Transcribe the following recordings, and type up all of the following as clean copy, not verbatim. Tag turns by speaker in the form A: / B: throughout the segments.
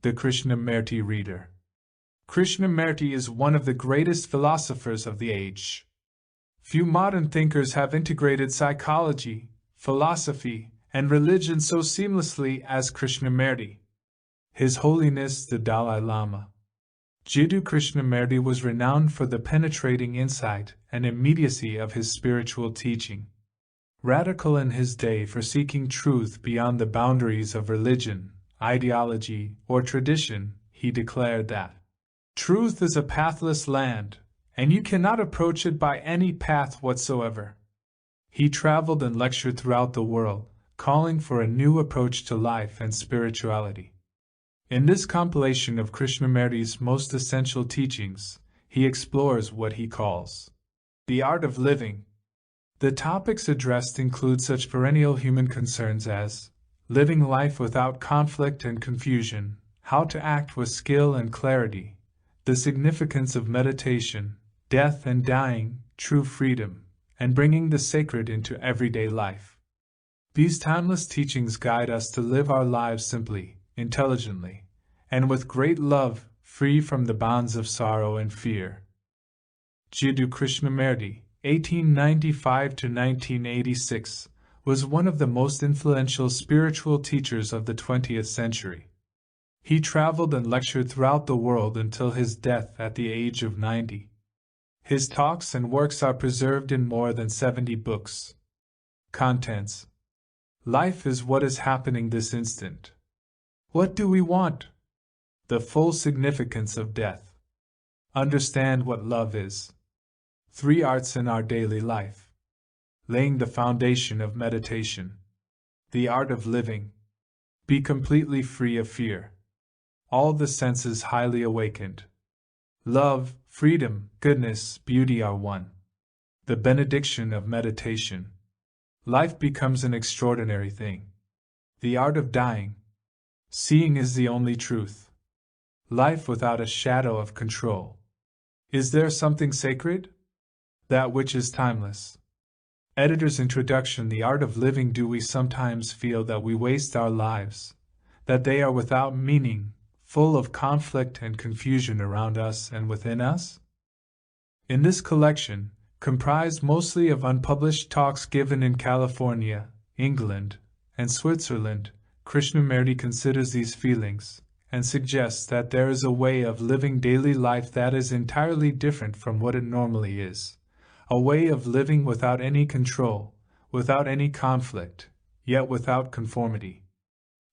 A: The Krishnamurti Reader. Krishnamurti is one of the greatest philosophers of the age. Few modern thinkers have integrated psychology, philosophy, and religion so seamlessly as Krishnamurti. His Holiness the Dalai Lama. Jiddu Krishnamurti was renowned for the penetrating insight and immediacy of his spiritual teaching. Radical in his day for seeking truth beyond the boundaries of religion, ideology, or tradition, he declared that truth is a pathless land, and you cannot approach it by any path whatsoever. He traveled and lectured throughout the world, calling for a new approach to life and spirituality. In this compilation of Krishnamurti's most essential teachings, he explores what he calls the art of living. The topics addressed include such perennial human concerns as living life without conflict and confusion, how to act with skill and clarity, the significance of meditation, death and dying, true freedom, and bringing the sacred into everyday life. These timeless teachings guide us to live our lives simply, intelligently, and with great love, free from the bonds of sorrow and fear. Jiddu Krishnamurti, 1895 to 1986, was one of the most influential spiritual teachers of the 20th century. He traveled and lectured throughout the world until his death at the age of 90. His talks and works are preserved in more than 70 books. Contents: Life is what is happening this instant. What do we want? The full significance of death. Understand what love is. 3 arts in our daily life. Laying the foundation of meditation. The art of living. Be completely free of fear. All the senses highly awakened. Love, freedom, goodness, beauty are one. The benediction of meditation. Life becomes an extraordinary thing. The art of dying. Seeing is the only truth. Life without a shadow of control. Is there something sacred? That which is timeless. Editor's introduction. The art of living. Do we sometimes feel that we waste our lives, that they are without meaning, full of conflict and confusion around us and within us? In this collection, comprised mostly of unpublished talks given in California, England, and Switzerland, Krishnamurti considers these feelings and suggests that there is a way of living daily life that is entirely different from what it normally is. A way of living without any control, without any conflict, yet without conformity.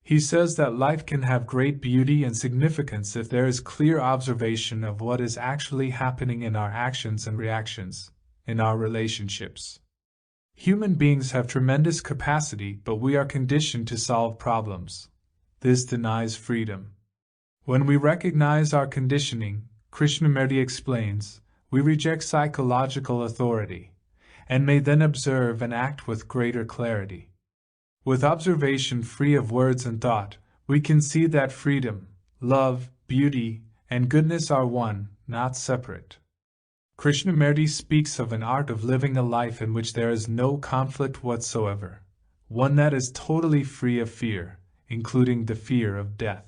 A: He says that life can have great beauty and significance if there is clear observation of what is actually happening in our actions and reactions, in our relationships. Human beings have tremendous capacity, but we are conditioned to solve problems. This denies freedom. When we recognize our conditioning, Krishnamurti explains, we reject psychological authority, and may then observe and act with greater clarity. With observation free of words and thought, we can see that freedom, love, beauty, and goodness are one, not separate. Krishnamurti speaks of an art of living a life in which there is no conflict whatsoever, one that is totally free of fear, including the fear of death.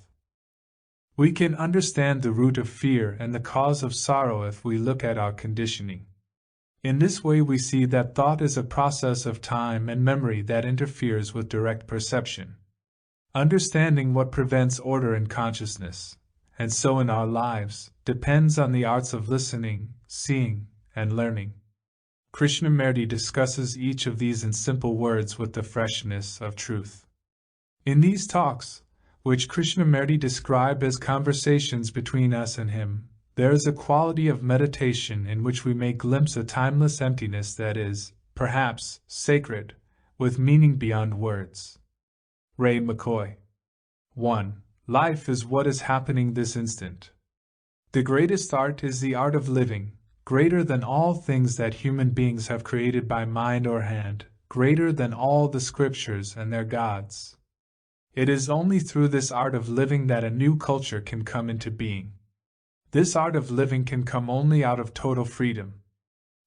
A: We can understand the root of fear and the cause of sorrow if we look at our conditioning. In this way we see that thought is a process of time and memory that interferes with direct perception. Understanding what prevents order in consciousness, and so in our lives, depends on the arts of listening, seeing, and learning. Krishnamurti discusses each of these in simple words with the freshness of truth. In these talks, which Krishnamurti described as conversations between us and him, there is a quality of meditation in which we may glimpse a timeless emptiness that is, perhaps, sacred, with meaning beyond words. Ray McCoy. 1. Life is what is happening this instant. The greatest art is the art of living, greater than all things that human beings have created by mind or hand, greater than all the scriptures and their gods. It is only through this art of living that a new culture can come into being. This art of living can come only out of total freedom.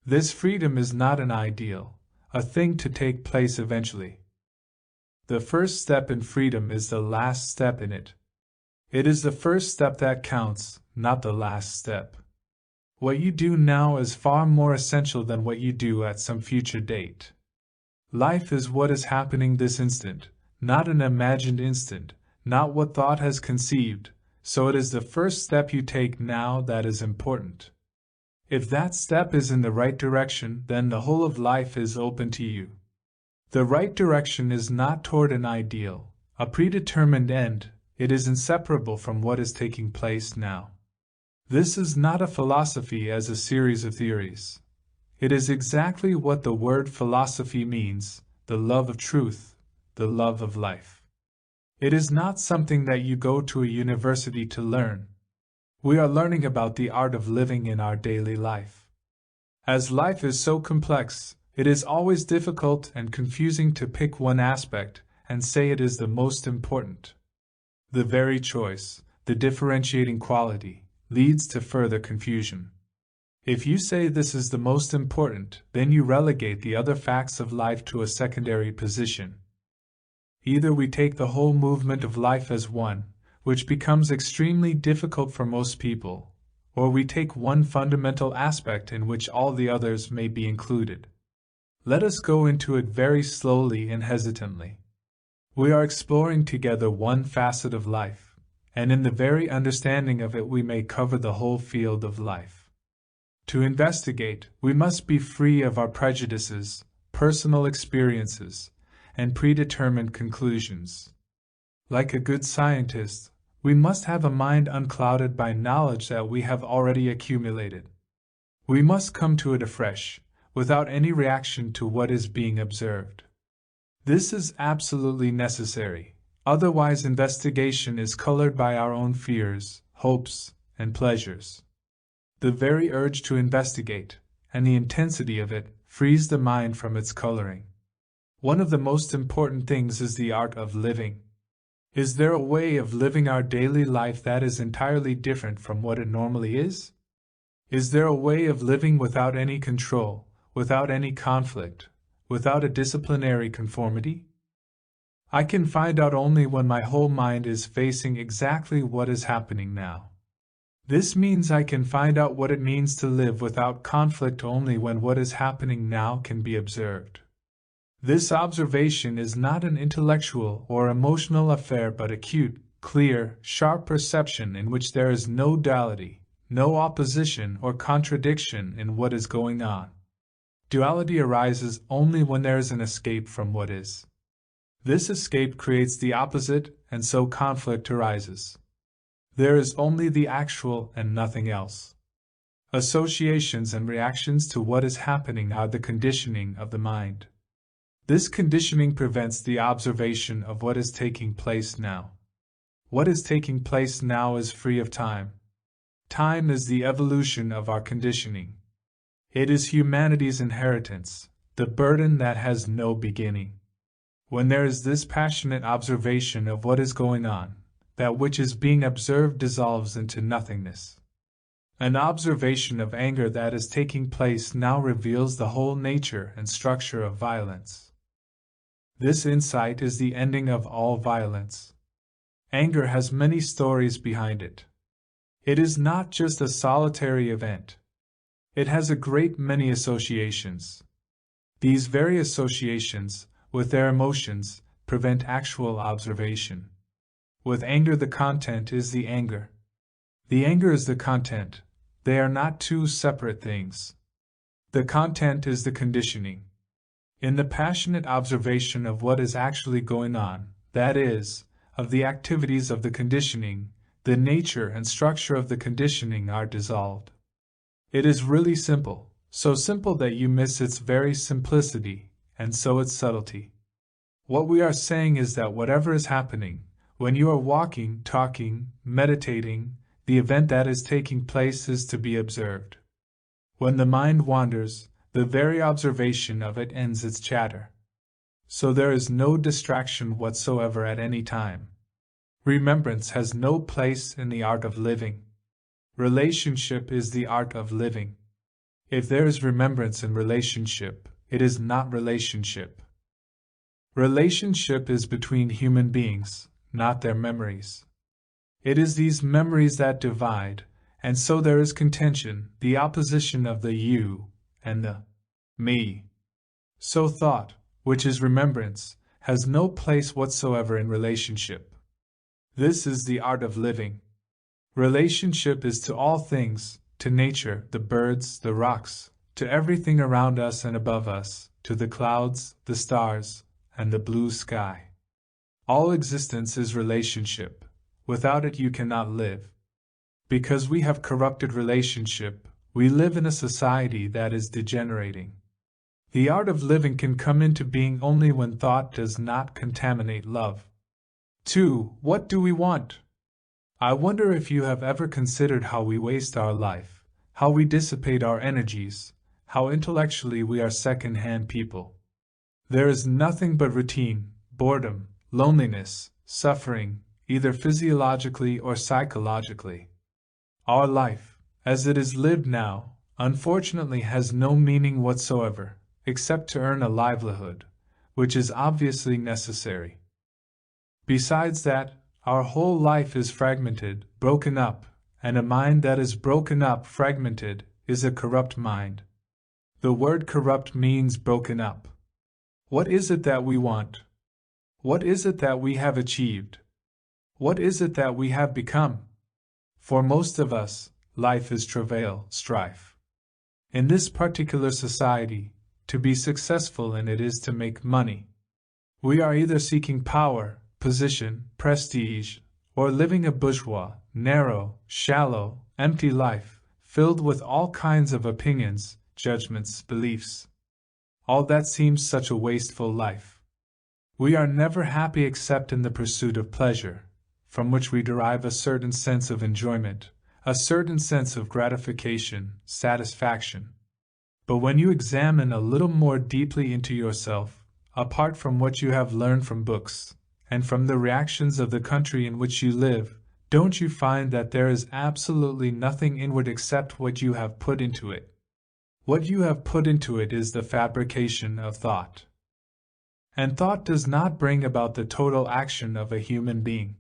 A: This freedom is not an ideal, a thing to take place eventually. The first step in freedom is the last step in it. It is the first step that counts, not the last step. What you do now is far more essential than what you do at some future date. Life is what is happening this instant, not an imagined instant, not what thought has conceived, so it is the first step you take now that is important. If that step is in the right direction, then the whole of life is open to you. The right direction is not toward an ideal, a predetermined end, it is inseparable from what is taking place now. This is not a philosophy as a series of theories. It is exactly what the word philosophy means, the love of truth, the love of life. It is not something that you go to a university to learn. We are learning about the art of living in our daily life. As life is so complex, it is always difficult and confusing to pick one aspect and say it is the most important. The very choice, the differentiating quality, leads to further confusion. If you say this is the most important, then you relegate the other facts of life to a secondary position. Either we take the whole movement of life as one, which becomes extremely difficult for most people, or we take one fundamental aspect in which all the others may be included. Let us go into it very slowly and hesitantly. We are exploring together one facet of life, and in the very understanding of it we may cover the whole field of life. To investigate, we must be free of our prejudices, personal experiences, and predetermined conclusions. Like a good scientist, we must have a mind unclouded by knowledge that we have already accumulated. We must come to it afresh, without any reaction to what is being observed. This is absolutely necessary, otherwise investigation is colored by our own fears, hopes, and pleasures. The very urge to investigate, and the intensity of it, frees the mind from its coloring. One of the most important things is the art of living. Is there a way of living our daily life that is entirely different from what it normally is? Is there a way of living without any control, without any conflict, without a disciplinary conformity? I can find out only when my whole mind is facing exactly what is happening now. This means I can find out what it means to live without conflict only when what is happening now can be observed. This observation is not an intellectual or emotional affair but acute, clear, sharp perception in which there is no duality, no opposition or contradiction in what is going on. Duality arises only when there is an escape from what is. This escape creates the opposite, and so conflict arises. There is only the actual and nothing else. Associations and reactions to what is happening are the conditioning of the mind. This conditioning prevents the observation of what is taking place now. What is taking place now is free of time. Time is the evolution of our conditioning. It is humanity's inheritance, the burden that has no beginning. When there is this passionate observation of what is going on, that which is being observed dissolves into nothingness. An observation of anger that is taking place now reveals the whole nature and structure of violence. This insight is the ending of all violence. Anger has many stories behind it. It is not just a solitary event. It has a great many associations. These very associations, with their emotions, prevent actual observation. With anger the content is the anger. The anger is the content. They are not two separate things. The content is the conditioning. In the passionate observation of what is actually going on, that is, of the activities of the conditioning, the nature and structure of the conditioning are dissolved. It is really simple, so simple that you miss its very simplicity, and so its subtlety. What we are saying is that whatever is happening, when you are walking, talking, meditating, the event that is taking place is to be observed. When the mind wanders, the very observation of it ends its chatter. So there is no distraction whatsoever at any time. Remembrance has no place in the art of living. Relationship is the art of living. If there is remembrance in relationship, it is not relationship. Relationship is between human beings, not their memories. It is these memories that divide, and so there is contention, the opposition of the you and the me. So thought, which is remembrance, has no place whatsoever in relationship. This is the art of living. Relationship is to all things, to nature, the birds, the rocks, to everything around us and above us, to the clouds, the stars, and the blue sky. All existence is relationship. Without it you cannot live. Because we have corrupted relationship, we live in a society that is degenerating. The art of living can come into being only when thought does not contaminate love. 2. What do we want? I wonder if you have ever considered how we waste our life, how we dissipate our energies, how intellectually we are second-hand people. There is nothing but routine, boredom, loneliness, suffering, either physiologically or psychologically. Our life, as it is lived now, unfortunately has no meaning whatsoever, except to earn a livelihood, which is obviously necessary. Besides that, our whole life is fragmented, broken up, and a mind that is broken up, fragmented, is a corrupt mind. The word corrupt means broken up. What is it that we want? What is it that we have achieved? What is it that we have become? For most of us, life is travail, strife. In this particular society, to be successful in it is to make money. We are either seeking power, position, prestige, or living a bourgeois, narrow, shallow, empty life, filled with all kinds of opinions, judgments, beliefs. All that seems such a wasteful life. We are never happy except in the pursuit of pleasure, from which we derive a certain sense of enjoyment, a certain sense of gratification, satisfaction. But when you examine a little more deeply into yourself, apart from what you have learned from books, and from the reactions of the country in which you live, don't you find that there is absolutely nothing inward except what you have put into it? What you have put into it is the fabrication of thought. And thought does not bring about the total action of a human being.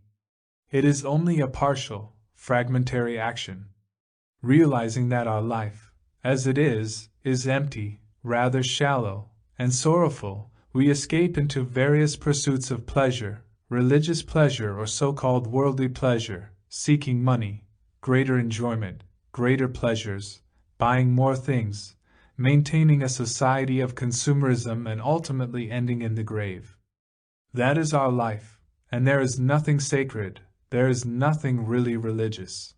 A: It is only a partial, fragmentary action. Realizing that our life, as it is empty, rather shallow, and sorrowful, we escape into various pursuits of pleasure, religious pleasure or so-called worldly pleasure, seeking money, greater enjoyment, greater pleasures, buying more things, maintaining a society of consumerism and ultimately ending in the grave. That is our life, and there is nothing sacred, there is nothing really religious.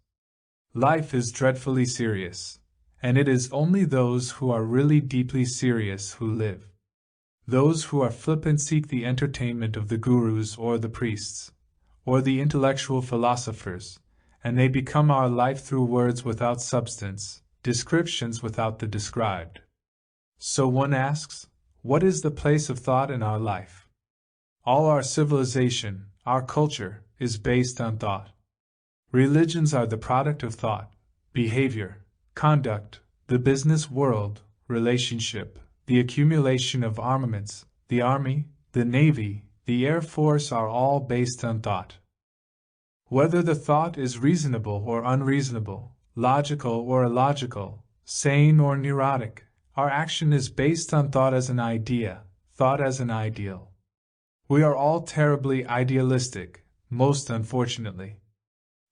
A: Life is dreadfully serious, and it is only those who are really deeply serious who live. Those who are flippant seek the entertainment of the gurus or the priests, or the intellectual philosophers, and they become our life through words without substance, descriptions without the described. So one asks, what is the place of thought in our life? All our civilization, our culture, is based on thought. Religions are the product of thought, behavior, conduct, the business world, relationship, the accumulation of armaments, the army, the navy, the air force are all based on thought. Whether the thought is reasonable or unreasonable, logical or illogical, sane or neurotic, our action is based on thought as an idea, thought as an ideal. We are all terribly idealistic, most unfortunately.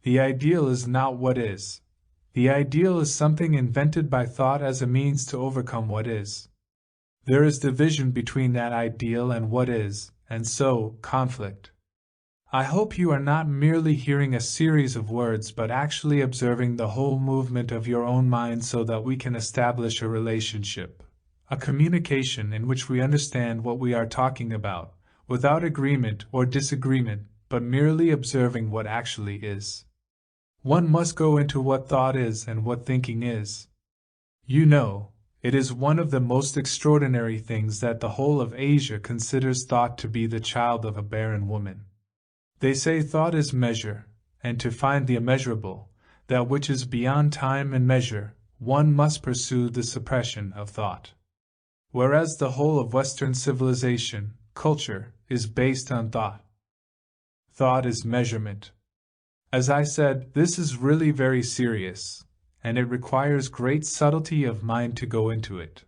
A: The ideal is not what is. The ideal is something invented by thought as a means to overcome what is. There is division between that ideal and what is, and so, conflict. I hope you are not merely hearing a series of words but actually observing the whole movement of your own mind so that we can establish a relationship, a communication in which we understand what we are talking about, without agreement or disagreement, but merely observing what actually is. One must go into what thought is and what thinking is. You know, it is one of the most extraordinary things that the whole of Asia considers thought to be the child of a barren woman. They say thought is measure, and to find the immeasurable, that which is beyond time and measure, one must pursue the suppression of thought. Whereas the whole of Western civilization, culture, is based on thought. Thought is measurement. As I said, this is really very serious, and it requires great subtlety of mind to go into it.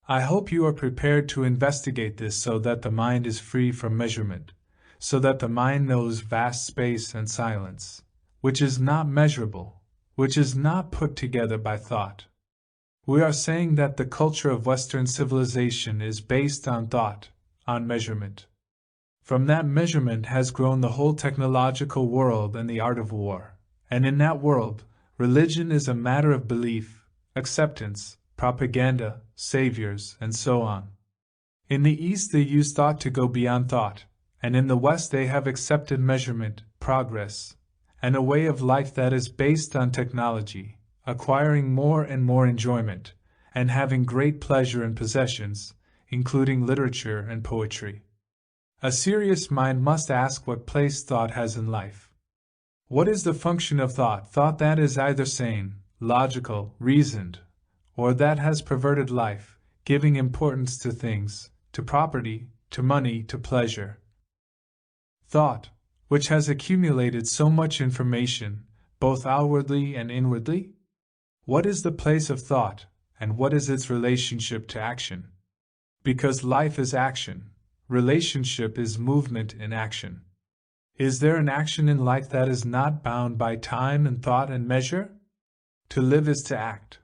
A: I hope you are prepared to investigate this so that the mind is free from measurement, so that the mind knows vast space and silence, which is not measurable, which is not put together by thought. We are saying that the culture of Western civilization is based on thought, on measurement. From that measurement has grown the whole technological world and the art of war, and in that world, religion is a matter of belief, acceptance, propaganda, saviors, and so on. In the East they use thought to go beyond thought, and in the West they have accepted measurement, progress, and a way of life that is based on technology, acquiring more and more enjoyment, and having great pleasure in possessions, including literature and poetry. A serious mind must ask what place thought has in life. What is the function of thought? Thought that is either sane, logical, reasoned, or that has perverted life, giving importance to things, to property, to money, to pleasure. Thought, which has accumulated so much information, both outwardly and inwardly? What is the place of thought, and what is its relationship to action? Because life is action, relationship is movement in action. Is there an action in life that is not bound by time and thought and measure? To live is to act.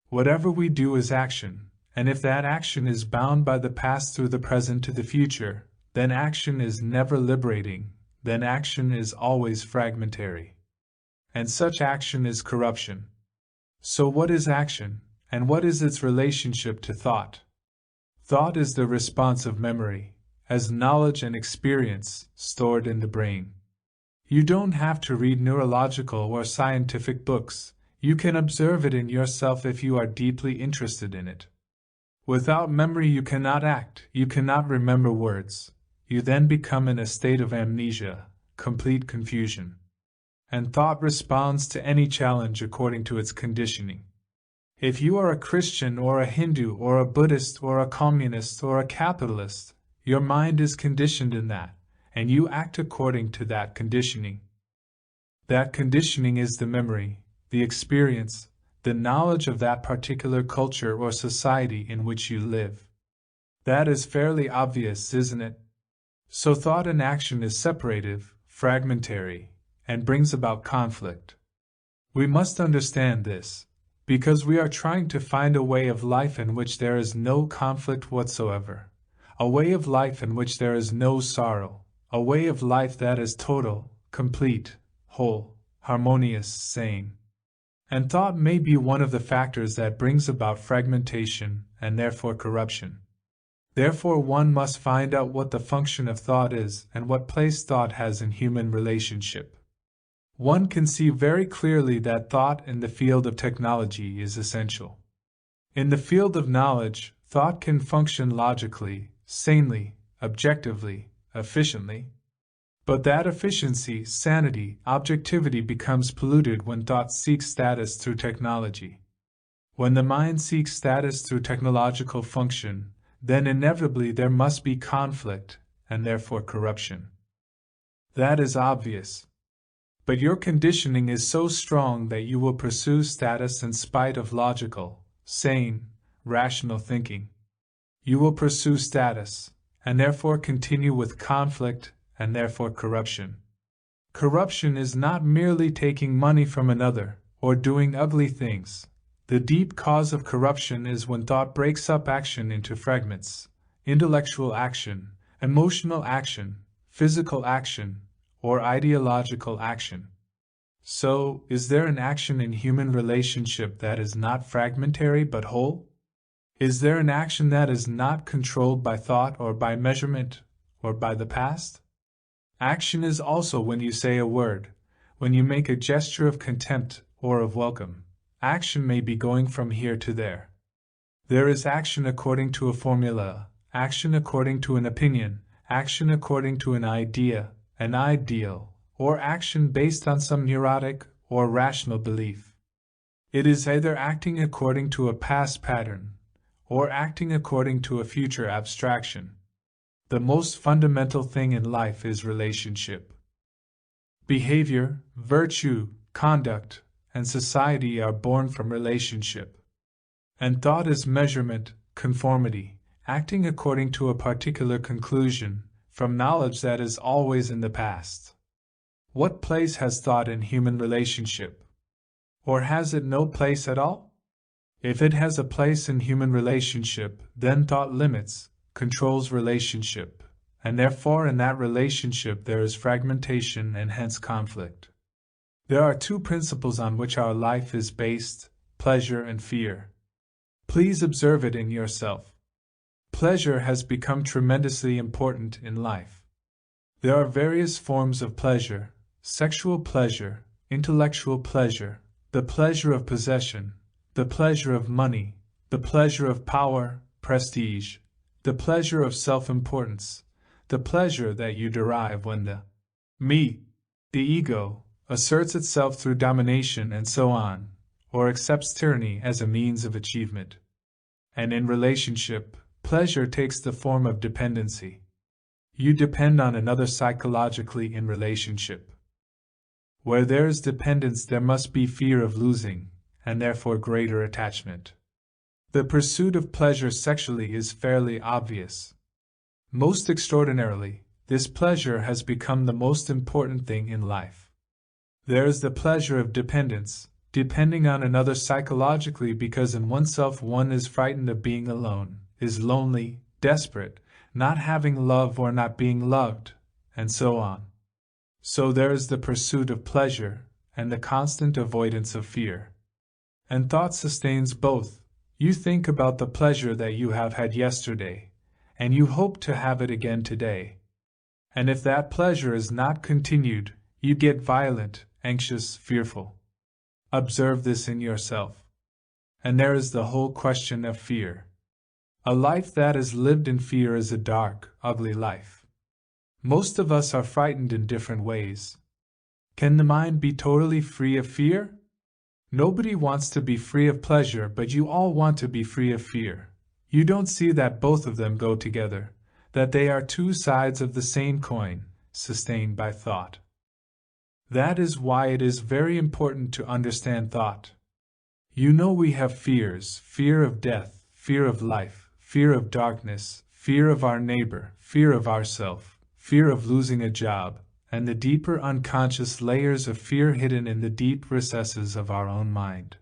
A: Whatever we do is action, and if that action is bound by the past through the present to the future, then action is never liberating, then action is always fragmentary. And such action is corruption. So what is action, and what is its relationship to thought? Thought is the response of memory, as knowledge and experience stored in the brain. You don't have to read neurological or scientific books, you can observe it in yourself if you are deeply interested in it. Without memory you cannot act, you cannot remember words, you then become in a state of amnesia, complete confusion. And thought responds to any challenge according to its conditioning. If you are a Christian or a Hindu or a Buddhist or a communist or a capitalist, your mind is conditioned in that, and you act according to that conditioning. That conditioning is the memory, the experience, the knowledge of that particular culture or society in which you live. That is fairly obvious, isn't it? So thought and action is separative, fragmentary, and brings about conflict. We must understand this, because we are trying to find a way of life in which there is no conflict whatsoever, a way of life in which there is no sorrow, a way of life that is total, complete, whole, harmonious, sane. And thought may be one of the factors that brings about fragmentation and therefore corruption. Therefore one must find out what the function of thought is and what place thought has in human relationship. One can see very clearly that thought in the field of technology is essential. In the field of knowledge, thought can function logically, sanely, objectively, efficiently. But that efficiency, sanity, objectivity becomes polluted when thought seeks status through technology. When the mind seeks status through technological function, then inevitably there must be conflict, and therefore corruption. That is obvious. But your conditioning is so strong that you will pursue status in spite of logical, sane, rational thinking. You will pursue status, and therefore continue with conflict, and therefore corruption. Corruption is not merely taking money from another, or doing ugly things. The deep cause of corruption is when thought breaks up action into fragments: intellectual action, emotional action, physical action, or ideological action. So, is there an action in human relationship that is not fragmentary but whole? Is there an action that is not controlled by thought or by measurement, or by the past? Action is also when you say a word, when you make a gesture of contempt or of welcome. Action may be going from here to there. There is action according to a formula, action according to an opinion, action according to an idea, an ideal, or action based on some neurotic or rational belief. It is either acting according to a past pattern, or acting according to a future abstraction. The most fundamental thing in life is relationship. Behavior, virtue, conduct, and society are born from relationship. And thought is measurement, conformity, acting according to a particular conclusion, from knowledge that is always in the past. What place has thought in human relationship? Or has it no place at all? If it has a place in human relationship, then thought limits, controls relationship, and therefore in that relationship there is fragmentation and hence conflict. There are two principles on which our life is based, pleasure and fear. Please observe it in yourself. Pleasure has become tremendously important in life. There are various forms of pleasure: sexual pleasure, intellectual pleasure, the pleasure of possession, the pleasure of money, the pleasure of power, prestige, the pleasure of self-importance, the pleasure that you derive when the me, the ego, asserts itself through domination and so on, or accepts tyranny as a means of achievement. And in relationship, pleasure takes the form of dependency. You depend on another psychologically in relationship. Where there is dependence, there must be fear of losing, and therefore greater attachment. The pursuit of pleasure sexually is fairly obvious. Most extraordinarily, this pleasure has become the most important thing in life. There is the pleasure of dependence, depending on another psychologically because in oneself one is frightened of being alone, is lonely, desperate, not having love or not being loved, and so on. So there is the pursuit of pleasure, and the constant avoidance of fear. And thought sustains both. You think about the pleasure that you have had yesterday, and you hope to have it again today. And if that pleasure is not continued, you get violent, anxious, fearful. Observe this in yourself. And there is the whole question of fear. A life that is lived in fear is a dark, ugly life. Most of us are frightened in different ways. Can the mind be totally free of fear? Nobody wants to be free of pleasure, but you all want to be free of fear. You don't see that both of them go together, that they are two sides of the same coin, sustained by thought. That is why it is very important to understand thought. You know we have fears: fear of death, fear of life, fear of darkness, fear of our neighbor, fear of ourself, fear of losing a job, and the deeper unconscious layers of fear hidden in the deep recesses of our own mind.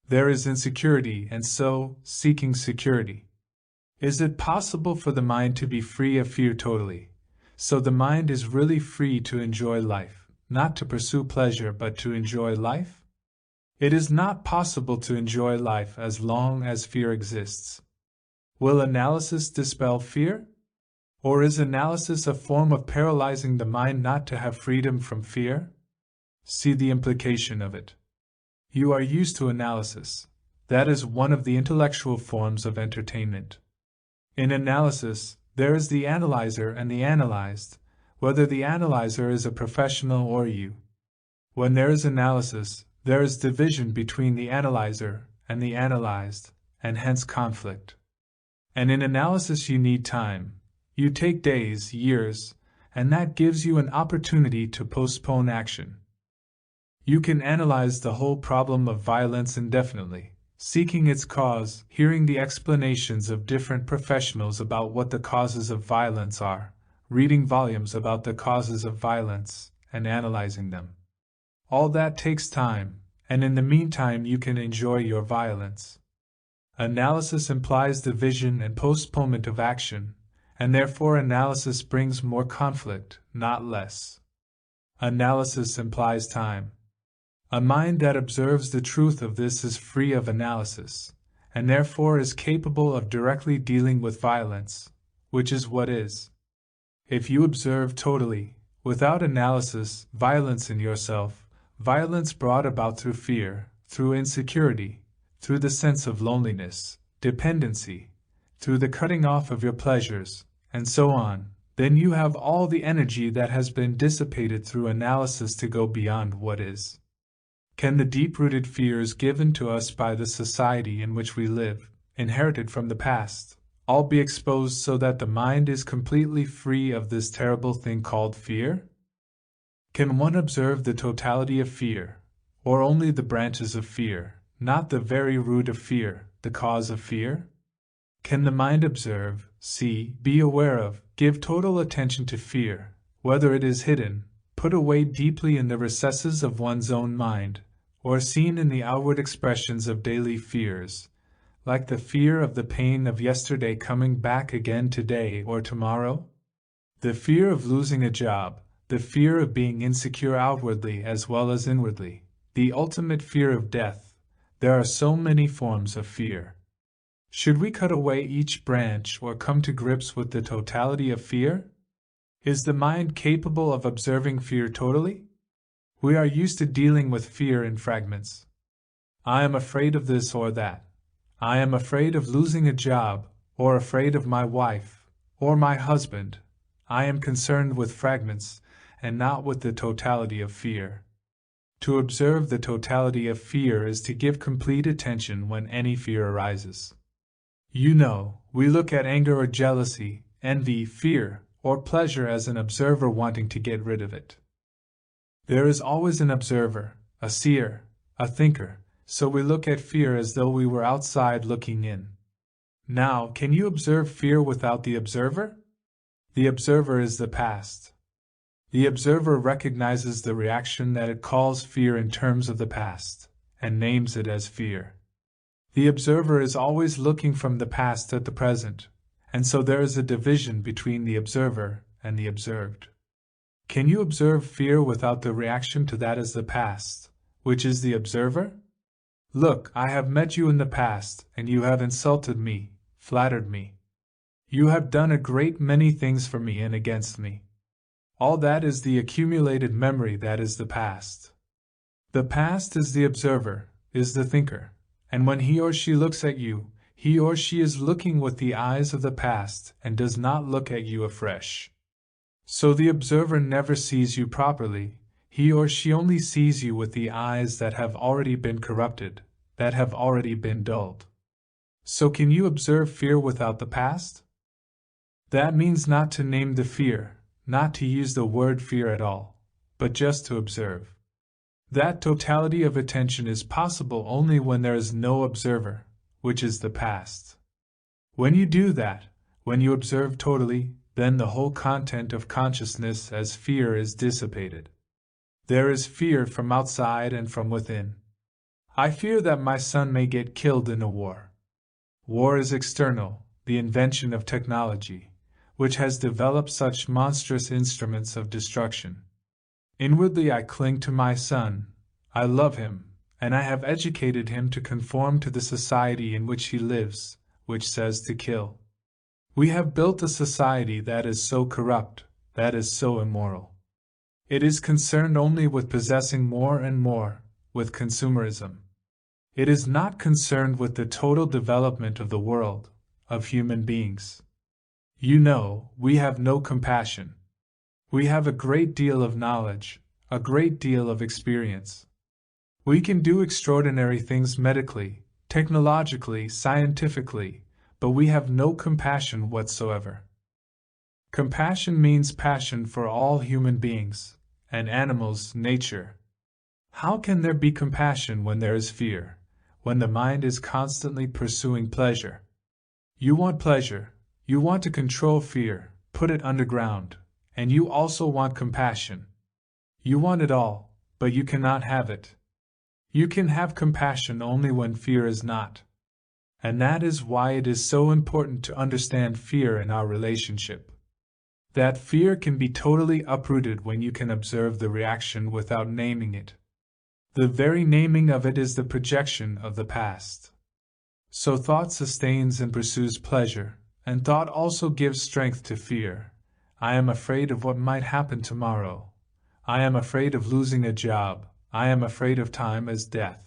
A: There is insecurity, and so, seeking security. Is it possible for the mind to be free of fear totally? So the mind is really free to enjoy life, not to pursue pleasure but to enjoy life? It is not possible to enjoy life as long as fear exists. Will analysis dispel fear? Or is analysis a form of paralyzing the mind not to have freedom from fear? See the implication of it. You are used to analysis. That is one of the intellectual forms of entertainment. In analysis, there is the analyzer and the analyzed, whether the analyzer is a professional or you. When there is analysis, there is division between the analyzer and the analyzed, and hence conflict. And in analysis you need time. You take days, years, and that gives you an opportunity to postpone action. You can analyze the whole problem of violence indefinitely, seeking its cause, hearing the explanations of different professionals about what the causes of violence are, reading volumes about the causes of violence, and analyzing them. All that takes time, and in the meantime you can enjoy your violence. Analysis implies division and postponement of action, and therefore analysis brings more conflict, not less. Analysis implies time. A mind that observes the truth of this is free of analysis, and therefore is capable of directly dealing with violence, which is what is. If you observe totally, without analysis, violence in yourself, violence brought about through fear, through insecurity, through the sense of loneliness, dependency, through the cutting off of your pleasures, and so on, then you have all the energy that has been dissipated through analysis to go beyond what is. Can the deep-rooted fears given to us by the society in which we live, inherited from the past, all be exposed so that the mind is completely free of this terrible thing called fear? Can one observe the totality of fear, or only the branches of fear, not the very root of fear, the cause of fear? Can the mind observe, see, be aware of, give total attention to fear, whether it is hidden, put away deeply in the recesses of one's own mind, or seen in the outward expressions of daily fears, like the fear of the pain of yesterday coming back again today or tomorrow? The fear of losing a job, the fear of being insecure outwardly as well as inwardly, the ultimate fear of death. There are so many forms of fear. Should we cut away each branch or come to grips with the totality of fear? Is the mind capable of observing fear totally? We are used to dealing with fear in fragments. I am afraid of this or that. I am afraid of losing a job, or afraid of my wife, or my husband. I am concerned with fragments, and not with the totality of fear. To observe the totality of fear is to give complete attention when any fear arises. You know, we look at anger or jealousy, envy, fear, or pleasure as an observer wanting to get rid of it. There is always an observer, a seer, a thinker, so we look at fear as though we were outside looking in. Now, can you observe fear without the observer? The observer is the past. The observer recognizes the reaction that it calls fear in terms of the past, and names it as fear. The observer is always looking from the past at the present, and so there is a division between the observer and the observed. Can you observe fear without the reaction to that as the past, which is the observer? Look, I have met you in the past, and you have insulted me, flattered me. You have done a great many things for me and against me. All that is the accumulated memory that is the past. The past is the observer, is the thinker, and when he or she looks at you, he or she is looking with the eyes of the past and does not look at you afresh. So the observer never sees you properly, he or she only sees you with the eyes that have already been corrupted, that have already been dulled. So can you observe fear without the past? That means not to name the fear, not to use the word fear at all, but just to observe. That totality of attention is possible only when there is no observer, which is the past. When you do that, when you observe totally, then the whole content of consciousness as fear is dissipated. There is fear from outside and from within. I fear that my son may get killed in a war. War is external, the invention of technology, which has developed such monstrous instruments of destruction. Inwardly I cling to my son, I love him, and I have educated him to conform to the society in which he lives, which says to kill. We have built a society that is so corrupt, that is so immoral. It is concerned only with possessing more and more, with consumerism. It is not concerned with the total development of the world, of human beings. You know, we have no compassion. We have a great deal of knowledge, a great deal of experience. We can do extraordinary things medically, technologically, scientifically, but we have no compassion whatsoever. Compassion means passion for all human beings, and animals, nature. How can there be compassion when there is fear, when the mind is constantly pursuing pleasure? You want pleasure, you want to control fear, put it underground, and you also want compassion. You want it all, but you cannot have it. You can have compassion only when fear is not. And that is why it is so important to understand fear in our relationship. That fear can be totally uprooted when you can observe the reaction without naming it. The very naming of it is the projection of the past. So thought sustains and pursues pleasure, and thought also gives strength to fear. I am afraid of what might happen tomorrow. I am afraid of losing a job. I am afraid of time as death.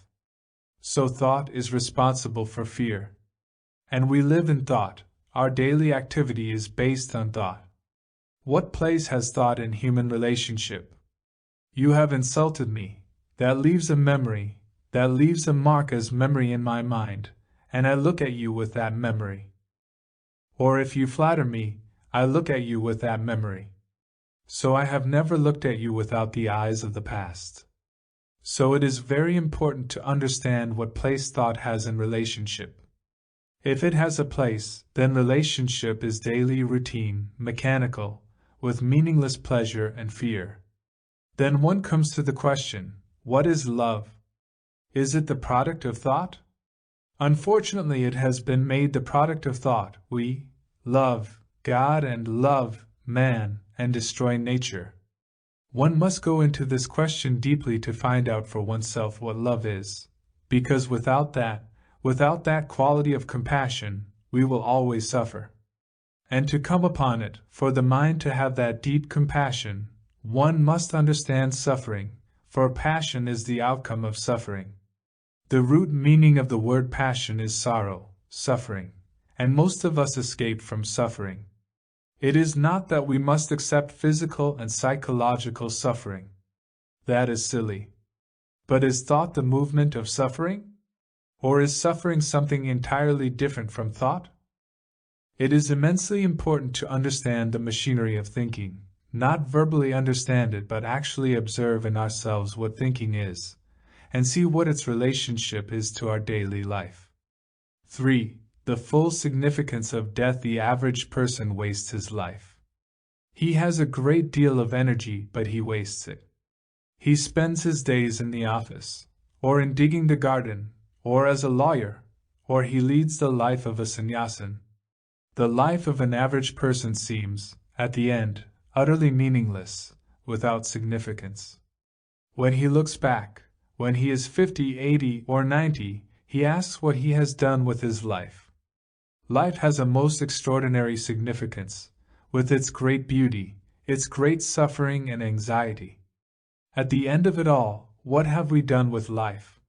A: So thought is responsible for fear. And we live in thought. Our daily activity is based on thought. What place has thought in human relationship? You have insulted me. That leaves a memory, that leaves a mark as memory in my mind, and I look at you with that memory. Or if you flatter me, I look at you with that memory. So I have never looked at you without the eyes of the past. So it is very important to understand what place thought has in relationship. If it has a place, then relationship is daily routine, mechanical, with meaningless pleasure and fear. Then one comes to the question, what is love? Is it the product of thought? Unfortunately, it has been made the product of thought. We love God and love man and destroy nature. One must go into this question deeply to find out for oneself what love is, because without that quality of compassion, we will always suffer. And to come upon it, for the mind to have that deep compassion, one must understand suffering, for passion is the outcome of suffering. The root meaning of the word passion is sorrow, suffering, and most of us escape from suffering. It is not that we must accept physical and psychological suffering. That is silly. But is thought the movement of suffering? Or is suffering something entirely different from thought? It is immensely important to understand the machinery of thinking, not verbally understand it but actually observe in ourselves what thinking is, and see what its relationship is to our daily life. 3. The full significance of death. The average person wastes his life. He has a great deal of energy, but he wastes it. He spends his days in the office, or in digging the garden, or as a lawyer, or he leads the life of a sannyasin. The life of an average person seems, at the end, utterly meaningless, without significance. When he looks back, when he is 50, 80, or 90, he asks what he has done with his life. Life has a most extraordinary significance, with its great beauty, its great suffering and anxiety. At the end of it all, what have we done with life?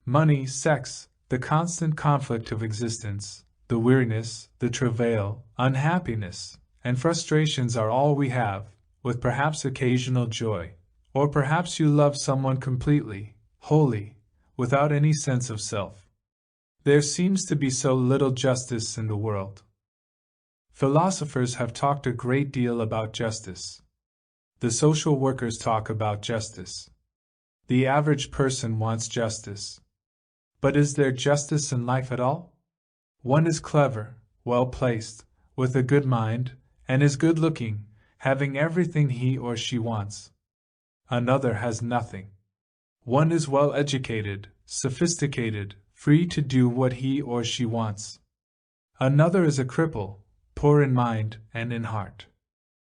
A: Money, sex, the constant conflict of existence, the weariness, the travail, unhappiness, and frustrations are all we have, with perhaps occasional joy, or perhaps you love someone completely, wholly, without any sense of self. There seems to be so little justice in the world. Philosophers have talked a great deal about justice. The social workers talk about justice. The average person wants justice. But is there justice in life at all? One is clever, well-placed, with a good mind, and is good-looking, having everything he or she wants. Another has nothing. One is well-educated, sophisticated, free to do what he or she wants. Another is a cripple, poor in mind and in heart.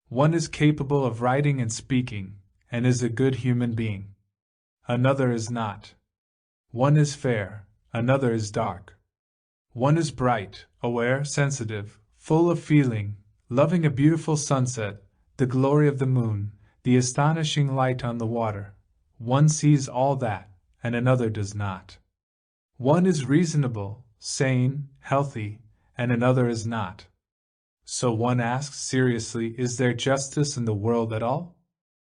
A: One is capable of writing and speaking, and is a good human being. Another is not. One is fair, another is dark. One is bright, aware, sensitive, full of feeling, loving a beautiful sunset, the glory of the moon, the astonishing light on the water. One sees all that, and another does not. One is reasonable, sane, healthy, and another is not. So one asks seriously, is there justice in the world at all?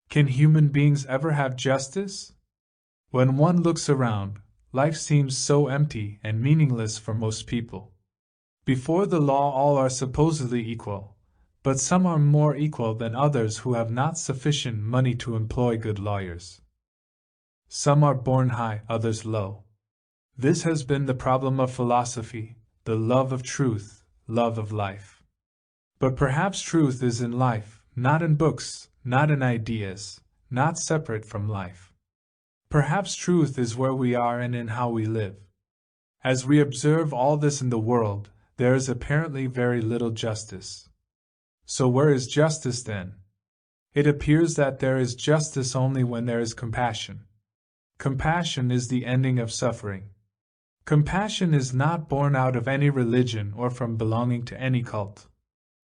A: Can human beings ever have justice? When one looks around, life seems so empty and meaningless for most people. Before the law all are supposedly equal, but some are more equal than others who have not sufficient money to employ good lawyers. Some are born high, others low. This has been the problem of philosophy, the love of truth, love of life. But perhaps truth is in life, not in books, not in ideas, not separate from life. Perhaps truth is where we are and in how we live. As we observe all this in the world, there is apparently very little justice. So where is justice then? It appears that there is justice only when there is compassion. Compassion is the ending of suffering. Compassion is not born out of any religion or from belonging to any cult.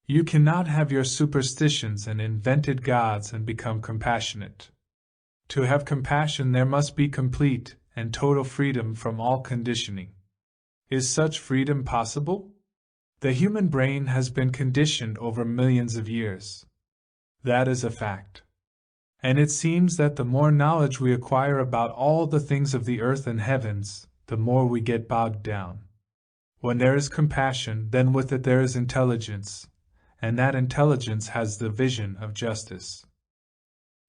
A: You cannot have your superstitions and invented gods and become compassionate. To have compassion there must be complete and total freedom from all conditioning. Is such freedom possible? The human brain has been conditioned over millions of years. That is a fact. And it seems that the more knowledge we acquire about all the things of the earth and heavens, the more we get bogged down. When there is compassion, then with it there is intelligence, and that intelligence has the vision of justice.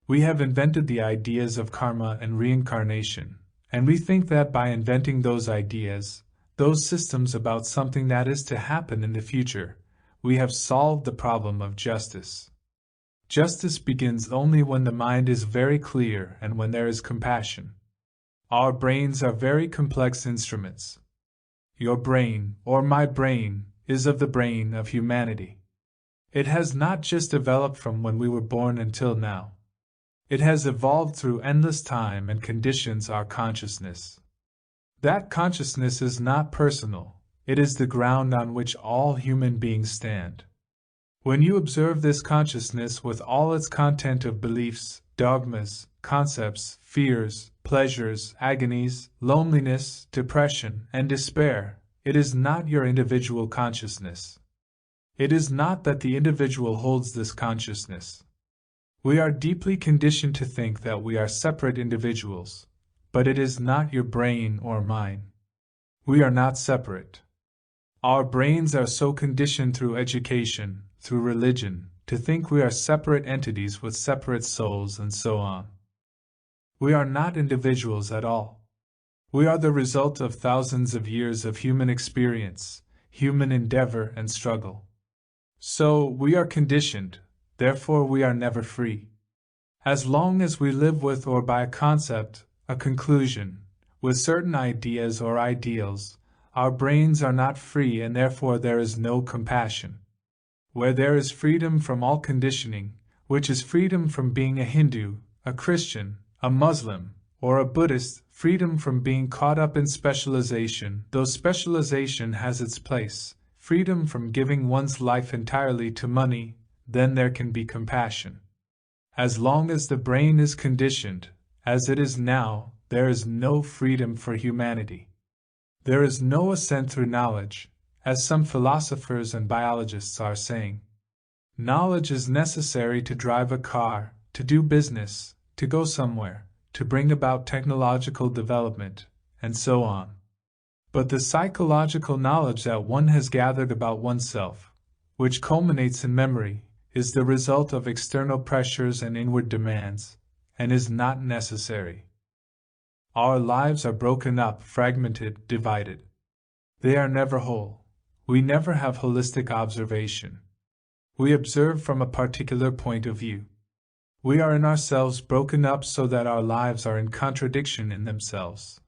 A: We have invented the ideas of karma and reincarnation, and we think that by inventing those ideas, those systems about something that is to happen in the future, we have solved the problem of justice. Justice begins only when the mind is very clear and when there is compassion. Our brains are very complex instruments. Your brain, or my brain, is of the brain of humanity. It has not just developed from when we were born until now. It has evolved through endless time and conditions our consciousness. That consciousness is not personal, it is the ground on which all human beings stand. When you observe this consciousness with all its content of beliefs, dogmas, concepts, fears, pleasures, agonies, loneliness, depression, and despair, it is not your individual consciousness. It is not that the individual holds this consciousness. We are deeply conditioned to think that we are separate individuals, but it is not your brain or mine. We are not separate. Our brains are so conditioned through education, through religion, to think we are separate entities with separate souls and so on. We are not individuals at all. We are the result of thousands of years of human experience, human endeavor and struggle. So, we are conditioned, therefore we are never free. As long as we live with or by a concept, a conclusion, with certain ideas or ideals, our brains are not free and therefore there is no compassion. Where there is freedom from all conditioning, which is freedom from being a Hindu, a Christian, a Muslim, or a Buddhist, freedom from being caught up in specialization, though specialization has its place, freedom from giving one's life entirely to money, then there can be compassion. As long as the brain is conditioned, as it is now, there is no freedom for humanity. There is no ascent through knowledge, as some philosophers and biologists are saying. Knowledge is necessary to drive a car, to do business, to go somewhere, to bring about technological development, and so on. But the psychological knowledge that one has gathered about oneself, which culminates in memory, is the result of external pressures and inward demands, and is not necessary. Our lives are broken up, fragmented, divided. They are never whole. We never have holistic observation. We observe from a particular point of view. We are in ourselves broken up so that our lives are in contradiction in themselves.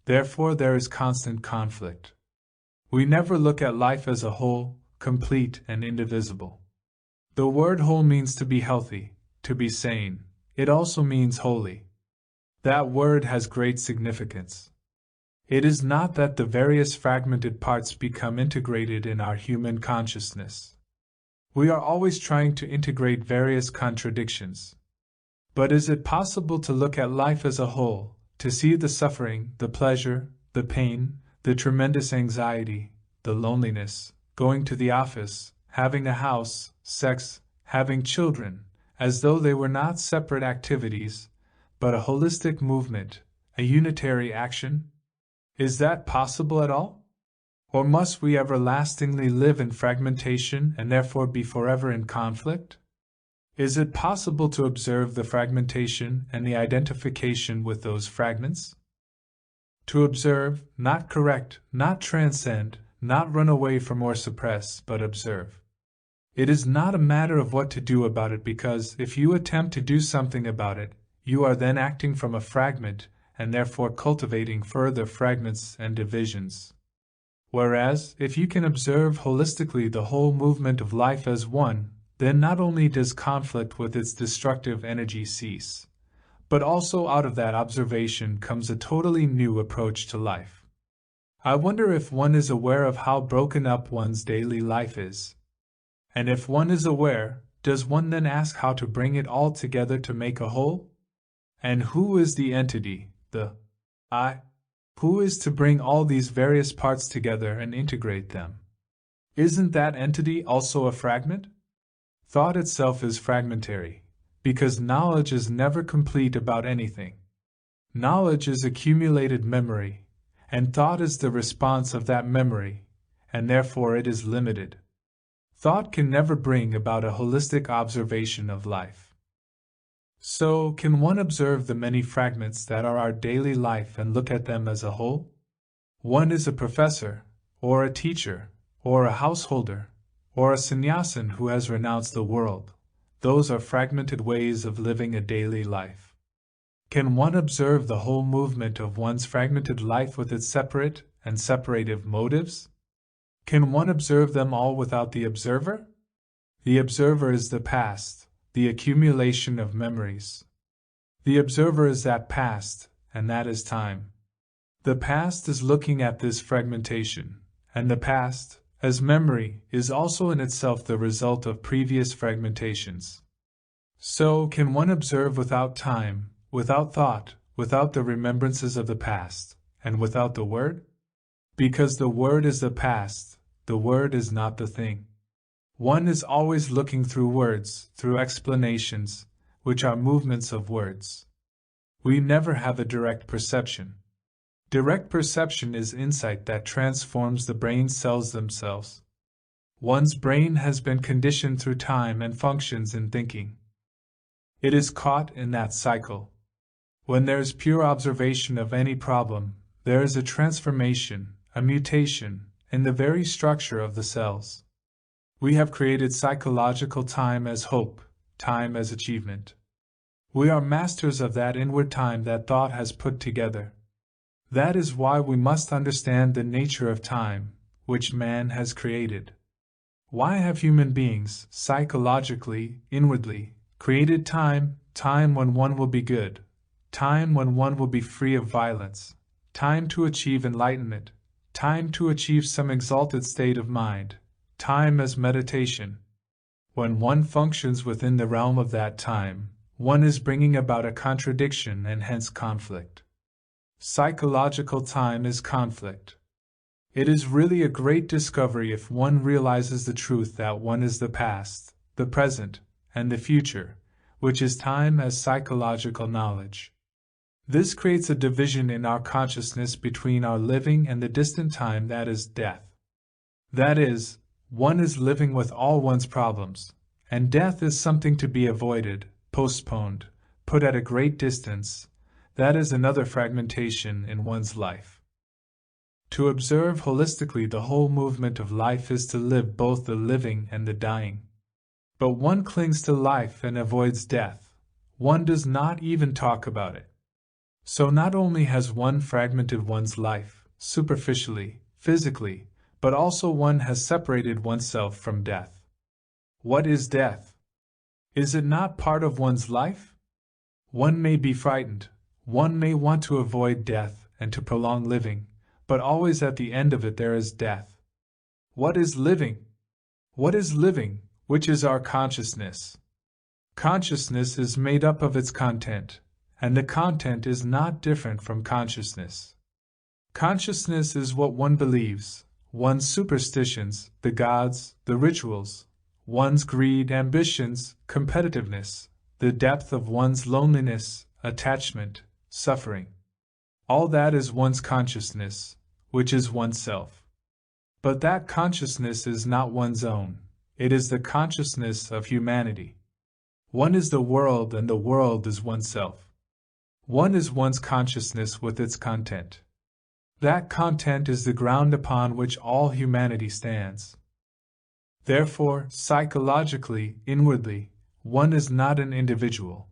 A: Therefore there is constant conflict. We never look at life as a whole, complete and indivisible. The word whole means to be healthy, to be sane. It also means holy. That word has great significance. It is not that the various fragmented parts become integrated in our human consciousness. We are always trying to integrate various contradictions. But is it possible to look at life as a whole, to see the suffering, the pleasure, the pain, the tremendous anxiety, the loneliness, going to the office, having a house, sex, having children, as though they were not separate activities, but a holistic movement, a unitary action? Is that possible at all? Or must we everlastingly live in fragmentation and therefore be forever in conflict? Is it possible to observe the fragmentation and the identification with those fragments? To observe, not correct, not transcend, not run away from or suppress, but observe. It is not a matter of what to do about it, because if you attempt to do something about it, you are then acting from a fragment and therefore cultivating further fragments and divisions. Whereas, if you can observe holistically the whole movement of life as one, then not only does conflict with its destructive energy cease, but also out of that observation comes a totally new approach to life. I wonder if one is aware of how broken up one's daily life is. And if one is aware, does one then ask how to bring it all together to make a whole? And who is the entity, the I, who is to bring all these various parts together and integrate them? Isn't that entity also a fragment? Thought itself is fragmentary, because knowledge is never complete about anything. Knowledge is accumulated memory, and thought is the response of that memory, and therefore it is limited. Thought can never bring about a holistic observation of life. So, can one observe the many fragments that are our daily life and look at them as a whole? One is a professor, or a teacher, or a householder, or a sannyasin who has renounced the world. Those are fragmented ways of living a daily life. Can one observe the whole movement of one's fragmented life with its separate and separative motives? Can one observe them all without the observer? The observer is the past, the accumulation of memories. The observer is that past, and that is time. The past is looking at this fragmentation, and the past, as memory, is also in itself the result of previous fragmentations. So, can one observe without time, without thought, without the remembrances of the past, and without the word? Because the word is the past, the word is not the thing. One is always looking through words, through explanations, which are movements of words. We never have a direct perception. Direct perception is insight that transforms the brain cells themselves. One's brain has been conditioned through time and functions in thinking. It is caught in that cycle. When there is pure observation of any problem, there is a transformation, a mutation, in the very structure of the cells. We have created psychological time as hope, time as achievement. We are masters of that inward time that thought has put together. That is why we must understand the nature of time, which man has created. Why have human beings, psychologically, inwardly, created time, time when one will be good, time when one will be free of violence, time to achieve enlightenment, time to achieve some exalted state of mind, time as meditation? When one functions within the realm of that time, one is bringing about a contradiction and hence conflict. Psychological time is conflict. It is really a great discovery if one realizes the truth that one is the past, the present, and the future, which is time as psychological knowledge. This creates a division in our consciousness between our living and the distant time that is death. That is, one is living with all one's problems, and death is something to be avoided, postponed, put at a great distance. That is another fragmentation in one's life. To observe holistically the whole movement of life is to live both the living and the dying. But one clings to life and avoids death. One does not even talk about it. So not only has one fragmented one's life, superficially, physically, but also one has separated oneself from death. What is death? Is it not part of one's life? One may be frightened. One may want to avoid death and to prolong living, but always at the end of it there is death. What is living? What is living, which is our consciousness? Consciousness is made up of its content, and the content is not different from consciousness. Consciousness is what one believes, one's superstitions, the gods, the rituals, one's greed, ambitions, competitiveness, the depth of one's loneliness, attachment, suffering. All that is one's consciousness, which is oneself. But that consciousness is not one's own, it is the consciousness of humanity. One is the world and the world is oneself. One is one's consciousness with its content. That content is the ground upon which all humanity stands. Therefore, psychologically, inwardly, one is not an individual.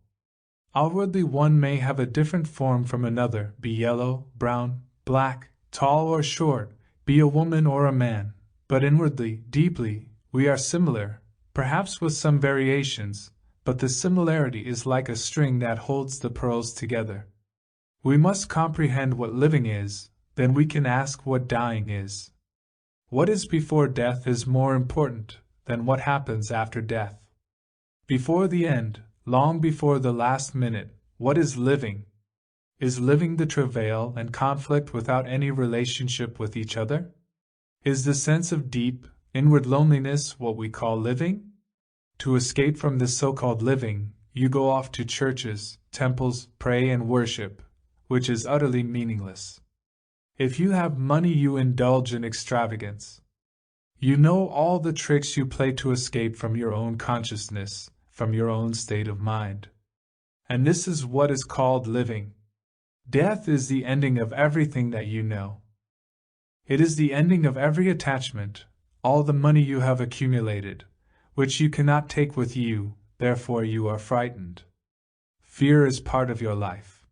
A: Outwardly one may have a different form from another, be yellow, brown, black, tall or short, be a woman or a man, but inwardly, deeply, we are similar, perhaps with some variations, but the similarity is like a string that holds the pearls together. We must comprehend what living is, then we can ask what dying is. What is before death is more important than what happens after death. Before the end, long before the last minute, what is living? Is living the travail and conflict without any relationship with each other? Is the sense of deep, inward loneliness what we call living? To escape from this so-called living, you go off to churches, temples, pray and worship, which is utterly meaningless. If you have money, you indulge in extravagance. You know all the tricks you play to escape from your own consciousness, from your own state of mind. And this is what is called living. Death is the ending of everything that you know. It is the ending of every attachment, all the money you have accumulated, which you cannot take with you, therefore you are frightened. Fear is part of your life.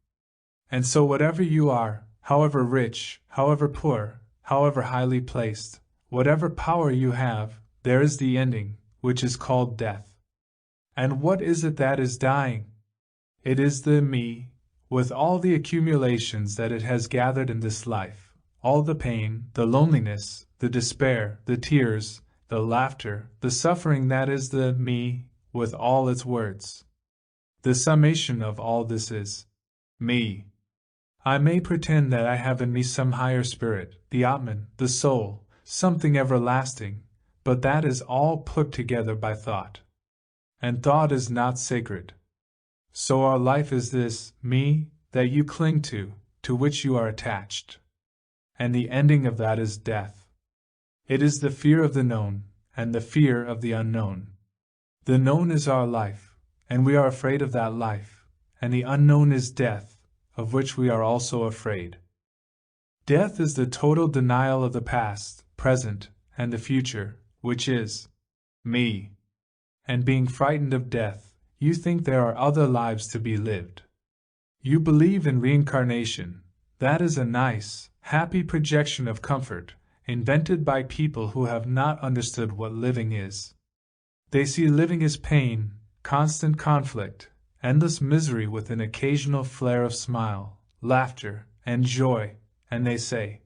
A: And so whatever you are, however rich, however poor, however highly placed, whatever power you have, there is the ending, which is called death. And what is it that is dying? It is the me, with all the accumulations that it has gathered in this life, all the pain, the loneliness, the despair, the tears, the laughter, the suffering, that is the me, with all its words. The summation of all this is me. I may pretend that I have in me some higher spirit, the Atman, the soul, something everlasting, but that is all put together by thought. And thought is not sacred. So our life is this me that you cling to which you are attached. And the ending of that is death. It is the fear of the known, and the fear of the unknown. The known is our life, and we are afraid of that life, and the unknown is death, of which we are also afraid. Death is the total denial of the past, present, and the future, which is me. And being frightened of death, you think there are other lives to be lived. You believe in reincarnation. That is a nice, happy projection of comfort, invented by people who have not understood what living is. They see living as pain, constant conflict, endless misery with an occasional flare of smile, laughter, and joy, and they say,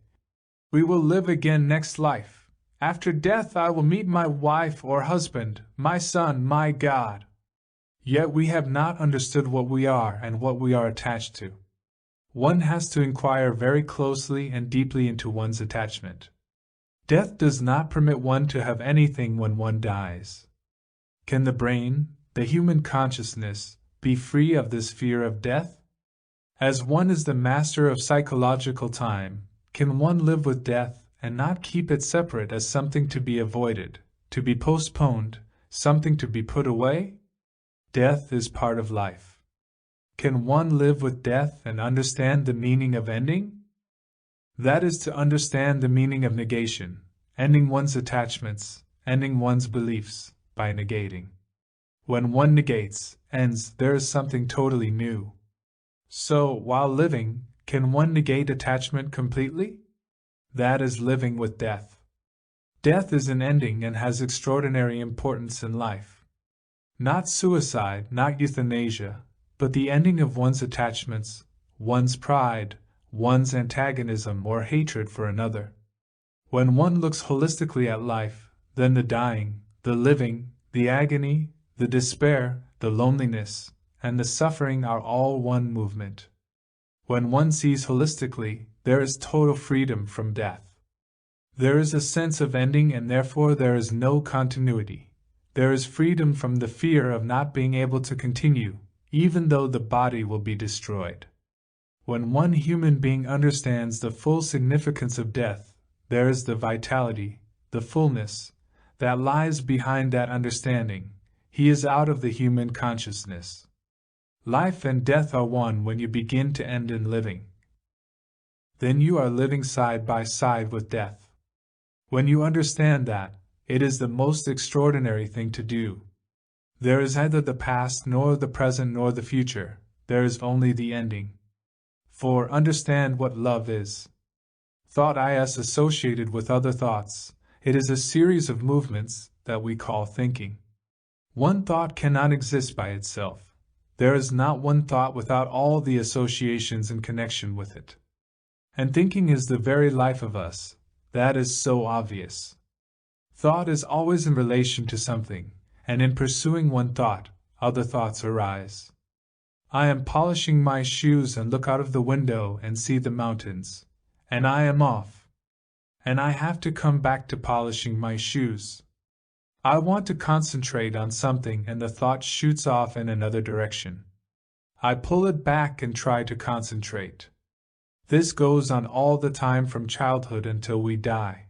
A: "We will live again next life. After death I will meet my wife or husband, my son, my God." Yet we have not understood what we are and what we are attached to. One has to inquire very closely and deeply into one's attachment. Death does not permit one to have anything when one dies. Can the brain, the human consciousness, be free of this fear of death? As one is the master of psychological time, can one live with death and not keep it separate as something to be avoided, to be postponed, something to be put away? Death is part of life. Can one live with death and understand the meaning of ending? That is to understand the meaning of negation, ending one's attachments, ending one's beliefs, by negating. When one negates, ends, there is something totally new. So, while living, can one negate attachment completely? That is living with death. Death is an ending and has extraordinary importance in life. Not suicide, not euthanasia, but the ending of one's attachments, one's pride, one's antagonism or hatred for another. When one looks holistically at life, then the dying, the living, the agony, the despair, the loneliness, and the suffering are all one movement. When one sees holistically, there is total freedom from death. There is a sense of ending and therefore there is no continuity. There is freedom from the fear of not being able to continue, even though the body will be destroyed. When one human being understands the full significance of death, there is the vitality, the fullness, that lies behind that understanding. He is out of the human consciousness. Life and death are one when you begin to end in living. Then you are living side by side with death. When you understand that, it is the most extraordinary thing to do. There is neither the past nor the present nor the future, there is only the ending. For understand what love is. Thought is associated with other thoughts, it is a series of movements that we call thinking. One thought cannot exist by itself. There is not one thought without all the associations in connection with it. And thinking is the very life of us, that is so obvious. Thought is always in relation to something, and in pursuing one thought, other thoughts arise. I am polishing my shoes and look out of the window and see the mountains, and I am off. And I have to come back to polishing my shoes. I want to concentrate on something and the thought shoots off in another direction. I pull it back and try to concentrate. This goes on all the time from childhood until we die.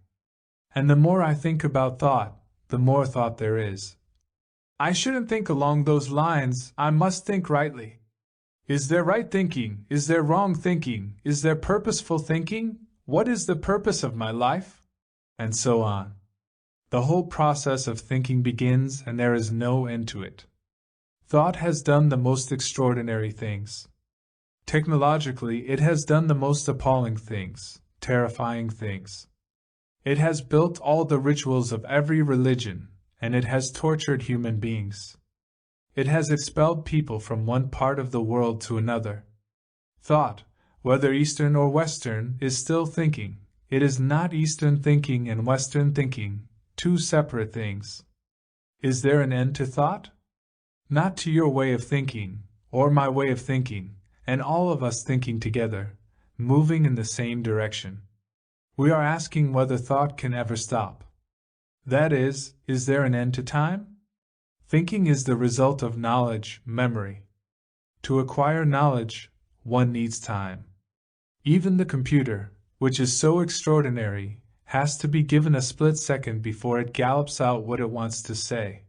A: And the more I think about thought, the more thought there is. I shouldn't think along those lines, I must think rightly. Is there right thinking? Is there wrong thinking? Is there purposeful thinking? What is the purpose of my life? And so on. The whole process of thinking begins, and there is no end to it. Thought has done the most extraordinary things. Technologically, it has done the most appalling things, terrifying things. It has built all the rituals of every religion, and it has tortured human beings. It has expelled people from one part of the world to another. Thought, whether Eastern or Western, is still thinking. It is not Eastern thinking and Western thinking, two separate things. Is there an end to thought? Not to your way of thinking, or my way of thinking, and all of us thinking together, moving in the same direction. We are asking whether thought can ever stop. That is there an end to time? Thinking is the result of knowledge, memory. To acquire knowledge, one needs time. Even the computer, which is so extraordinary, has to be given a split second before it gallops out what it wants to say.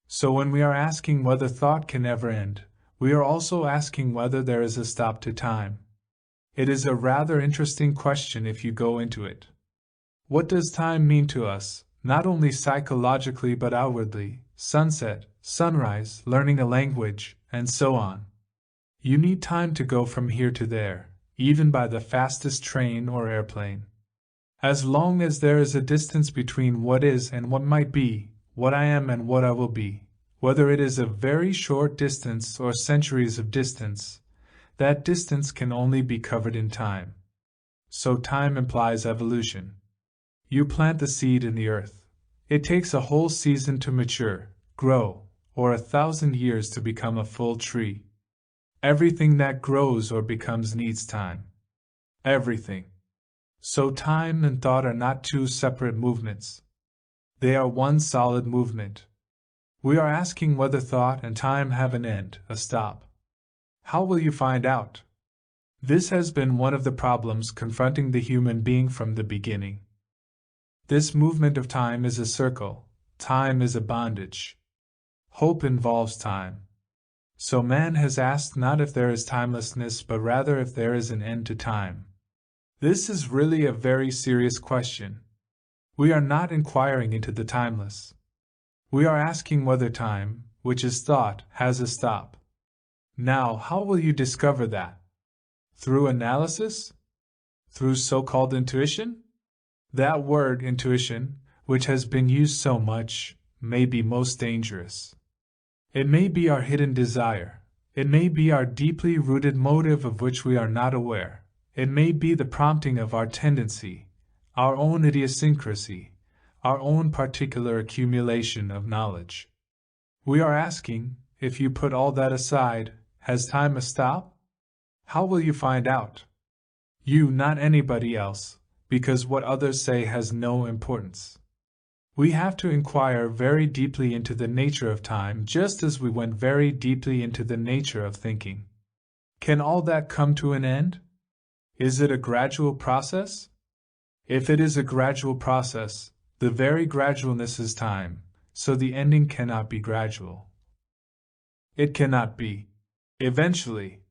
A: So when we are asking whether thought can ever end, we are also asking whether there is a stop to time. It is a rather interesting question if you go into it. What does time mean to us, not only psychologically but outwardly, sunset, sunrise, learning a language, and so on? You need time to go from here to there, even by the fastest train or airplane. As long as there is a distance between what is and what might be, what I am and what I will be, whether it is a very short distance or centuries of distance, that distance can only be covered in time. So time implies evolution. You plant the seed in the earth. It takes a whole season to mature, grow, or 1,000 years to become a full tree. Everything that grows or becomes needs time. Everything. So time and thought are not two separate movements. They are one solid movement. We are asking whether thought and time have an end, a stop. How will you find out? This has been one of the problems confronting the human being from the beginning. This movement of time is a circle. Time is a bondage. Hope involves time. So man has asked not if there is timelessness but rather if there is an end to time. This is really a very serious question. We are not inquiring into the timeless. We are asking whether time, which is thought, has a stop. Now, how will you discover that? Through analysis? Through so-called intuition? That word, intuition, which has been used so much, may be most dangerous. It may be our hidden desire. It may be our deeply rooted motive of which we are not aware. It may be the prompting of our tendency, our own idiosyncrasy, our own particular accumulation of knowledge. We are asking, if you put all that aside, has time a stop? How will you find out? You, not anybody else, because what others say has no importance. We have to inquire very deeply into the nature of time just as we went very deeply into the nature of thinking. Can all that come to an end? Is it a gradual process? If it is a gradual process, the very gradualness is time, so the ending cannot be gradual. It cannot be. Eventually.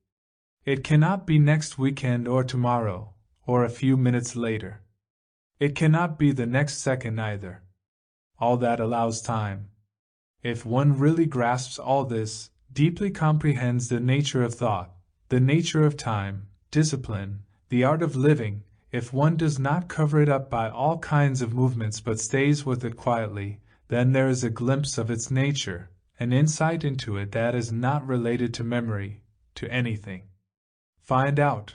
A: It cannot be next weekend or tomorrow, or a few minutes later. It cannot be the next second either. All that allows time. If one really grasps all this, deeply comprehends the nature of thought, the nature of time, discipline, the art of living, if one does not cover it up by all kinds of movements but stays with it quietly, then there is a glimpse of its nature, an insight into it that is not related to memory, to anything. Find out.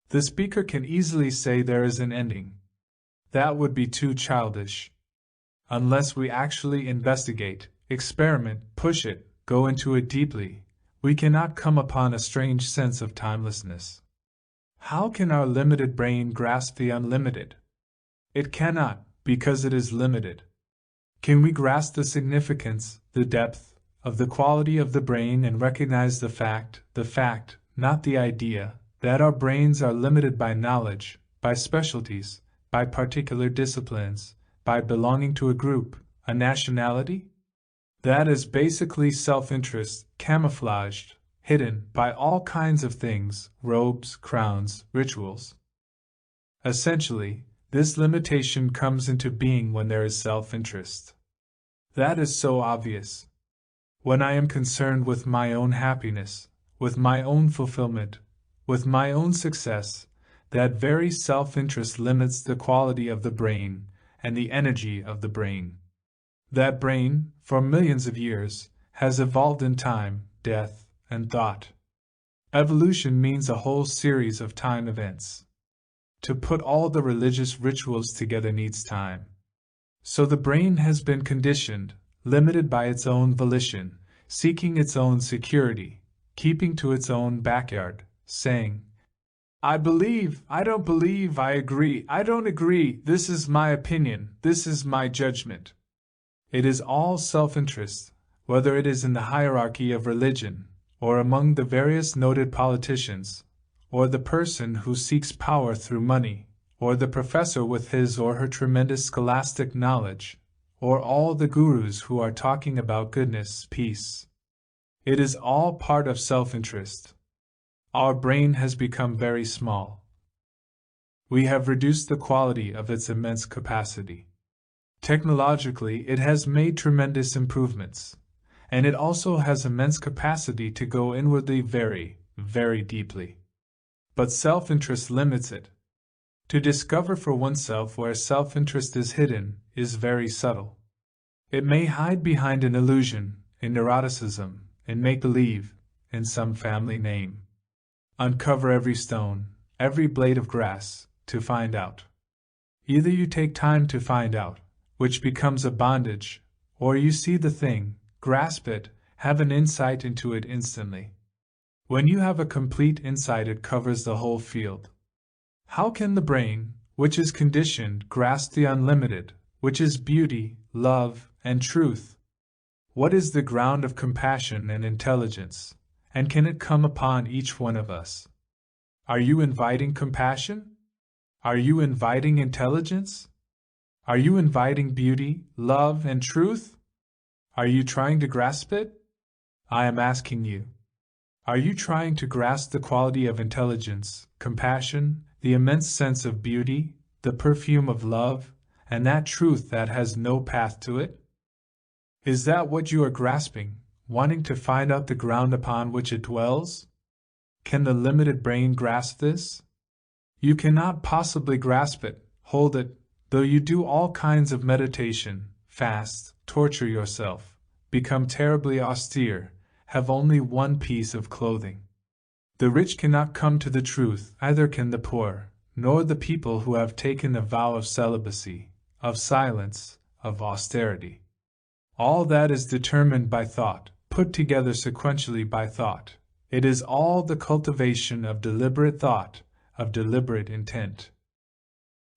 A: The speaker can easily say there is an ending. That would be too childish. Unless we actually investigate, experiment, push it, go into it deeply, we cannot come upon a strange sense of timelessness. How can our limited brain grasp the unlimited? It cannot, because it is limited. Can we grasp the significance, the depth, of the quality of the brain and recognize the fact, not the idea, that our brains are limited by knowledge, by specialties, by particular disciplines, by belonging to a group, a nationality? That is basically self-interest, camouflaged, hidden by all kinds of things, robes, crowns, rituals. Essentially, this limitation comes into being when there is self-interest. That is so obvious. When I am concerned with my own happiness, with my own fulfillment, with my own success, that very self-interest limits the quality of the brain and the energy of the brain. That brain, for millions of years, has evolved in time, death, and thought. Evolution means a whole series of time events. To put all the religious rituals together needs time. So the brain has been conditioned, limited by its own volition, seeking its own security, keeping to its own backyard, saying, I believe, I don't believe, I agree, I don't agree, this is my opinion, this is my judgment. It is all self-interest, whether it is in the hierarchy of religion, or among the various noted politicians, or the person who seeks power through money, or the professor with his or her tremendous scholastic knowledge, or all the gurus who are talking about goodness, peace. It is all part of self-interest. Our brain has become very small. We have reduced the quality of its immense capacity. Technologically, it has made tremendous improvements, and it also has immense capacity to go inwardly very, very deeply. But self-interest limits it. To discover for oneself where self-interest is hidden is very subtle. It may hide behind an illusion, in neuroticism, in make-believe, in some family name. Uncover every stone, every blade of grass, to find out. Either you take time to find out, which becomes a bondage, or you see the thing, grasp it, have an insight into it instantly. When you have a complete insight, it covers the whole field. How can the brain, which is conditioned, grasp the unlimited, which is beauty, love, and truth? What is the ground of compassion and intelligence, and can it come upon each one of us? Are you inviting compassion? Are you inviting intelligence? Are you inviting beauty, love, and truth? Are you trying to grasp it? I am asking you. Are you trying to grasp the quality of intelligence, compassion, the immense sense of beauty, the perfume of love, and that truth that has no path to it? Is that what you are grasping, wanting to find out the ground upon which it dwells? Can the limited brain grasp this? You cannot possibly grasp it, hold it, though you do all kinds of meditation, fast, torture yourself, become terribly austere, have only one piece of clothing. The rich cannot come to the truth, either can the poor, nor the people who have taken a vow of celibacy, of silence, of austerity. All that is determined by thought, put together sequentially by thought. It is all the cultivation of deliberate thought, of deliberate intent.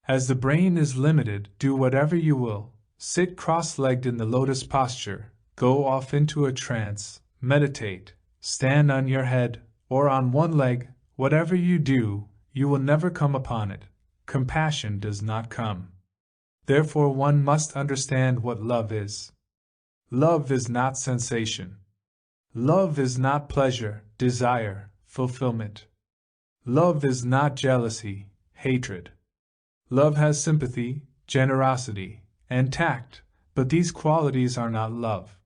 A: As the brain is limited, do whatever you will, sit cross-legged in the lotus posture, go off into a trance, meditate, stand on your head, or on one leg, whatever you do, you will never come upon it. Compassion does not come. Therefore one must understand what love is. Love is not sensation. Love is not pleasure, desire, fulfillment. Love is not jealousy, hatred. Love has sympathy, generosity, and tact, but these qualities are not love.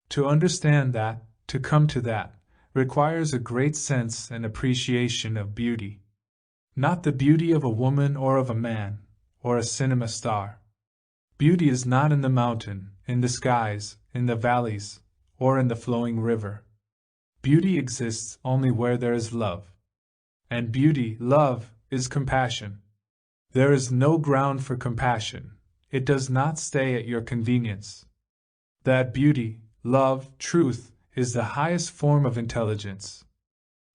A: To understand that, to come to that, requires a great sense and appreciation of beauty. Not the beauty of a woman or of a man, or a cinema star. Beauty is not in the mountain, in the skies, in the valleys, or in the flowing river. Beauty exists only where there is love. And beauty, love, is compassion. There is no ground for compassion. It does not stay at your convenience. That beauty, love, truth, is the highest form of intelligence.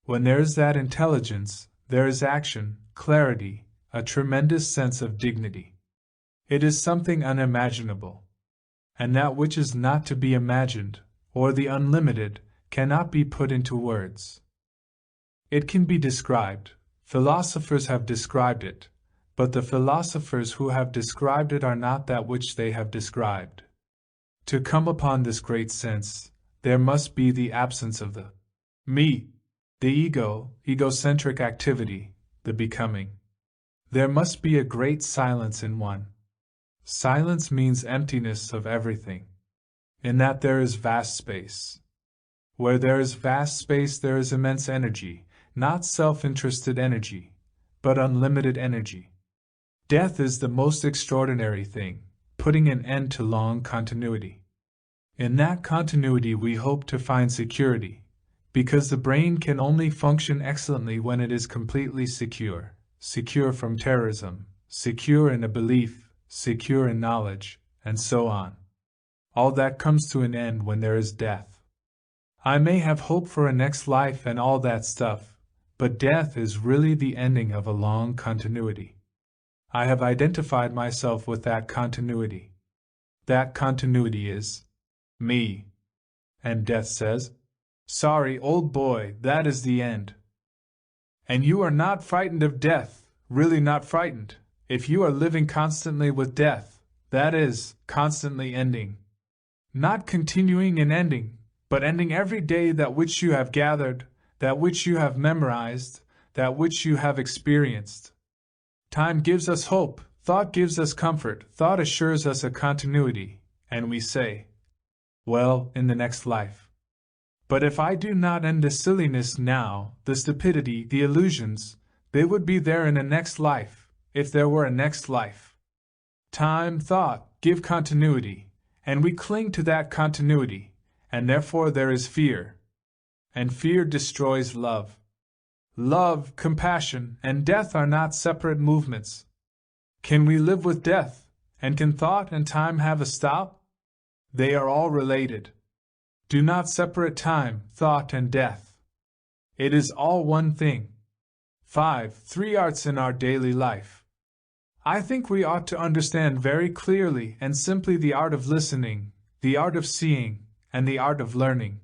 A: When there is that intelligence, there is action, clarity, a tremendous sense of dignity. It is something unimaginable. And that which is not to be imagined, or the unlimited, cannot be put into words. It can be described, philosophers have described it, but the philosophers who have described it are not that which they have described. To come upon this great sense, there must be the absence of the me, the ego, egocentric activity, the becoming. There must be a great silence in one. Silence means emptiness of everything. In that there is vast space. Where there is vast space there is immense energy, not self-interested energy, but unlimited energy. Death is the most extraordinary thing, putting an end to long continuity. In that continuity we hope to find security, because the brain can only function excellently when it is completely secure, secure from terrorism, secure in a belief, secure in knowledge, and so on. All that comes to an end when there is death. I may have hope for a next life and all that stuff, but death is really the ending of a long continuity. I have identified myself with that continuity. That continuity is me. And death says, "Sorry, old boy, that is the end." And you are not frightened of death, really not frightened, if you are living constantly with death, that is, constantly ending. Not continuing and ending, but ending every day that which you have gathered, that which you have memorized, that which you have experienced. Time gives us hope, thought gives us comfort, thought assures us a continuity, and we say, well, in the next life. But if I do not end the silliness now, the stupidity, the illusions, they would be there in a next life, if there were a next life. Time, thought, give continuity, and we cling to that continuity, and therefore there is fear. And fear destroys love. Love, compassion, and death are not separate movements. Can we live with death, and can thought and time have a stop? They are all related. Do not separate time, thought, and death. It is all one thing. 5. 3 arts in our daily life. I think we ought to understand very clearly and simply the art of listening, the art of seeing, and the art of learning.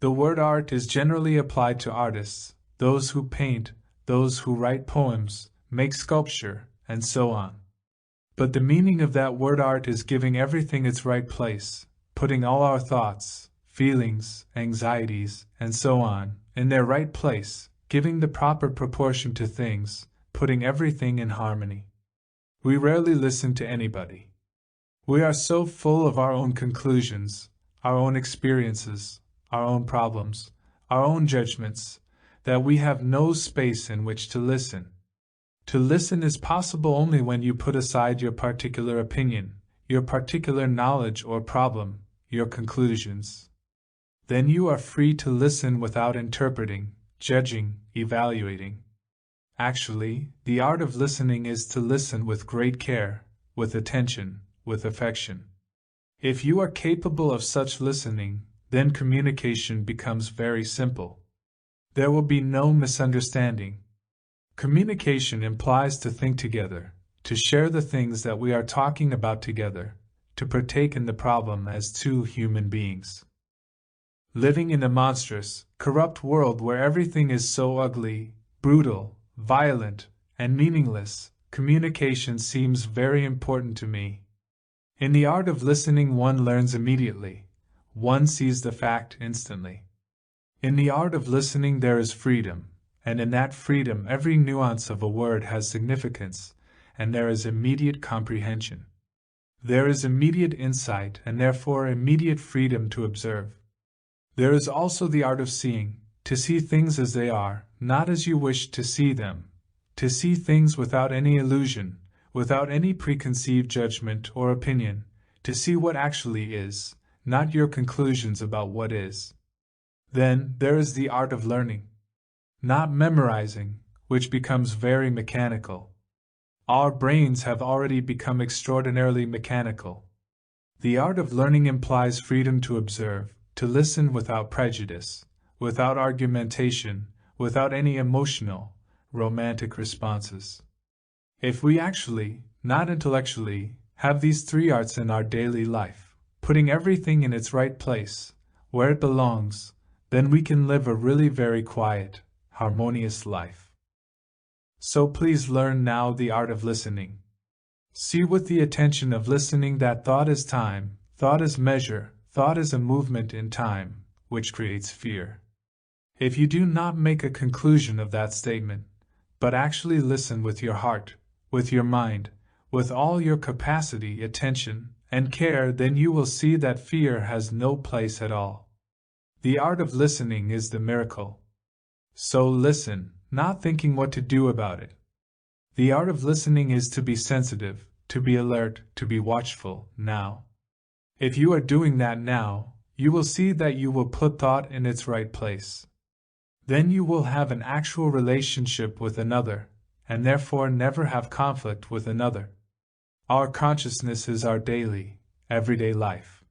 A: The word art is generally applied to artists, those who paint, those who write poems, make sculpture, and so on. But the meaning of that word art is giving everything its right place, putting all our thoughts, feelings, anxieties, and so on, in their right place, giving the proper proportion to things, putting everything in harmony. We rarely listen to anybody. We are so full of our own conclusions, our own experiences, our own problems, our own judgments, that we have no space in which to listen. To listen is possible only when you put aside your particular opinion, your particular knowledge or problem, your conclusions. Then you are free to listen without interpreting, judging, evaluating. Actually, the art of listening is to listen with great care, with attention, with affection. If you are capable of such listening, then communication becomes very simple. There will be no misunderstanding. Communication implies to think together, to share the things that we are talking about together, to partake in the problem as two human beings. Living in a monstrous, corrupt world where everything is so ugly, brutal, violent, and meaningless, communication seems very important to me. In the art of listening one learns immediately, one sees the fact instantly. In the art of listening there is freedom, and in that freedom every nuance of a word has significance, and there is immediate comprehension. There is immediate insight and therefore immediate freedom to observe. There is also the art of seeing, to see things as they are, not as you wish to see them, to see things without any illusion, without any preconceived judgment or opinion, to see what actually is, not your conclusions about what is. Then there is the art of learning. Not memorizing, which becomes very mechanical. Our brains have already become extraordinarily mechanical. The art of learning implies freedom to observe, to listen without prejudice, without argumentation, without any emotional, romantic responses. If we actually, not intellectually, have these 3 arts in our daily life, putting everything in its right place, where it belongs, then we can live a really very quiet, harmonious life. So please learn now the art of listening. See with the attention of listening that thought is time, thought is measure, thought is a movement in time, which creates fear. If you do not make a conclusion of that statement, but actually listen with your heart, with your mind, with all your capacity, attention, and care, then you will see that fear has no place at all. The art of listening is the miracle. So listen, not thinking what to do about it. The art of listening is to be sensitive, to be alert, to be watchful, now. If you are doing that now, you will see that you will put thought in its right place. Then you will have an actual relationship with another, and therefore never have conflict with another. Our consciousness is our daily, everyday life.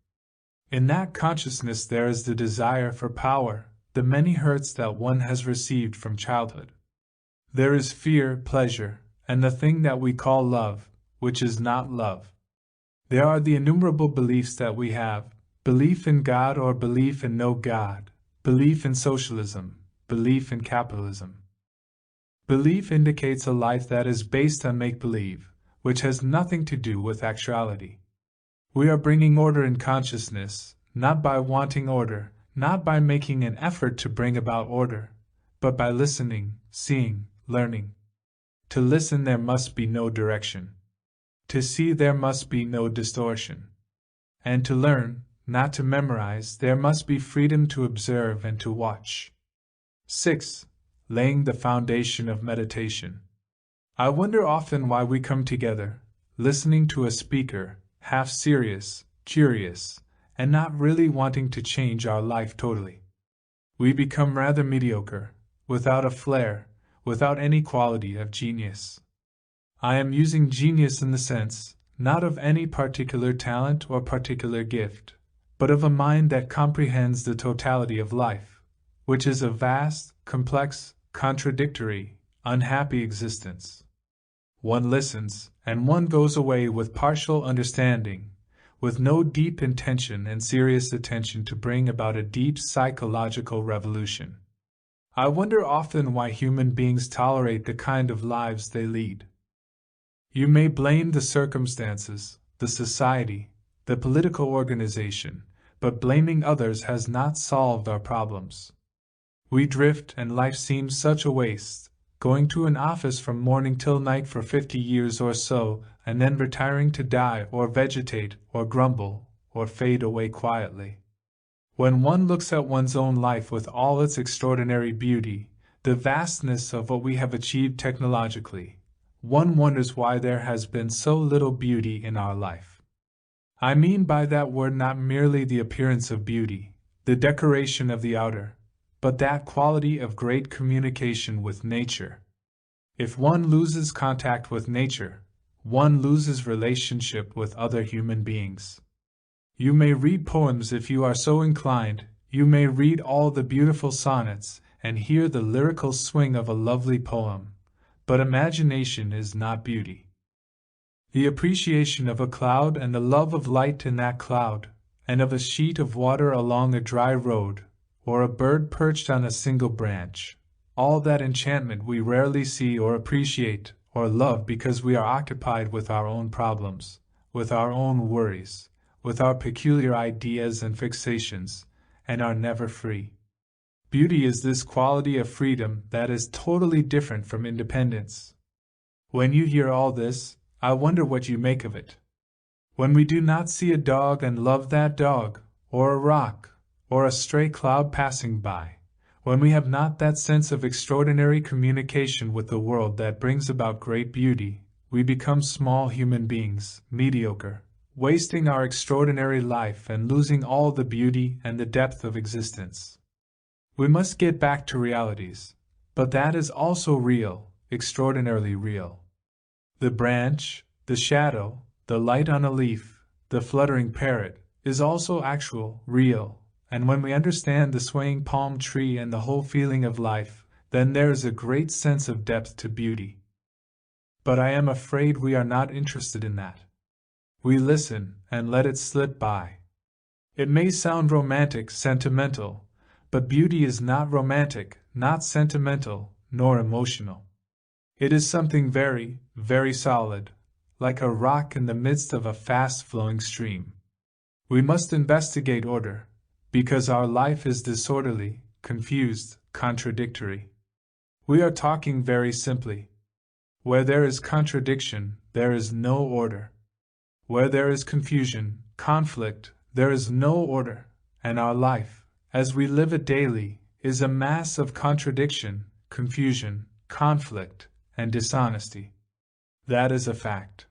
A: In that consciousness there is the desire for power, the many hurts that one has received from childhood. There is fear, pleasure, and the thing that we call love, which is not love. There are the innumerable beliefs that we have, belief in God or belief in no God, belief in socialism, belief in capitalism. Belief indicates a life that is based on make-believe, which has nothing to do with actuality. We are bringing order in consciousness, not by wanting order, not by making an effort to bring about order, but by listening, seeing, learning. To listen there must be no direction. To see there must be no distortion. And to learn, not to memorize, there must be freedom to observe and to watch. 6. Laying the foundation of meditation. I wonder often why we come together, listening to a speaker, half serious, curious, and not really wanting to change our life totally. We become rather mediocre, without a flair, without any quality of genius. I am using genius in the sense, not of any particular talent or particular gift, but of a mind that comprehends the totality of life, which is a vast, complex, contradictory, unhappy existence. One listens, and one goes away with partial understanding, with no deep intention and serious attention to bring about a deep psychological revolution. I wonder often why human beings tolerate the kind of lives they lead. You may blame the circumstances, the society, the political organization, but blaming others has not solved our problems. We drift and life seems such a waste, going to an office from morning till night for 50 years or so, and then retiring to die or vegetate or grumble or fade away quietly. When one looks at one's own life with all its extraordinary beauty, the vastness of what we have achieved technologically, one wonders why there has been so little beauty in our life. I mean by that word not merely the appearance of beauty, the decoration of the outer, but that quality of great communication with nature. If one loses contact with nature, one loses relationship with other human beings. You may read poems if you are so inclined, you may read all the beautiful sonnets and hear the lyrical swing of a lovely poem, but imagination is not beauty. The appreciation of a cloud and the love of light in that cloud, and of a sheet of water along a dry road, or a bird perched on a single branch, all that enchantment we rarely see or appreciate or love because we are occupied with our own problems, with our own worries, with our peculiar ideas and fixations, and are never free. Beauty is this quality of freedom that is totally different from independence. When you hear all this, I wonder what you make of it. When we do not see a dog and love that dog, or a rock, or a stray cloud passing by, when we have not that sense of extraordinary communication with the world that brings about great beauty, we become small human beings, mediocre, wasting our extraordinary life and losing all the beauty and the depth of existence. We must get back to realities, but that is also real, extraordinarily real. The branch, the shadow, the light on a leaf, the fluttering parrot, is also actual, real, and when we understand the swaying palm tree and the whole feeling of life, then there is a great sense of depth to beauty. But I am afraid we are not interested in that. We listen and let it slip by. It may sound romantic, sentimental, but beauty is not romantic, not sentimental, nor emotional. It is something very, very solid, like a rock in the midst of a fast-flowing stream. We must investigate order, because our life is disorderly, confused, contradictory. We are talking very simply. Where there is contradiction, there is no order. Where there is confusion, conflict, there is no order, and our life, as we live it daily, is a mass of contradiction, confusion, conflict, and dishonesty. That is a fact.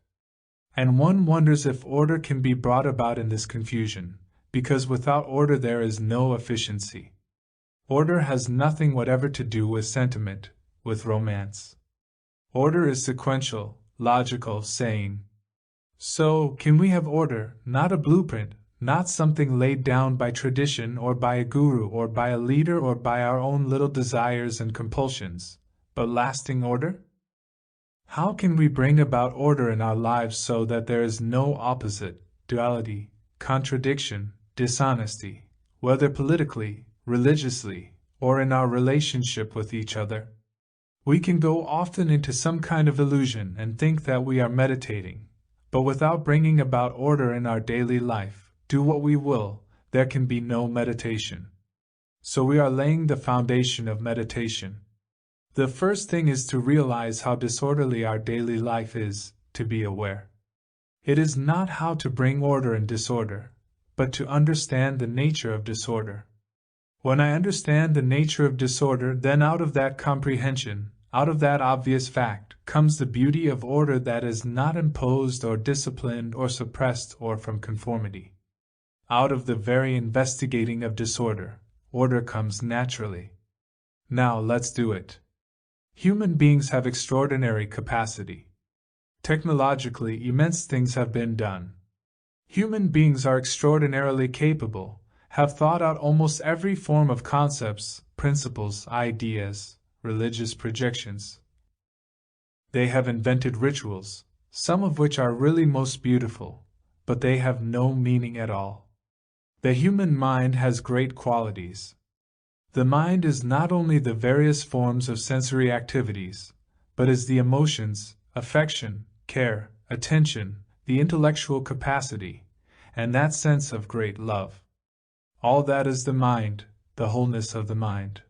A: And one wonders if order can be brought about in this confusion, because without order there is no efficiency. Order has nothing whatever to do with sentiment, with romance. Order is sequential, logical, saying. So, can we have order, not a blueprint, not something laid down by tradition or by a guru or by a leader or by our own little desires and compulsions, but lasting order? How can we bring about order in our lives so that there is no opposite, duality, contradiction, dishonesty, whether politically, religiously, or in our relationship with each other? We can go often into some kind of illusion and think that we are meditating, but without bringing about order in our daily life, do what we will, there can be no meditation. So we are laying the foundation of meditation. The first thing is to realize how disorderly our daily life is, to be aware. It is not how to bring order in disorder, but to understand the nature of disorder. When I understand the nature of disorder, then out of that comprehension, out of that obvious fact, comes the beauty of order that is not imposed or disciplined or suppressed or from conformity. Out of the very investigating of disorder, order comes naturally. Now let's do it. Human beings have extraordinary capacity. Technologically, immense things have been done. Human beings are extraordinarily capable, have thought out almost every form of concepts, principles, ideas, religious projections. They have invented rituals, some of which are really most beautiful, but they have no meaning at all. The human mind has great qualities. The mind is not only the various forms of sensory activities, but is the emotions, affection, care, attention, the intellectual capacity, and that sense of great love. All that is the mind, the wholeness of the mind.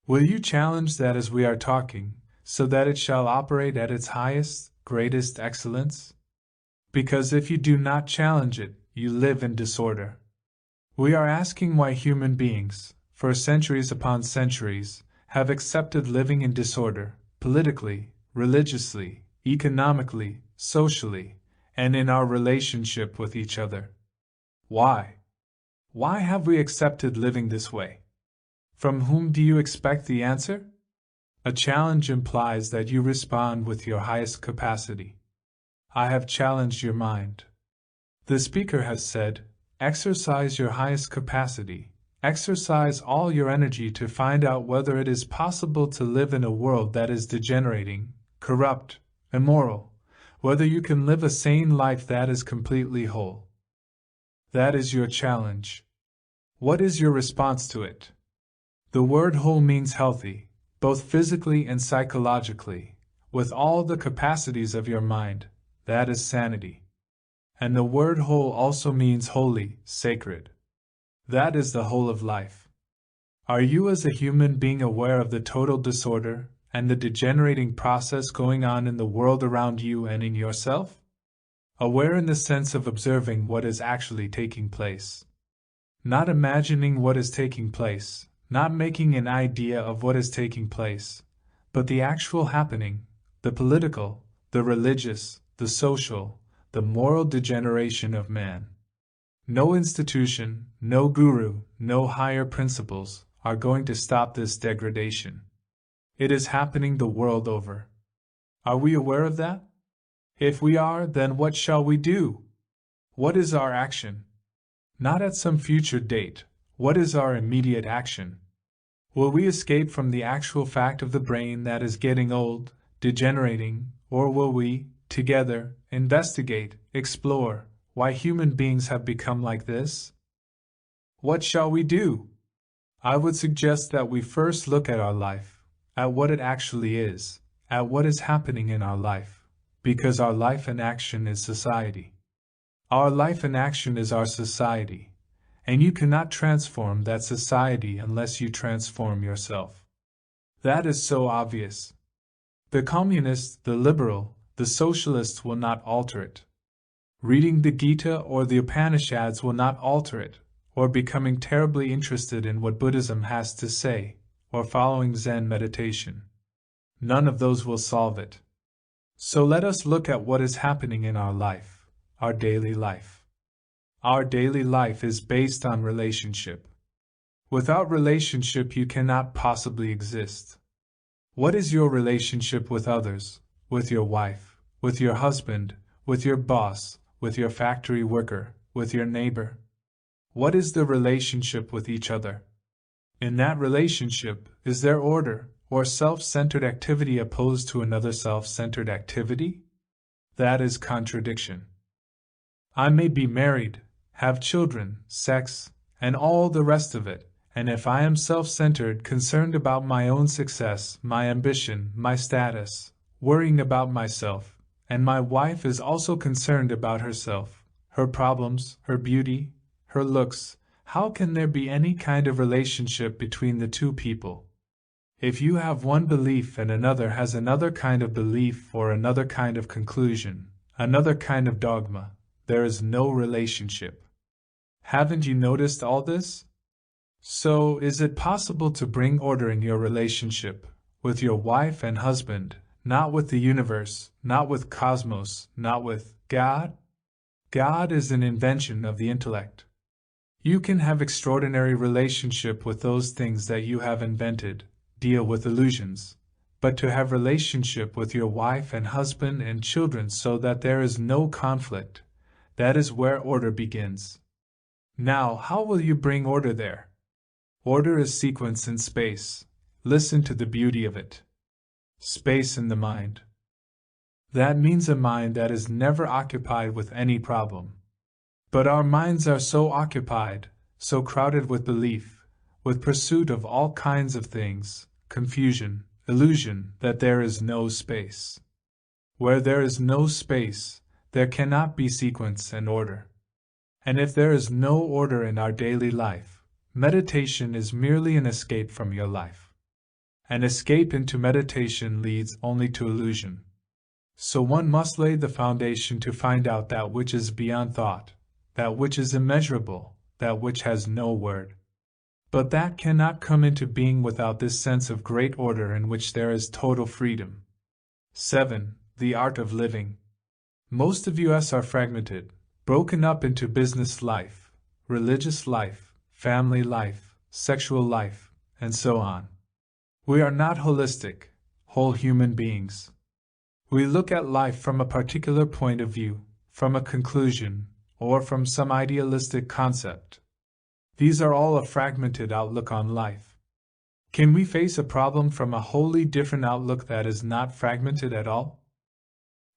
A: Will you challenge that as we are talking, so that it shall operate at its highest, greatest excellence? Because if you do not challenge it, you live in disorder. We are asking why human beings, for centuries upon centuries, have accepted living in disorder, politically, religiously, economically, socially, and in our relationship with each other. Why? Why have we accepted living this way? From whom do you expect the answer? A challenge implies that you respond with your highest capacity. I have challenged your mind. The speaker has said, exercise your highest capacity. Exercise all your energy to find out whether it is possible to live in a world that is degenerating, corrupt, immoral, whether you can live a sane life that is completely whole. That is your challenge. What is your response to it? The word whole means healthy, both physically and psychologically, with all the capacities of your mind, that is sanity. And the word whole also means holy, sacred. That is the whole of life. Are you as a human being aware of the total disorder and the degenerating process going on in the world around you and in yourself? Aware in the sense of observing what is actually taking place. Not imagining what is taking place, not making an idea of what is taking place, but the actual happening, the political, the religious, the social, the moral degeneration of man. No institution, no guru, no higher principles are going to stop this degradation. It is happening the world over. Are we aware of that? If we are, then what shall we do? What is our action? Not at some future date, what is our immediate action? Will we escape from the actual fact of the brain that is getting old, degenerating, or will we, together, investigate, explore, why human beings have become like this? What shall we do? I would suggest that we first look at our life, at what it actually is, at what is happening in our life, because our life and action is society. Our life and action is our society, and you cannot transform that society unless you transform yourself. That is so obvious. The communist, the liberal, the socialist will not alter it. Reading the Gita or the Upanishads will not alter it, or becoming terribly interested in what Buddhism has to say, or following Zen meditation. None of those will solve it. So let us look at what is happening in our life, our daily life. Our daily life is based on relationship. Without relationship, you cannot possibly exist. What is your relationship with others, with your wife, with your husband, with your boss, with your factory worker, with your neighbor? What is the relationship with each other? In that relationship, is there order, or self-centered activity opposed to another self-centered activity? That is contradiction. I may be married, have children, sex, and all the rest of it, and if I am self-centered, concerned about my own success, my ambition, my status, worrying about myself, and my wife is also concerned about herself, her problems, her beauty, her looks, how can there be any kind of relationship between the two people? If you have one belief and another has another kind of belief or another kind of conclusion, another kind of dogma, there is no relationship. Haven't you noticed all this? So, is it possible to bring order in your relationship, with your wife and husband, not with the universe, not with cosmos, not with God? God is an invention of the intellect. You can have extraordinary relationship with those things that you have invented, deal with illusions, but to have relationship with your wife and husband and children so that there is no conflict, that is where order begins. Now, how will you bring order there? Order is sequence in space. Listen to the beauty of it. Space in the mind. That means a mind that is never occupied with any problem. But our minds are so occupied, so crowded with belief, with pursuit of all kinds of things, confusion, illusion, that there is no space. Where there is no space, there cannot be sequence and order. And if there is no order in our daily life, meditation is merely an escape from your life. An escape into meditation leads only to illusion. So one must lay the foundation to find out that which is beyond thought, that which is immeasurable, that which has no word. But that cannot come into being without this sense of great order in which there is total freedom. 7. The art of living. Most of us are fragmented, broken up into business life, religious life, family life, sexual life, and so on. We are not holistic, whole human beings. We look at life from a particular point of view, from a conclusion, or from some idealistic concept. These are all a fragmented outlook on life. Can we face a problem from a wholly different outlook that is not fragmented at all?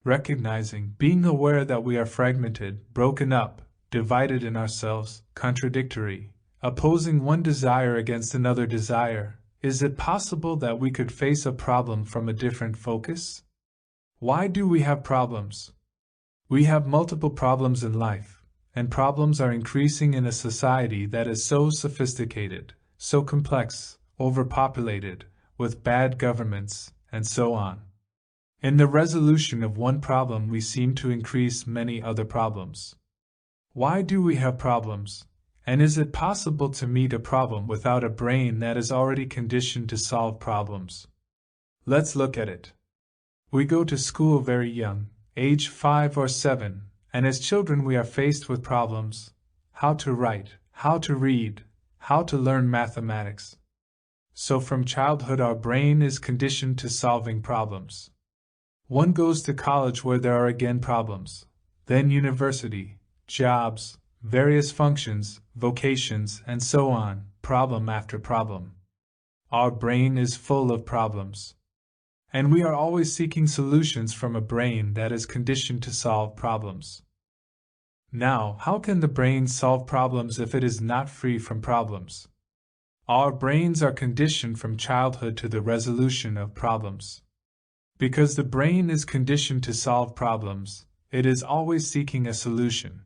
A: Recognizing, being aware that we are fragmented, broken up, divided in ourselves, contradictory, opposing one desire against another desire, is it possible that we could face a problem from a different focus? Why do we have problems? We have multiple problems in life, and problems are increasing in a society that is so sophisticated, so complex, overpopulated, with bad governments, and so on. In the resolution of one problem we seem to increase many other problems. Why do we have problems? And is it possible to meet a problem without a brain that is already conditioned to solve problems? Let's look at it. We go to school very young, age 5 or 7, and as children we are faced with problems: how to write, how to read, how to learn mathematics. So from childhood our brain is conditioned to solving problems. One goes to college where there are again problems, then university, jobs, various functions, vocations, and so on, problem after problem. Our brain is full of problems. And we are always seeking solutions from a brain that is conditioned to solve problems. Now, how can the brain solve problems if it is not free from problems? Our brains are conditioned from childhood to the resolution of problems. Because the brain is conditioned to solve problems, it is always seeking a solution.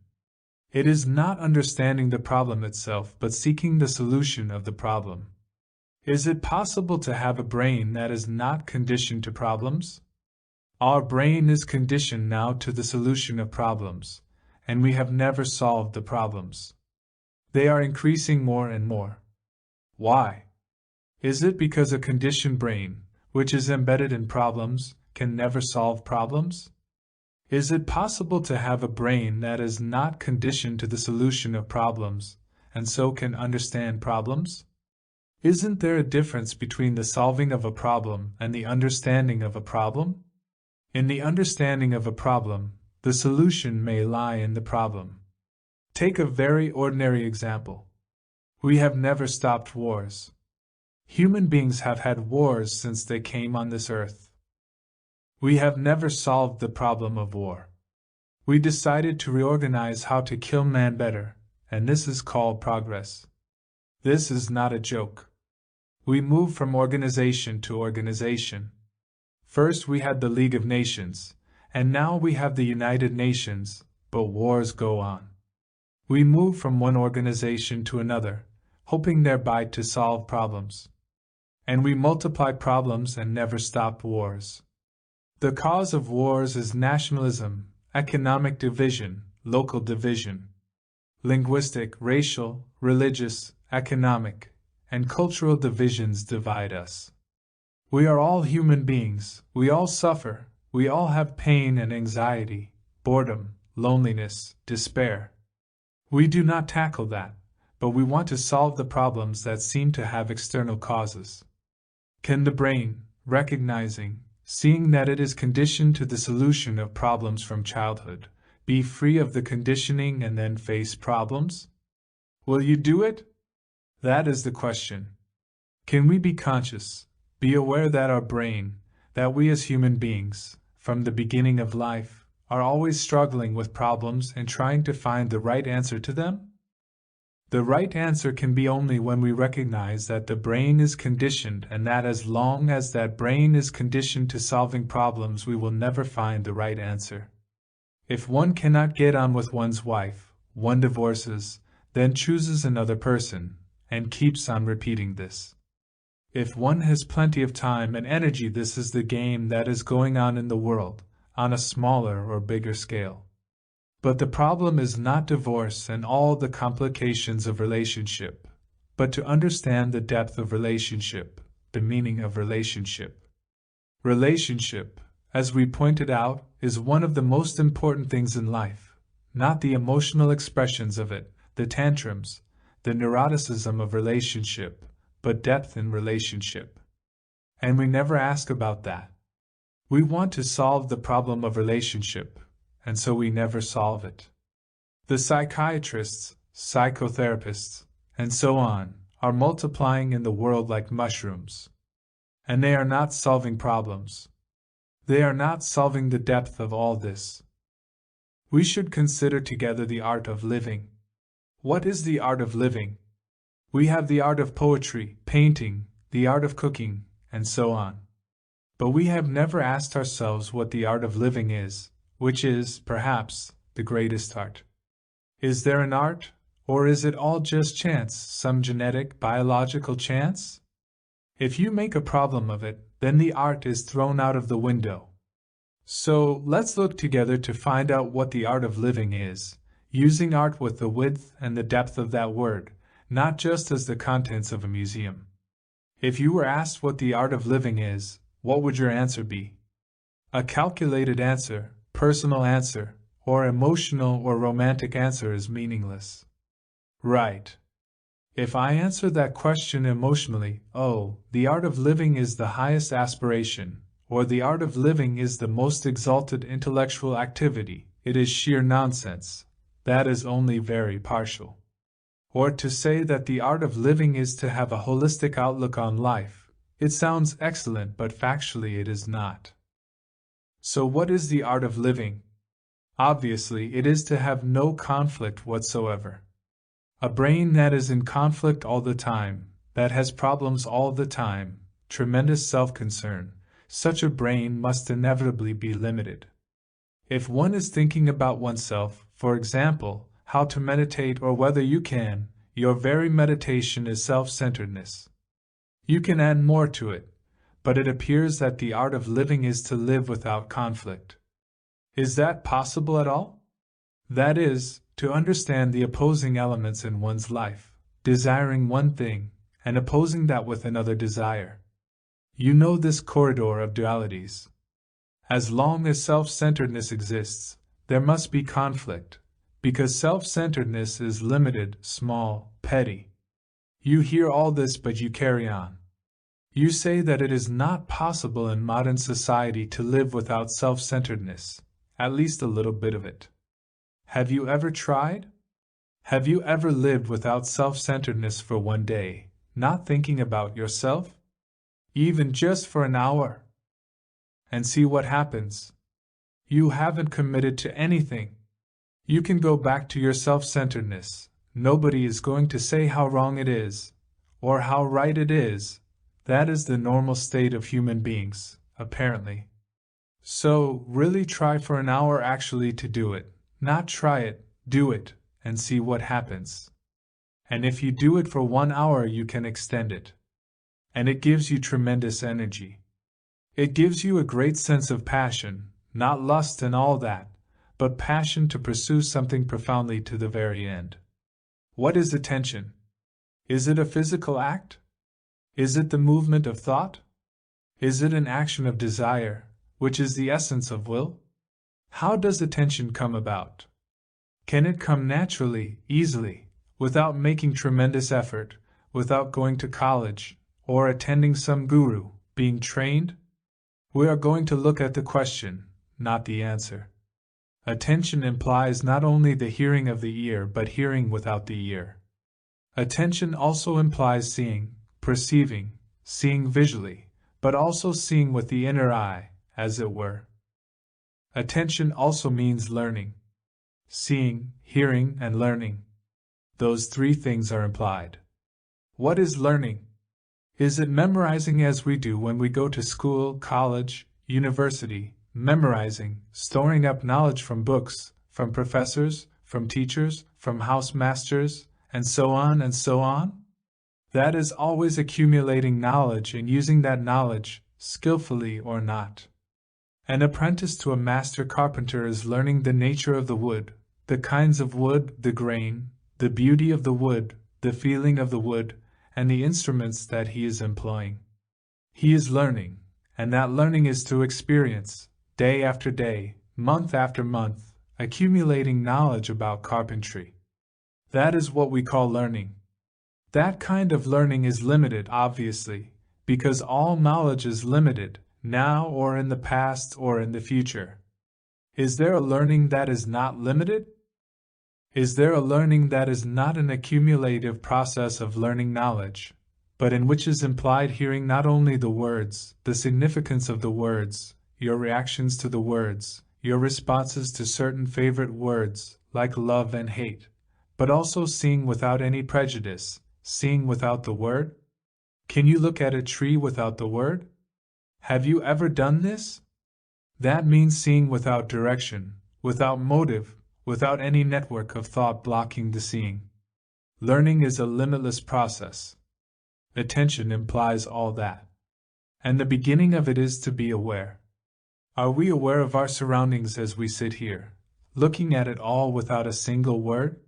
A: It is not understanding the problem itself but seeking the solution of the problem. Is it possible to have a brain that is not conditioned to problems? Our brain is conditioned now to the solution of problems, and we have never solved the problems. They are increasing more and more. Why? Is it because a conditioned brain, which is embedded in problems, can never solve problems? Is it possible to have a brain that is not conditioned to the solution of problems, and so can understand problems? Isn't there a difference between the solving of a problem and the understanding of a problem? In the understanding of a problem, the solution may lie in the problem. Take a very ordinary example. We have never stopped wars. Human beings have had wars since they came on this earth. We have never solved the problem of war. We decided to reorganize how to kill man better, and this is called progress. This is not a joke. We move from organization to organization. First we had the League of Nations, and now we have the United Nations, but wars go on. We move from one organization to another, hoping thereby to solve problems. And we multiply problems and never stop wars. The cause of wars is nationalism, economic division, local division. Linguistic, racial, religious, economic, and cultural divisions divide us. We are all human beings, we all suffer, we all have pain and anxiety, boredom, loneliness, despair. We do not tackle that, but we want to solve the problems that seem to have external causes. Can the brain, recognizing, seeing that it is conditioned to the solution of problems from childhood, be free of the conditioning and then face problems? Will you do it? That is the question. Can we be conscious, be aware that our brain, that we as human beings, from the beginning of life, are always struggling with problems and trying to find the right answer to them? The right answer can be only when we recognize that the brain is conditioned and that as long as that brain is conditioned to solving problems we will never find the right answer. If one cannot get on with one's wife, one divorces, then chooses another person, and keeps on repeating this. If one has plenty of time and energy, this is the game that is going on in the world, on a smaller or bigger scale. But the problem is not divorce and all the complications of relationship, but to understand the depth of relationship, the meaning of relationship. Relationship, as we pointed out, is one of the most important things in life, not the emotional expressions of it, the tantrums, the neuroticism of relationship, but depth in relationship. And we never ask about that. We want to solve the problem of relationship, and so we never solve it. The psychiatrists, psychotherapists, and so on, are multiplying in the world like mushrooms. And they are not solving problems. They are not solving the depth of all this. We should consider together the art of living. What is the art of living? We have the art of poetry, painting, the art of cooking, and so on. But we have never asked ourselves what the art of living is, which is, perhaps, the greatest art. Is there an art, or is it all just chance, some genetic, biological chance? If you make a problem of it, then the art is thrown out of the window. So, let's look together to find out what the art of living is, using art with the width and the depth of that word, not just as the contents of a museum. If you were asked what the art of living is, what would your answer be? A calculated answer, personal answer, or emotional or romantic answer is meaningless. Right. If I answer that question emotionally, oh, the art of living is the highest aspiration, or the art of living is the most exalted intellectual activity, it is sheer nonsense. That is only very partial. Or to say that the art of living is to have a holistic outlook on life, it sounds excellent, but factually it is not. So what is the art of living? Obviously, it is to have no conflict whatsoever. A brain that is in conflict all the time, that has problems all the time, tremendous self-concern, such a brain must inevitably be limited. If one is thinking about oneself, for example, how to meditate or whether you can, your very meditation is self-centeredness. You can add more to it, but it appears that the art of living is to live without conflict. Is that possible at all? That is, to understand the opposing elements in one's life, desiring one thing, and opposing that with another desire. You know this corridor of dualities. As long as self-centeredness exists, there must be conflict, because self-centeredness is limited, small, petty. You hear all this but you carry on. You say that it is not possible in modern society to live without self-centeredness, at least a little bit of it. Have you ever tried? Have you ever lived without self-centeredness for one day, not thinking about yourself? Even just for an hour? And see what happens. You haven't committed to anything. You can go back to your self-centeredness. Nobody is going to say how wrong it is, or how right it is. That is the normal state of human beings, apparently. So, really try for an hour actually to do it. Not try it, do it, and see what happens. And if you do it for 1 hour, you can extend it. And it gives you tremendous energy. It gives you a great sense of passion, not lust and all that, but passion to pursue something profoundly to the very end. What is attention? Is it a physical act? Is it the movement of thought? Is it an action of desire, which is the essence of will? How does attention come about? Can it come naturally, easily, without making tremendous effort, without going to college, or attending some guru, being trained? We are going to look at the question, not the answer. Attention implies not only the hearing of the ear but hearing without the ear. Attention also implies seeing, perceiving, seeing visually, but also seeing with the inner eye, as it were. Attention also means learning. Seeing, hearing, and learning. Those three things are implied. What is learning? Is it memorizing as we do when we go to school, college, university, memorizing, storing up knowledge from books, from professors, from teachers, from house masters, and so on and so on? That is always accumulating knowledge and using that knowledge, skillfully or not. An apprentice to a master carpenter is learning the nature of the wood, the kinds of wood, the grain, the beauty of the wood, the feeling of the wood, and the instruments that he is employing. He is learning, and that learning is through experience, day after day, month after month, accumulating knowledge about carpentry. That is what we call learning. That kind of learning is limited, obviously, because all knowledge is limited, now or in the past or in the future. Is there a learning that is not limited? Is there a learning that is not an accumulative process of learning knowledge, but in which is implied hearing not only the words, the significance of the words, your reactions to the words, your responses to certain favorite words, like love and hate, but also seeing without any prejudice, seeing without the word? Can you look at a tree without the word? Have you ever done this? That means seeing without direction, without motive, without any network of thought blocking the seeing. Learning is a limitless process. Attention implies all that. And the beginning of it is to be aware. Are we aware of our surroundings as we sit here, looking at it all without a single word?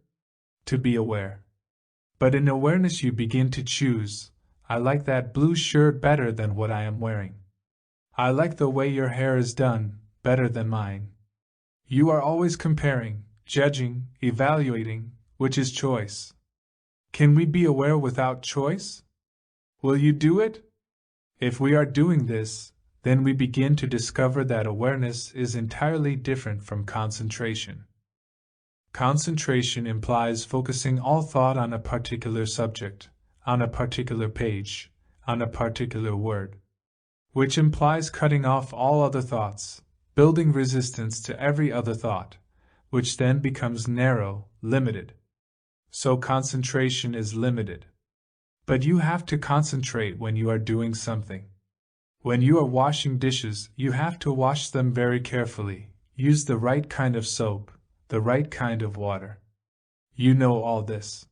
A: To be aware. But in awareness you begin to choose. I like that blue shirt better than what I am wearing. I like the way your hair is done, better than mine. You are always comparing, judging, evaluating, which is choice. Can we be aware without choice? Will you do it? If we are doing this, then we begin to discover that awareness is entirely different from concentration. Concentration implies focusing all thought on a particular subject, on a particular page, on a particular word, which implies cutting off all other thoughts, building resistance to every other thought, which then becomes narrow, limited. So concentration is limited. But you have to concentrate when you are doing something. When you are washing dishes, you have to wash them very carefully. Use the right kind of soap, the right kind of water. You know all this.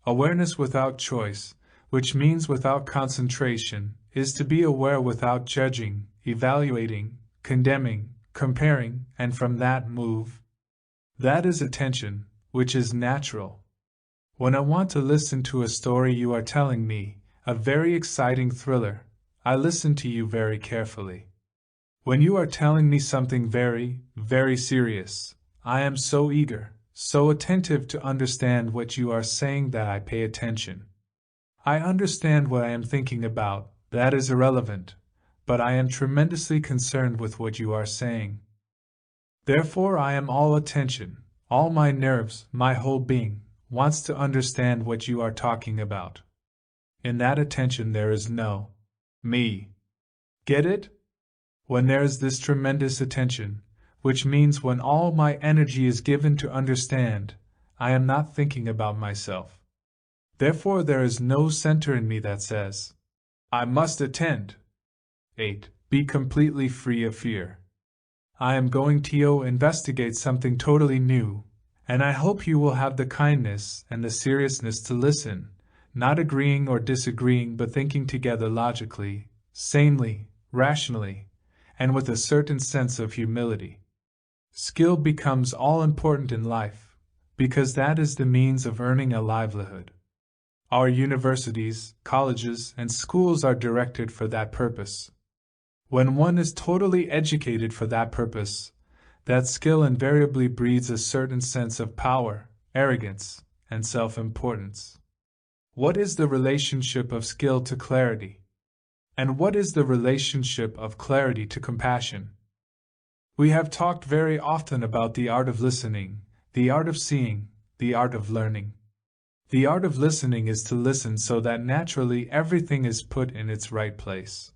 A: Awareness without choice, which means without concentration, is to be aware without judging, evaluating, condemning, comparing, and from that move. That is attention, which is natural. When I want to listen to a story you are telling me, a very exciting thriller, I listen to you very carefully. When you are telling me something very, very serious, I am so eager, so attentive to understand what you are saying that I pay attention. I understand what I am thinking about, that is irrelevant, but I am tremendously concerned with what you are saying. Therefore I am all attention, all my nerves, my whole being, wants to understand what you are talking about. In that attention there is no me. Get it? When there is this tremendous attention, which means when all my energy is given to understand, I am not thinking about myself. Therefore there is no center in me that says, I must attend. 8. Be completely free of fear. I am going to investigate something totally new, and I hope you will have the kindness and the seriousness to listen, not agreeing or disagreeing but thinking together logically, sanely, rationally, and with a certain sense of humility. Skill becomes all important in life, because that is the means of earning a livelihood. Our universities, colleges, and schools are directed for that purpose. When one is totally educated for that purpose, that skill invariably breeds a certain sense of power, arrogance, and self-importance. What is the relationship of skill to clarity? And what is the relationship of clarity to compassion? We have talked very often about the art of listening, the art of seeing, the art of learning. The art of listening is to listen so that naturally everything is put in its right place.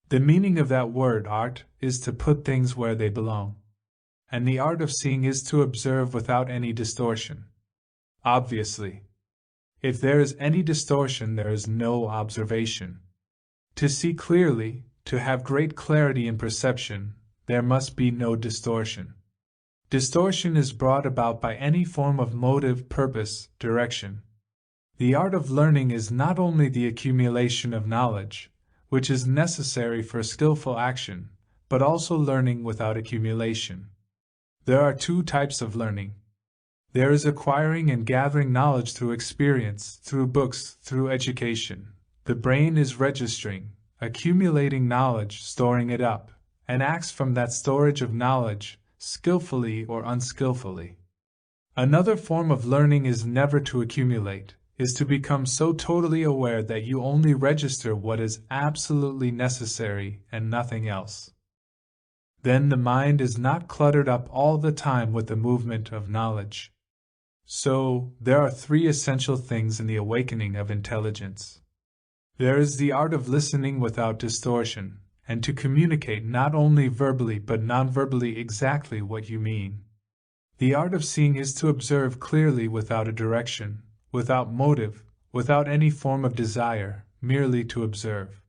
A: The meaning of that word art is to put things where they belong. And the art of seeing is to observe without any distortion. Obviously, if there is any distortion, there is no observation. To see clearly, to have great clarity in perception, there must be no distortion. Distortion is brought about by any form of motive, purpose, direction. The art of learning is not only the accumulation of knowledge, which is necessary for skillful action, but also learning without accumulation. There are two types of learning. There is acquiring and gathering knowledge through experience, through books, through education. The brain is registering, accumulating knowledge, storing it up, and acts from that storage of knowledge, skillfully or unskillfully. Another form of learning is never to accumulate, is to become so totally aware that you only register what is absolutely necessary and nothing else. Then the mind is not cluttered up all the time with the movement of knowledge. So, there are three essential things in the awakening of intelligence. There is the art of listening without distortion, and to communicate not only verbally but non-verbally exactly what you mean. The art of seeing is to observe clearly without a direction, without motive, without any form of desire, merely to observe.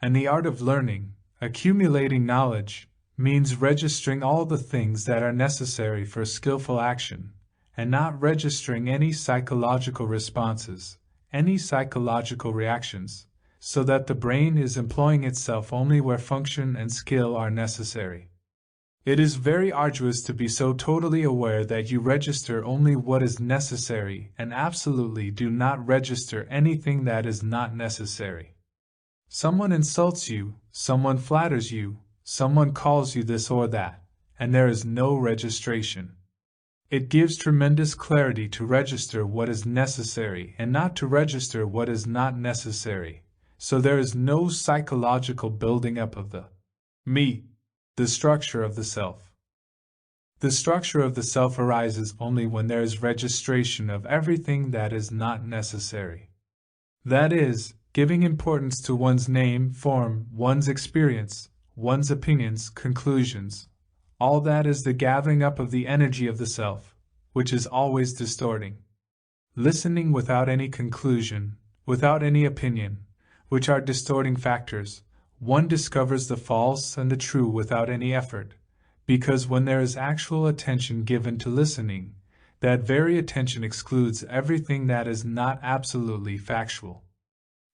A: And the art of learning, accumulating knowledge, means registering all the things that are necessary for skillful action, and not registering any psychological responses, any psychological reactions, so that the brain is employing itself only where function and skill are necessary. It is very arduous to be so totally aware that you register only what is necessary and absolutely do not register anything that is not necessary. Someone insults you, someone flatters you, someone calls you this or that, and there is no registration. It gives tremendous clarity to register what is necessary and not to register what is not necessary, so there is no psychological building up of the me, the structure of the self. The structure of the self arises only when there is registration of everything that is not necessary. That is, giving importance to one's name, form, one's experience, one's opinions, conclusions. All that is the gathering up of the energy of the self, which is always distorting. Listening without any conclusion, without any opinion, which are distorting factors, one discovers the false and the true without any effort, because when there is actual attention given to listening, that very attention excludes everything that is not absolutely factual.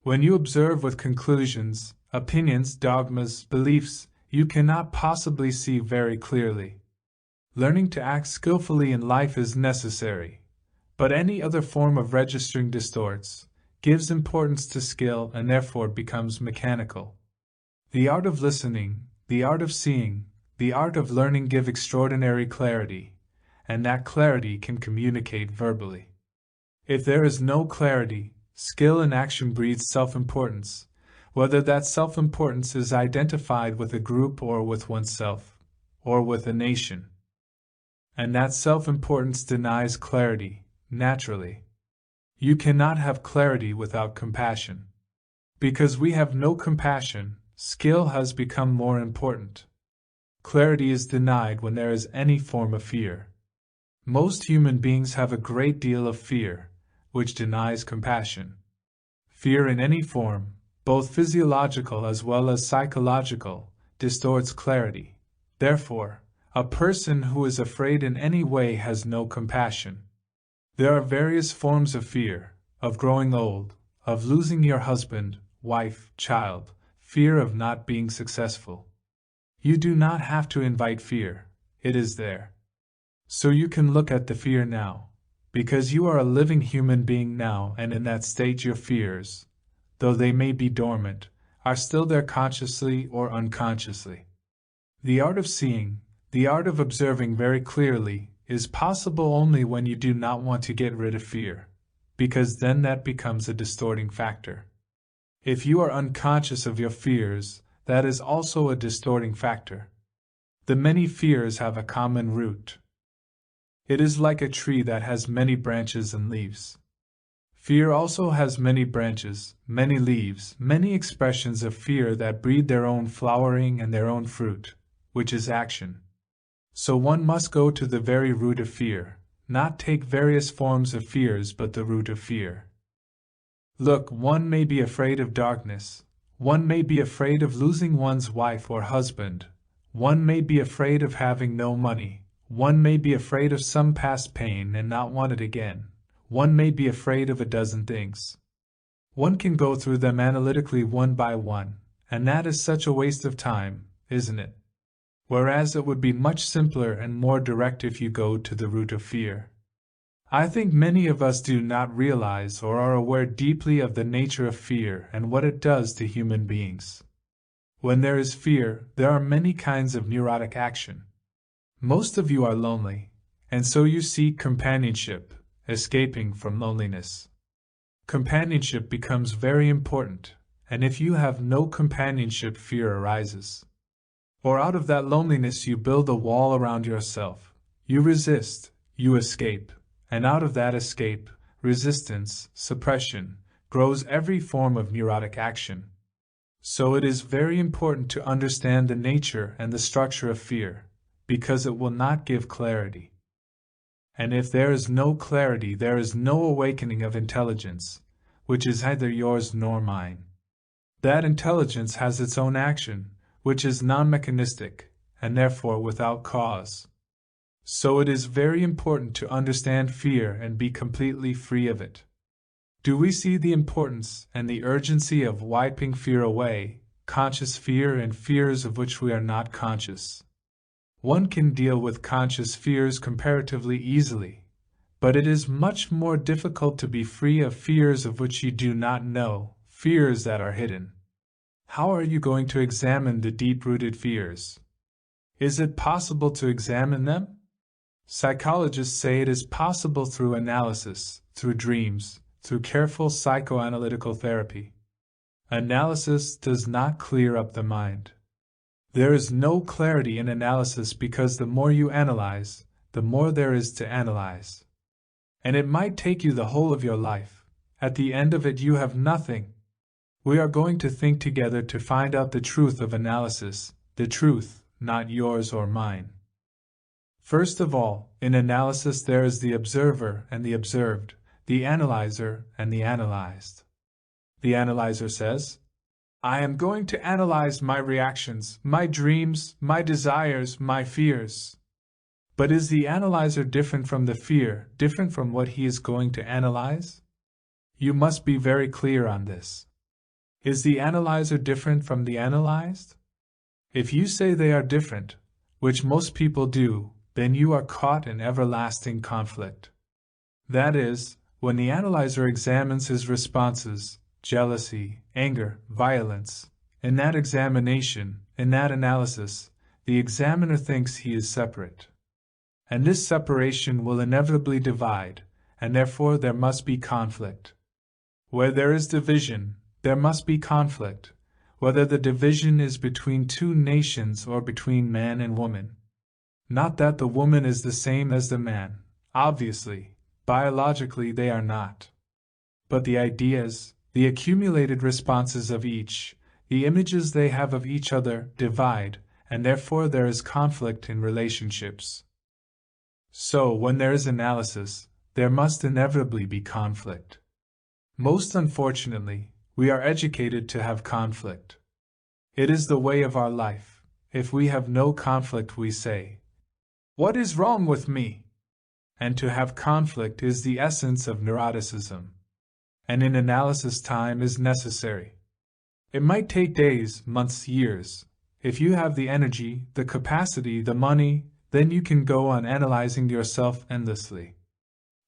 A: When you observe with conclusions, opinions, dogmas, beliefs, you cannot possibly see very clearly. Learning to act skillfully in life is necessary, but any other form of registering distorts, gives importance to skill and therefore becomes mechanical. The art of listening, the art of seeing, the art of learning give extraordinary clarity, and that clarity can communicate verbally. If there is no clarity, skill in action breeds self-importance, whether that self-importance is identified with a group or with oneself, or with a nation. And that self-importance denies clarity, naturally. You cannot have clarity without compassion. Because we have no compassion, skill has become more important. Clarity is denied when there is any form of fear. Most human beings have a great deal of fear, which denies compassion. Fear in any form, both physiological as well as psychological, distorts clarity. Therefore, a person who is afraid in any way has no compassion. There are various forms of fear, of growing old, of losing your husband, wife, child, fear of not being successful. You do not have to invite fear, it is there. So you can look at the fear now, because you are a living human being now, and in that state your fears, though they may be dormant, are still there consciously or unconsciously. The art of seeing, the art of observing very clearly, is possible only when you do not want to get rid of fear, because then that becomes a distorting factor. If you are unconscious of your fears, that is also a distorting factor. The many fears have a common root. It is like a tree that has many branches and leaves. Fear also has many branches, many leaves, many expressions of fear that breed their own flowering and their own fruit, which is action. So one must go to the very root of fear, not take various forms of fears but the root of fear. Look, one may be afraid of darkness, one may be afraid of losing one's wife or husband, one may be afraid of having no money, one may be afraid of some past pain and not want it again, one may be afraid of a dozen things. One can go through them analytically one by one, and that is such a waste of time, isn't it? Whereas it would be much simpler and more direct if you go to the root of fear. I think many of us do not realize or are aware deeply of the nature of fear and what it does to human beings. When there is fear, there are many kinds of neurotic action. Most of you are lonely, and so you seek companionship, escaping from loneliness. Companionship becomes very important, and if you have no companionship, fear arises. Or out of that loneliness you build a wall around yourself, you resist, you escape, and out of that escape, resistance, suppression, grows every form of neurotic action. So it is very important to understand the nature and the structure of fear, because it will not give clarity. And if there is no clarity, there is no awakening of intelligence, which is neither yours nor mine. That intelligence has its own action, which is non-mechanistic, and therefore without cause. So it is very important to understand fear and be completely free of it. Do we see the importance and the urgency of wiping fear away, conscious fear and fears of which we are not conscious? One can deal with conscious fears comparatively easily, but it is much more difficult to be free of fears of which you do not know, fears that are hidden. How are you going to examine the deep-rooted fears? Is it possible to examine them? Psychologists say it is possible through analysis, through dreams, through careful psychoanalytical therapy. Analysis does not clear up the mind. There is no clarity in analysis because the more you analyze, the more there is to analyze. And it might take you the whole of your life. At the end of it you have nothing. We are going to think together to find out the truth of analysis, the truth, not yours or mine. First of all, in analysis there is the observer and the observed, the analyzer and the analyzed. The analyzer says, I am going to analyze my reactions, my dreams, my desires, my fears. But is the analyzer different from the fear, different from what he is going to analyze? You must be very clear on this. Is the analyzer different from the analyzed? If you say they are different, which most people do, then you are caught in everlasting conflict. That is, when the analyzer examines his responses, jealousy, anger, violence, in that examination, in that analysis, the examiner thinks he is separate. And this separation will inevitably divide, and therefore there must be conflict. Where there is division, there must be conflict, whether the division is between two nations or between man and woman. Not that the woman is the same as the man, obviously, biologically they are not. But the ideas, the accumulated responses of each, the images they have of each other, divide, and therefore there is conflict in relationships. So, when there is analysis, there must inevitably be conflict. Most unfortunately, we are educated to have conflict. It is the way of our life. If we have no conflict, we say, "What is wrong with me?" And to have conflict is the essence of neuroticism. And in analysis, time is necessary. It might take days, months, years. If you have the energy, the capacity, the money, then you can go on analyzing yourself endlessly.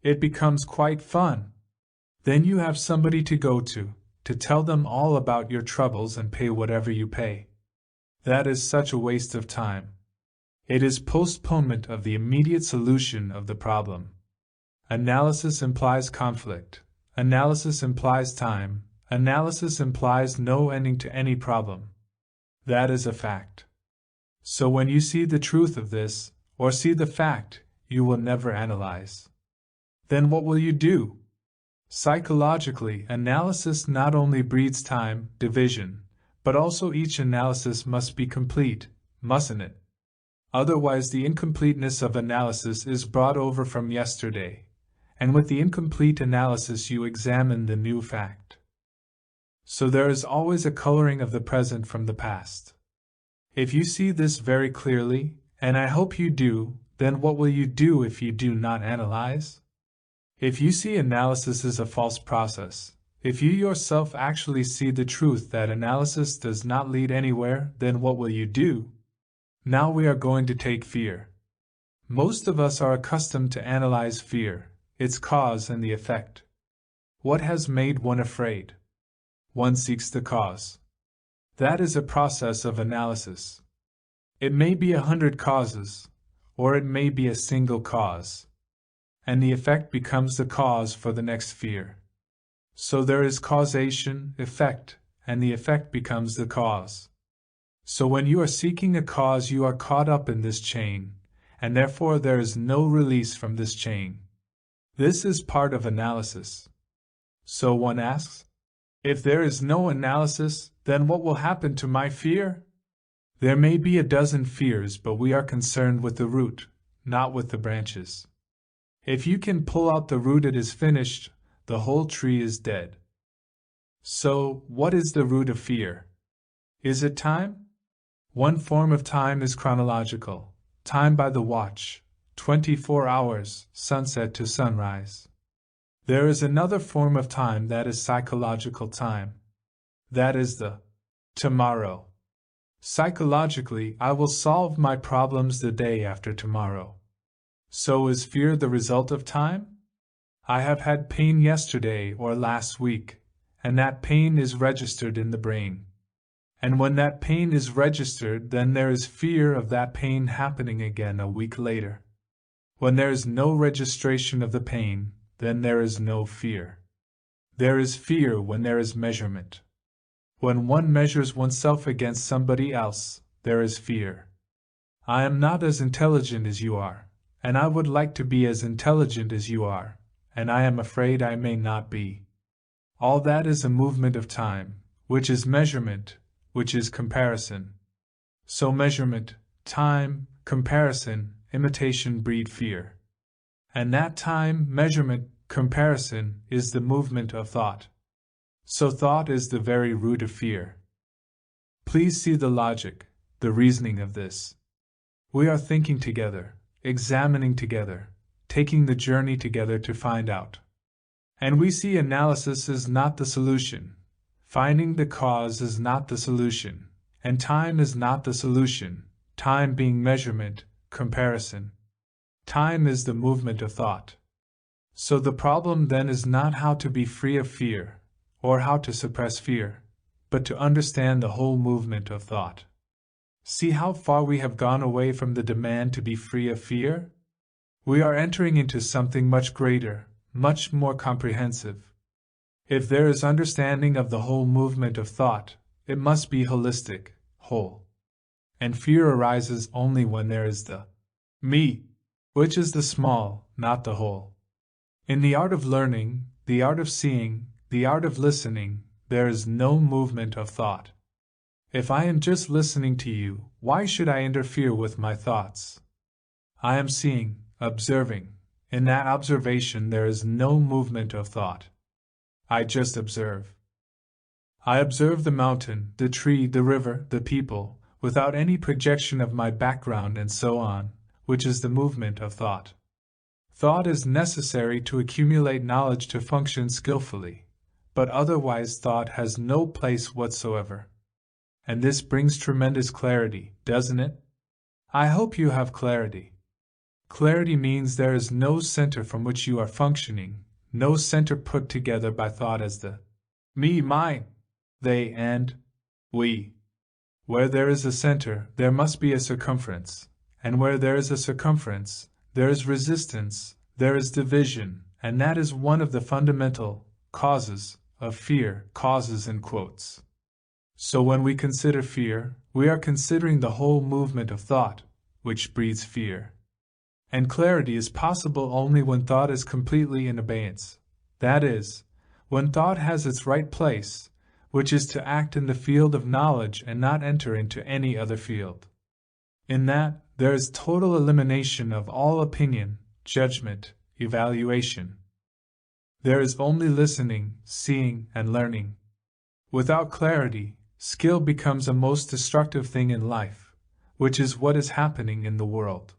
A: It becomes quite fun. Then you have somebody to go to tell them all about your troubles and pay whatever you pay. That is such a waste of time. It is postponement of the immediate solution of the problem. Analysis implies conflict. Analysis implies time. Analysis implies no ending to any problem. That is a fact. So when you see the truth of this, or see the fact, you will never analyze. Then what will you do? Psychologically, analysis not only breeds time, division, but also each analysis must be complete, mustn't it? Otherwise the incompleteness of analysis is brought over from yesterday, and with the incomplete analysis you examine the new fact. So there is always a coloring of the present from the past. If you see this very clearly, and I hope you do, then what will you do if you do not analyze? If you see analysis as a false process, if you yourself actually see the truth that analysis does not lead anywhere, then what will you do? Now we are going to take fear. Most of us are accustomed to analyze fear, its cause and the effect. What has made one afraid? One seeks the cause. That is a process of analysis. It may be 100 causes, or it may be a single cause. And the effect becomes the cause for the next fear. So there is causation, effect, and the effect becomes the cause. So when you are seeking a cause, you are caught up in this chain, and therefore there is no release from this chain. This is part of analysis. So one asks, if there is no analysis, then what will happen to my fear? There may be a dozen fears, but we are concerned with the root, not with the branches. If you can pull out the root, it is finished, the whole tree is dead. So, what is the root of fear? Is it time? One form of time is chronological, time by the watch, 24 hours, sunset to sunrise. There is another form of time that is psychological time. That is the tomorrow. Psychologically, I will solve my problems the day after tomorrow. So is fear the result of time? I have had pain yesterday or last week, and that pain is registered in the brain. And when that pain is registered, then there is fear of that pain happening again a week later. When there is no registration of the pain, then there is no fear. There is fear when there is measurement. When one measures oneself against somebody else, there is fear. I am not as intelligent as you are, and I would like to be as intelligent as you are, and I am afraid I may not be. All that is a movement of time, which is measurement, which is comparison. So measurement, time, comparison, imitation breed fear. And that time, measurement, comparison is the movement of thought. So thought is the very root of fear. Please see the logic, the reasoning of this. We are thinking together, examining together, taking the journey together to find out. And we see analysis is not the solution, finding the cause is not the solution, and time is not the solution, time being measurement, comparison. Time is the movement of thought. So the problem then is not how to be free of fear, or how to suppress fear, but to understand the whole movement of thought. See how far we have gone away from the demand to be free of fear? We are entering into something much greater, much more comprehensive. If there is understanding of the whole movement of thought, it must be holistic, whole. And fear arises only when there is the me, which is the small, not the whole. In the art of learning, the art of seeing, the art of listening, there is no movement of thought. If I am just listening to you, why should I interfere with my thoughts? I am seeing, observing. In that observation there is no movement of thought. I just observe. I observe the mountain, the tree, the river, the people, without any projection of my background and so on, which is the movement of thought. Thought is necessary to accumulate knowledge to function skillfully, but otherwise thought has no place whatsoever. And this brings tremendous clarity, doesn't it? I hope you have clarity. Clarity means there is no center from which you are functioning, no center put together by thought as the me, mine, they, and we. Where there is a center, there must be a circumference, and where there is a circumference, there is resistance, there is division, and that is one of the fundamental causes of fear, causes in quotes. So when we consider fear, we are considering the whole movement of thought, which breeds fear. And clarity is possible only when thought is completely in abeyance, that is, when thought has its right place, which is to act in the field of knowledge and not enter into any other field. In that, there is total elimination of all opinion, judgment, evaluation. There is only listening, seeing, and learning. Without clarity, skill becomes a most destructive thing in life, which is what is happening in the world.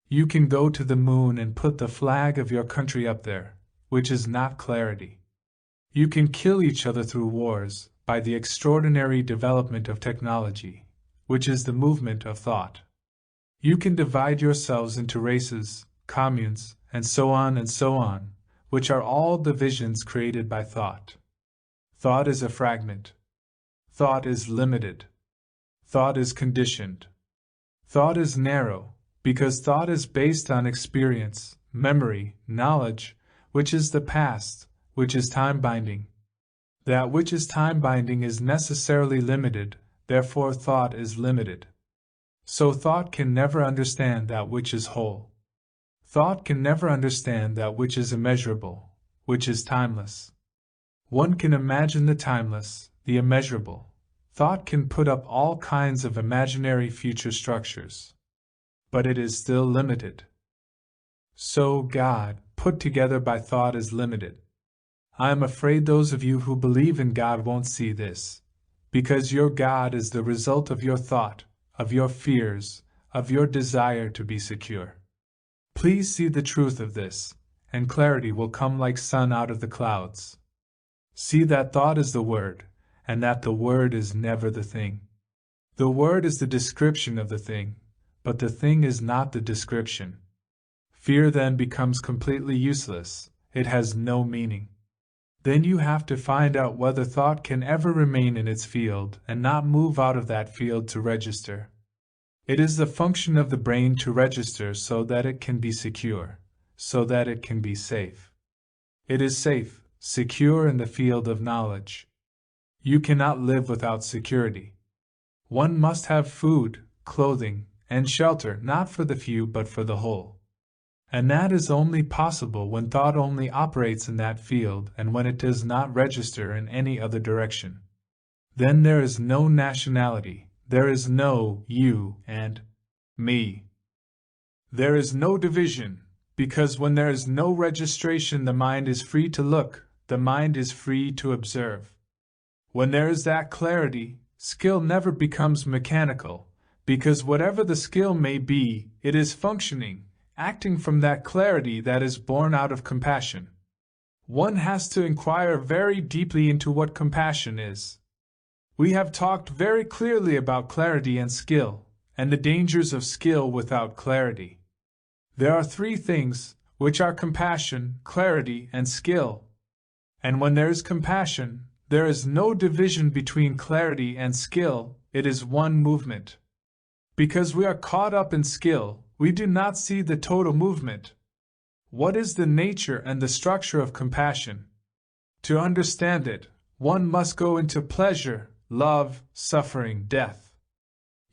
A: You can go to the moon and put the flag of your country up there, which is not clarity. You can kill each other through wars, by the extraordinary development of technology, which is the movement of thought. You can divide yourselves into races, communes, and so on, which are all divisions created by thought. Thought is a fragment. Thought is limited. Thought is conditioned. Thought is narrow, because thought is based on experience, memory, knowledge, which is the past, which is time-binding. That which is time-binding is necessarily limited, therefore thought is limited. So thought can never understand that which is whole. Thought can never understand that which is immeasurable, which is timeless. One can imagine the timeless, the immeasurable. Thought can put up all kinds of imaginary future structures. But it is still limited. So God, put together by thought, is limited. I am afraid those of you who believe in God won't see this, because your God is the result of your thought, of your fears, of your desire to be secure. Please see the truth of this, and clarity will come like sun out of the clouds. See that thought is the word, and that the word is never the thing. The word is the description of the thing, but the thing is not the description. Fear then becomes completely useless, it has no meaning. Then you have to find out whether thought can ever remain in its field and not move out of that field to register. It is the function of the brain to register so that it can be secure, so that it can be safe. It is safe, secure in the field of knowledge. You cannot live without security. One must have food, clothing, and shelter not for the few but for the whole. And that is only possible when thought only operates in that field and when it does not register in any other direction. Then there is no nationality, there is no you and me. There is no division, because when there is no registration the mind is free to look, the mind is free to observe. When there is that clarity, skill never becomes mechanical, because whatever the skill may be, it is functioning, acting from that clarity that is born out of compassion. One has to inquire very deeply into what compassion is. We have talked very clearly about clarity and skill, and the dangers of skill without clarity. There are three things, which are compassion, clarity, and skill. And when there is compassion, there is no division between clarity and skill, it is one movement. Because we are caught up in skill, we do not see the total movement. What is the nature and the structure of compassion? To understand it, one must go into pleasure, love, suffering, death.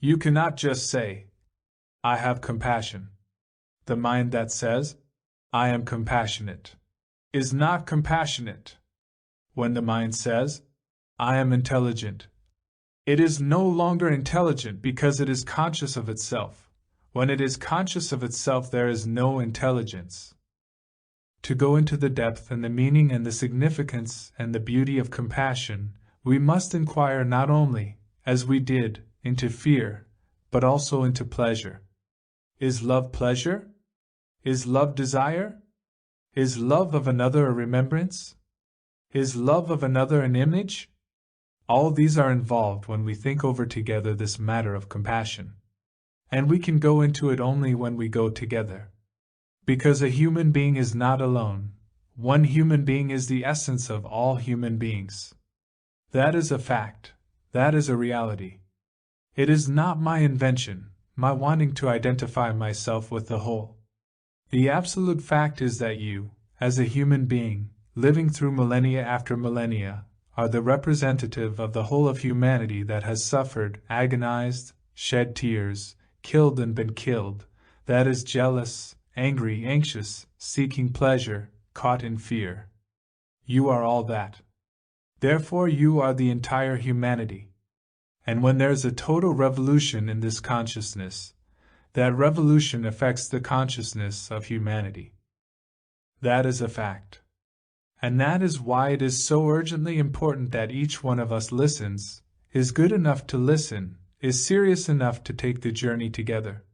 A: You cannot just say, I have compassion. The mind that says, I am compassionate, is not compassionate. When the mind says, I am intelligent, it is no longer intelligent because it is conscious of itself. When it is conscious of itself, there is no intelligence. To go into the depth and the meaning and the significance and the beauty of compassion, we must inquire not only, as we did, into fear, but also into pleasure. Is love pleasure? Is love desire? Is love of another a remembrance? Is love of another an image? All these are involved when we think over together this matter of compassion. And we can go into it only when we go together. Because a human being is not alone. One human being is the essence of all human beings. That is a fact. That is a reality. It is not my invention, my wanting to identify myself with the whole. The absolute fact is that you, as a human being, living through millennia after millennia, are the representative of the whole of humanity that has suffered, agonized, shed tears, killed and been killed, that is jealous, angry, anxious, seeking pleasure, caught in fear. You are all that. Therefore you are the entire humanity. And when there is a total revolution in this consciousness, that revolution affects the consciousness of humanity. That is a fact. And that is why it is so urgently important that each one of us listens, is good enough to listen, is serious enough to take the journey together.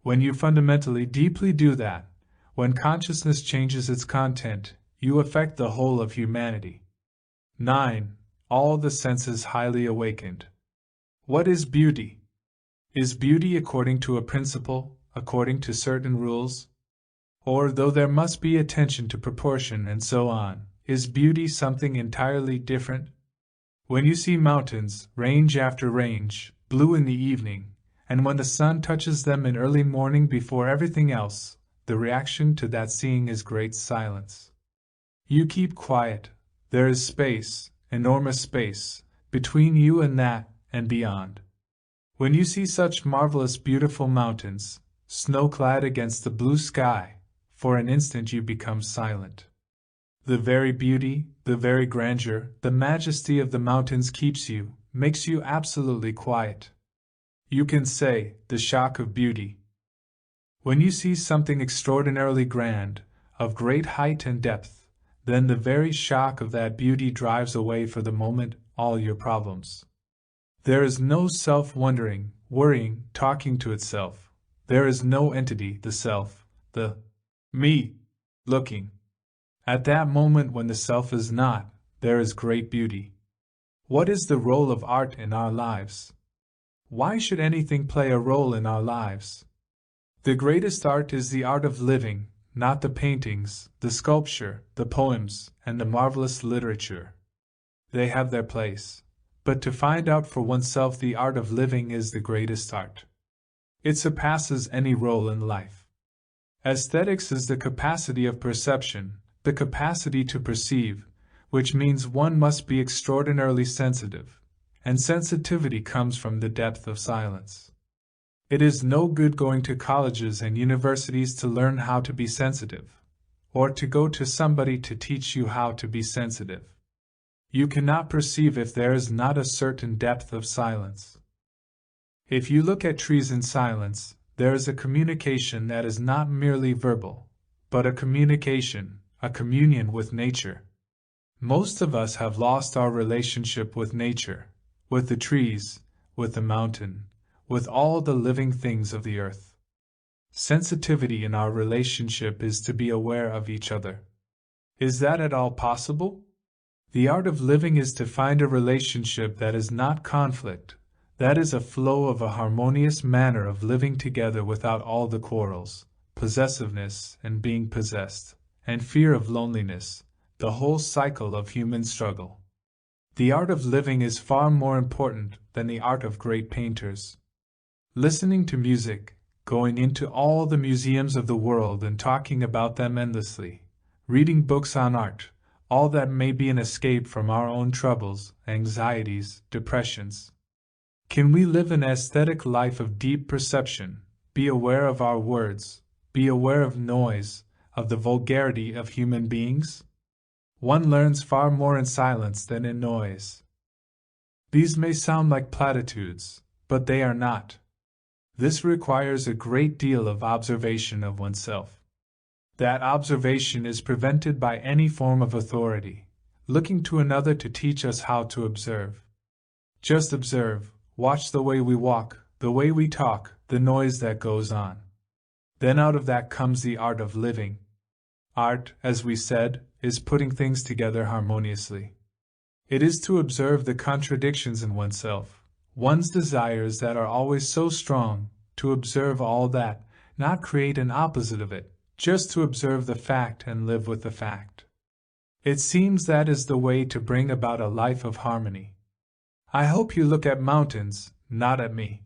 A: When you fundamentally deeply do that, when consciousness changes its content, you affect the whole of humanity. 9. All the senses highly awakened. What is beauty? Is beauty according to a principle, according to certain rules? Or, though there must be attention to proportion and so on, is beauty something entirely different? When you see mountains, range after range, blue in the evening, and when the sun touches them in early morning before everything else, the reaction to that seeing is great silence. You keep quiet, there is space, enormous space, between you and that, and beyond. When you see such marvelous beautiful mountains, snow-clad against the blue sky, for an instant you become silent. The very beauty, the very grandeur, the majesty of the mountains makes you absolutely quiet. You can say, the shock of beauty. When you see something extraordinarily grand, of great height and depth, then the very shock of that beauty drives away for the moment all your problems. There is no self-wondering, worrying, talking to itself. There is no entity, the self, the me, looking. At that moment when the self is not, there is great beauty. What is the role of art in our lives? Why should anything play a role in our lives? The greatest art is the art of living, not the paintings, the sculpture, the poems, and the marvelous literature. They have their place, but to find out for oneself the art of living is the greatest art. It surpasses any role in life. Aesthetics is the capacity of perception, the capacity to perceive, which means one must be extraordinarily sensitive, and sensitivity comes from the depth of silence. It is no good going to colleges and universities to learn how to be sensitive, or to go to somebody to teach you how to be sensitive. You cannot perceive if there is not a certain depth of silence. If you look at trees in silence, there is a communication that is not merely verbal, but a communication, a communion with nature. Most of us have lost our relationship with nature. with the trees, with the mountain, with all the living things of the earth. Sensitivity in our relationship is to be aware of each other. Is that at all possible? The art of living is to find a relationship that is not conflict, that is a flow of a harmonious manner of living together without all the quarrels, possessiveness and being possessed, and fear of loneliness, the whole cycle of human struggle. The art of living is far more important than the art of great painters. Listening to music, going into all the museums of the world and talking about them endlessly, reading books on art, all that may be an escape from our own troubles, anxieties, depressions. Can we live an aesthetic life of deep perception, be aware of our words, be aware of noise, of the vulgarity of human beings? One learns far more in silence than in noise. These may sound like platitudes, but they are not. This requires a great deal of observation of oneself. That observation is prevented by any form of authority, looking to another to teach us how to observe. Just observe, watch the way we walk, the way we talk, the noise that goes on. Then out of that comes the art of living. Art, as we said, is putting things together harmoniously. It is to observe the contradictions in oneself, one's desires that are always so strong, to observe all that, not create an opposite of it, just to observe the fact and live with the fact. It seems that is the way to bring about a life of harmony. I hope you look at mountains, not at me.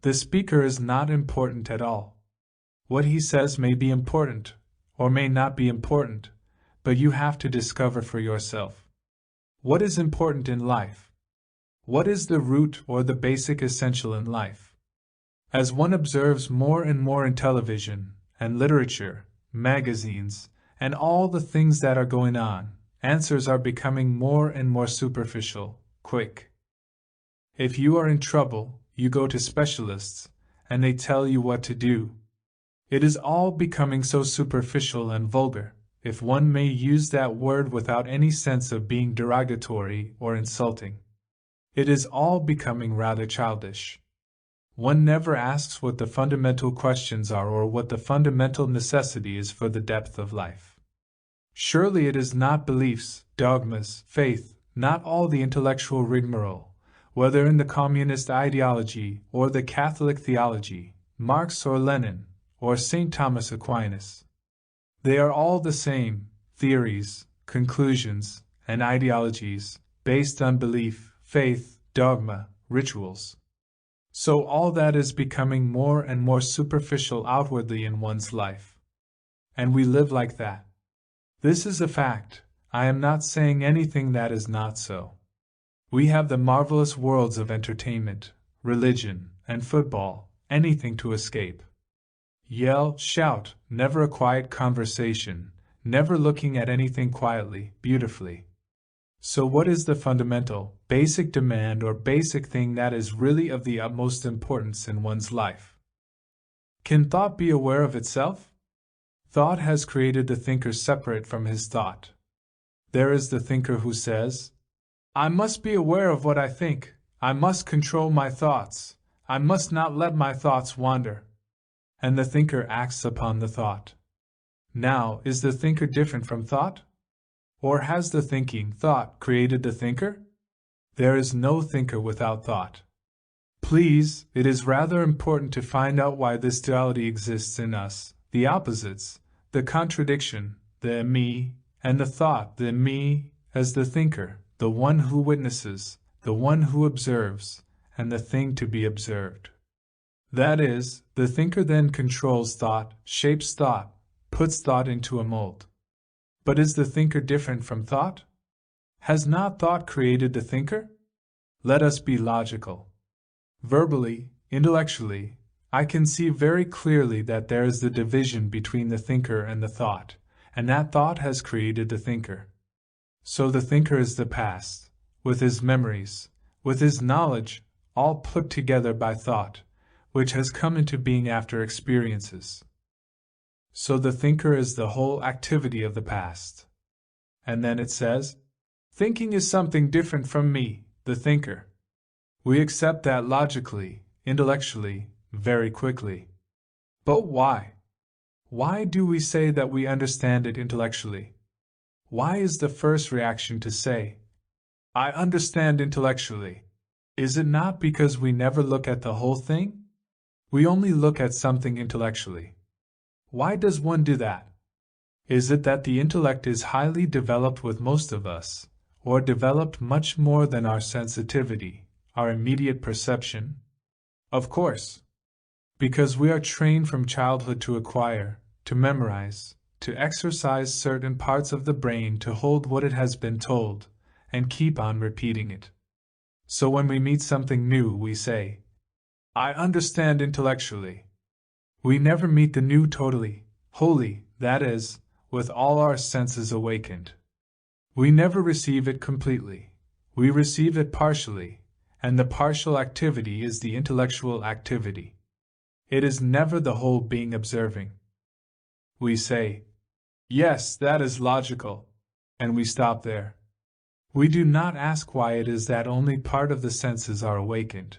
A: The speaker is not important at all. What he says may be important, or may not be important, but you have to discover for yourself. What is important in life? What is the root or the basic essential in life? As one observes more and more in television, and literature, magazines, and all the things that are going on, answers are becoming more and more superficial, quick. If you are in trouble, you go to specialists, and they tell you what to do. It is all becoming so superficial and vulgar, if one may use that word without any sense of being derogatory or insulting. It is all becoming rather childish. One never asks what the fundamental questions are or what the fundamental necessity is for the depth of life. Surely it is not beliefs, dogmas, faith, not all the intellectual rigmarole, whether in the communist ideology or the Catholic theology, Marx or Lenin, or St. Thomas Aquinas. They are all the same, theories, conclusions, and ideologies, based on belief, faith, dogma, rituals. So all that is becoming more and more superficial outwardly in one's life. And we live like that. This is a fact. I am not saying anything that is not so. We have the marvelous worlds of entertainment, religion, and football, anything to escape. Yell, shout, never a quiet conversation, never looking at anything quietly, beautifully. So what is the fundamental, basic demand or basic thing that is really of the utmost importance in one's life? Can thought be aware of itself? Thought has created the thinker separate from his thought. There is the thinker who says, I must be aware of what I think, I must control my thoughts, I must not let my thoughts wander. And the thinker acts upon the thought. Now, is the thinker different from thought? Or has the thinking thought created the thinker? There is no thinker without thought. Please, it is rather important to find out why this duality exists in us, the opposites, the contradiction, the me, and the thought, the me, as the thinker, the one who witnesses, the one who observes, and the thing to be observed. That is, the thinker then controls thought, shapes thought, puts thought into a mold. But is the thinker different from thought? Has not thought created the thinker? Let us be logical. Verbally, intellectually, I can see very clearly that there is the division between the thinker and the thought, and that thought has created the thinker. So the thinker is the past, with his memories, with his knowledge, all put together by thought, which has come into being after experiences. So the thinker is the whole activity of the past. And then it says, thinking is something different from me, the thinker. We accept that logically, intellectually, very quickly. But why? Why do we say that we understand it intellectually? Why is the first reaction to say, I understand intellectually? Is it not because we never look at the whole thing? We only look at something intellectually. Why does one do that? Is it that the intellect is highly developed with most of us, or developed much more than our sensitivity, our immediate perception? Of course. Because we are trained from childhood to acquire, to memorize, to exercise certain parts of the brain to hold what it has been told, and keep on repeating it. So when we meet something new, we say, I understand intellectually. We never meet the new totally, wholly, that is, with all our senses awakened. We never receive it completely. We receive it partially, and the partial activity is the intellectual activity. It is never the whole being observing. We say, yes, that is logical, and we stop there. We do not ask why it is that only part of the senses are awakened.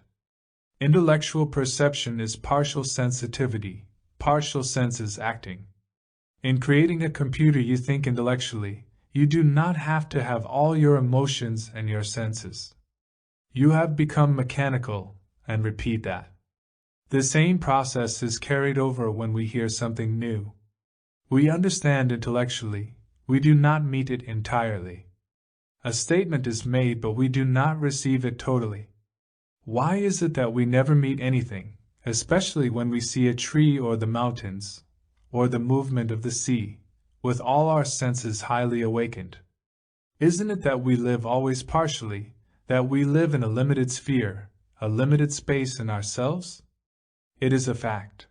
A: Intellectual perception is partial sensitivity, partial senses acting. In creating a computer you think intellectually, you do not have to have all your emotions and your senses. You have become mechanical, and repeat that. The same process is carried over when we hear something new. We understand intellectually, we do not meet it entirely. A statement is made but we do not receive it totally. Why is it that we never meet anything, especially when we see a tree or the mountains, or the movement of the sea, with all our senses highly awakened? Isn't it that we live always partially, that we live in a limited sphere, a limited space in ourselves? It is a fact.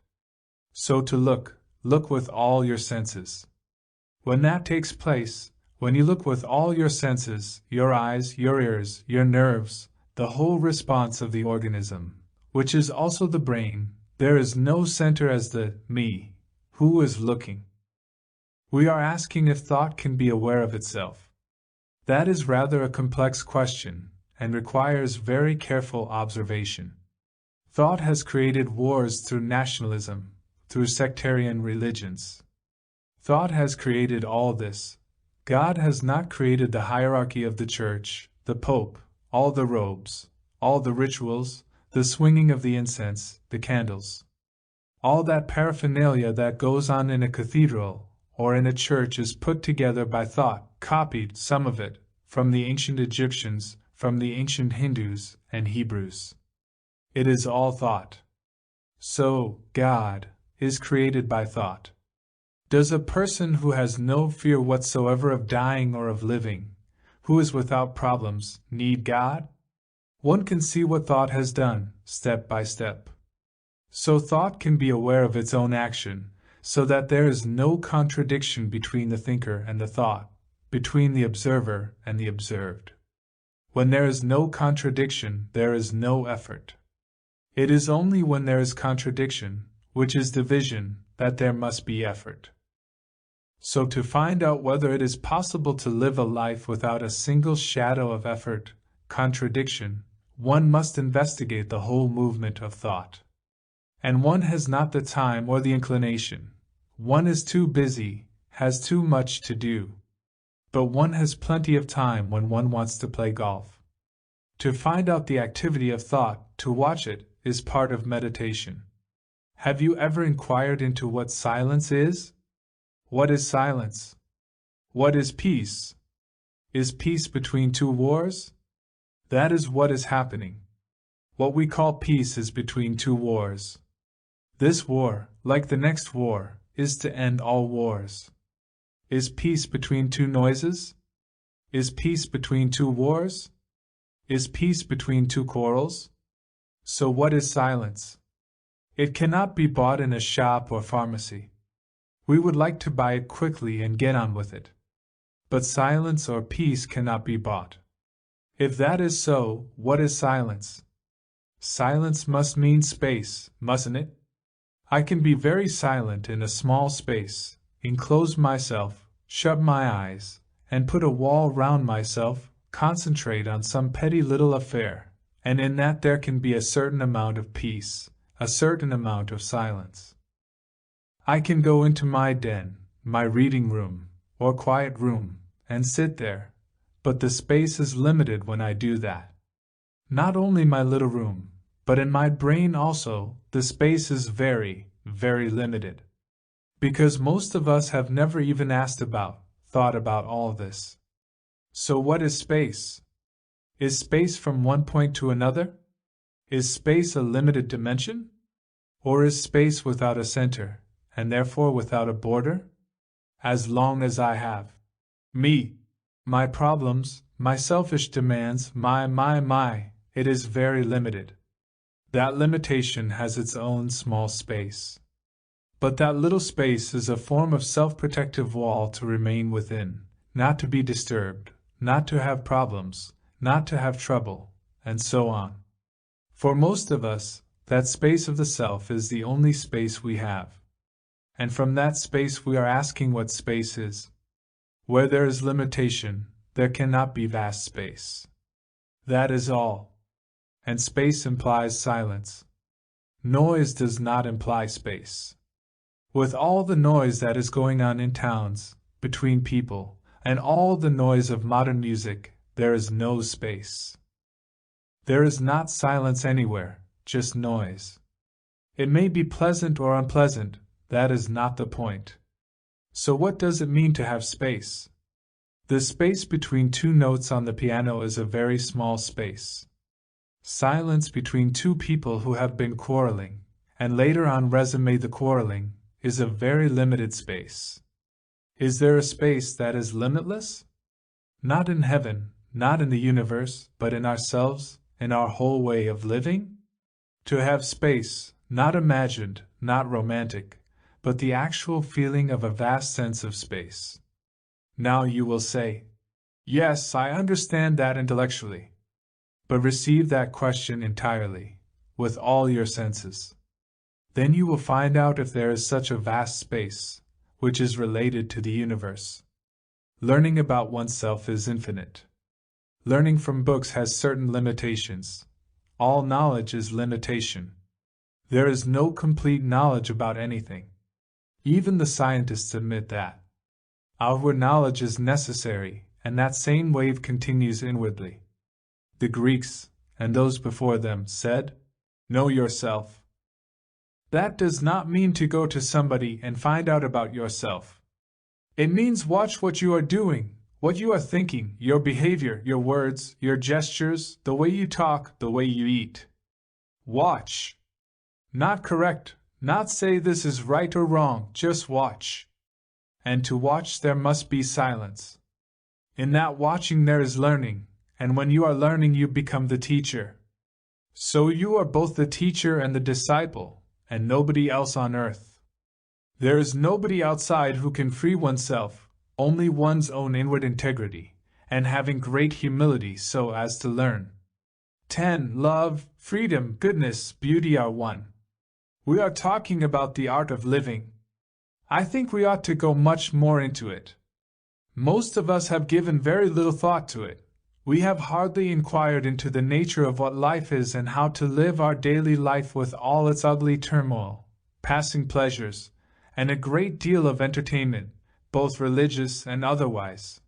A: So to look with all your senses. When that takes place, when you look with all your senses, your eyes, your ears, your nerves, the whole response of the organism, which is also the brain, there is no center as the me, who is looking. We are asking if thought can be aware of itself. That is rather a complex question, and requires very careful observation. Thought has created wars through nationalism, through sectarian religions. Thought has created all this. God has not created the hierarchy of the church, the pope, all the robes, all the rituals, the swinging of the incense, the candles. All that paraphernalia that goes on in a cathedral or in a church is put together by thought, copied, some of it, from the ancient Egyptians, from the ancient Hindus and Hebrews. It is all thought. So, God is created by thought. Does a person who has no fear whatsoever of dying or of living, who is without problems, need God? One can see what thought has done, step by step. So thought can be aware of its own action, so that there is no contradiction between the thinker and the thought, between the observer and the observed. When there is no contradiction, there is no effort. It is only when there is contradiction, which is division, that there must be effort. So to find out whether it is possible to live a life without a single shadow of effort, contradiction, one must investigate the whole movement of thought. And one has not the time or the inclination. One is too busy, has too much to do. But one has plenty of time when one wants to play golf. To find out the activity of thought, to watch it, is part of meditation. Have you ever inquired into what silence is? What is silence? What is peace? Is peace between two wars? That is what is happening. What we call peace is between two wars. This war, like the next war, is to end all wars. Is peace between two noises? Is peace between two wars? Is peace between two quarrels? So what is silence? It cannot be bought in a shop or pharmacy. We would like to buy it quickly and get on with it. But silence or peace cannot be bought. If that is so, what is silence? Silence must mean space, mustn't it? I can be very silent in a small space, enclose myself, shut my eyes, and put a wall round myself, concentrate on some petty little affair, and in that there can be a certain amount of peace, a certain amount of silence. I can go into my den, my reading room, or quiet room, and sit there, but the space is limited when I do that. Not only my little room, but in my brain also, the space is very, very limited. Because most of us have never even thought about all this. So what is space? Is space from one point to another? Is space a limited dimension? Or is space without a center, and therefore without a border? As long as I have me, my problems, my selfish demands, it is very limited. That limitation has its own small space. But that little space is a form of self-protective wall to remain within, not to be disturbed, not to have problems, not to have trouble, and so on. For most of us, that space of the self is the only space we have. And from that space we are asking what space is. Where there is limitation, there cannot be vast space. That is all. And space implies silence. Noise does not imply space. With all the noise that is going on in towns, between people, and all the noise of modern music, there is no space. There is not silence anywhere, just noise. It may be pleasant or unpleasant, that is not the point. So what does it mean to have space? The space between two notes on the piano is a very small space. Silence between two people who have been quarreling, and later on resume the quarreling, is a very limited space. Is there a space that is limitless? Not in heaven, not in the universe, but in ourselves, in our whole way of living? To have space, not imagined, not romantic, but the actual feeling of a vast sense of space. Now you will say, yes, I understand that intellectually. But receive that question entirely, with all your senses. Then you will find out if there is such a vast space, which is related to the universe. Learning about oneself is infinite. Learning from books has certain limitations. All knowledge is limitation. There is no complete knowledge about anything. Even the scientists admit that. Outward knowledge is necessary, and that same wave continues inwardly. The Greeks, and those before them, said, "Know yourself." That does not mean to go to somebody and find out about yourself. It means watch what you are doing, what you are thinking, your behavior, your words, your gestures, the way you talk, the way you eat. Watch. Not correct, not say this is right or wrong, just watch. And to watch there must be silence. In that watching there is learning, and when you are learning you become the teacher. So you are both the teacher and the disciple, and nobody else on earth. There is nobody outside who can free oneself, only one's own inward integrity, and having great humility so as to learn. 10. Love, freedom, goodness, beauty are one. We are talking about the art of living. I think we ought to go much more into it. Most of us have given very little thought to it. We have hardly inquired into the nature of what life is and how to live our daily life with all its ugly turmoil, passing pleasures, and a great deal of entertainment, both religious and otherwise.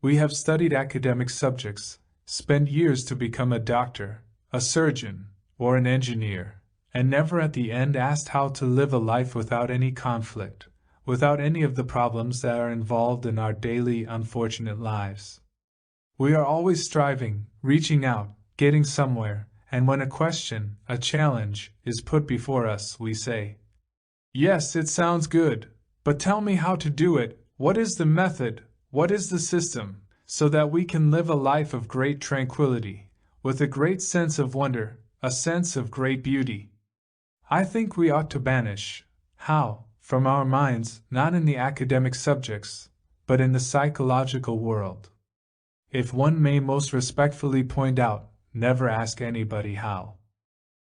A: We have studied academic subjects, spent years to become a doctor, a surgeon, or an engineer, and never at the end asked how to live a life without any conflict, without any of the problems that are involved in our daily unfortunate lives. We are always striving, reaching out, getting somewhere, and when a question, a challenge, is put before us, we say, "Yes, it sounds good, but tell me how to do it, what is the method, what is the system, so that we can live a life of great tranquility, with a great sense of wonder, a sense of great beauty." I think we ought to banish how from our minds, not in the academic subjects, but in the psychological world. If one may most respectfully point out, never ask anybody how.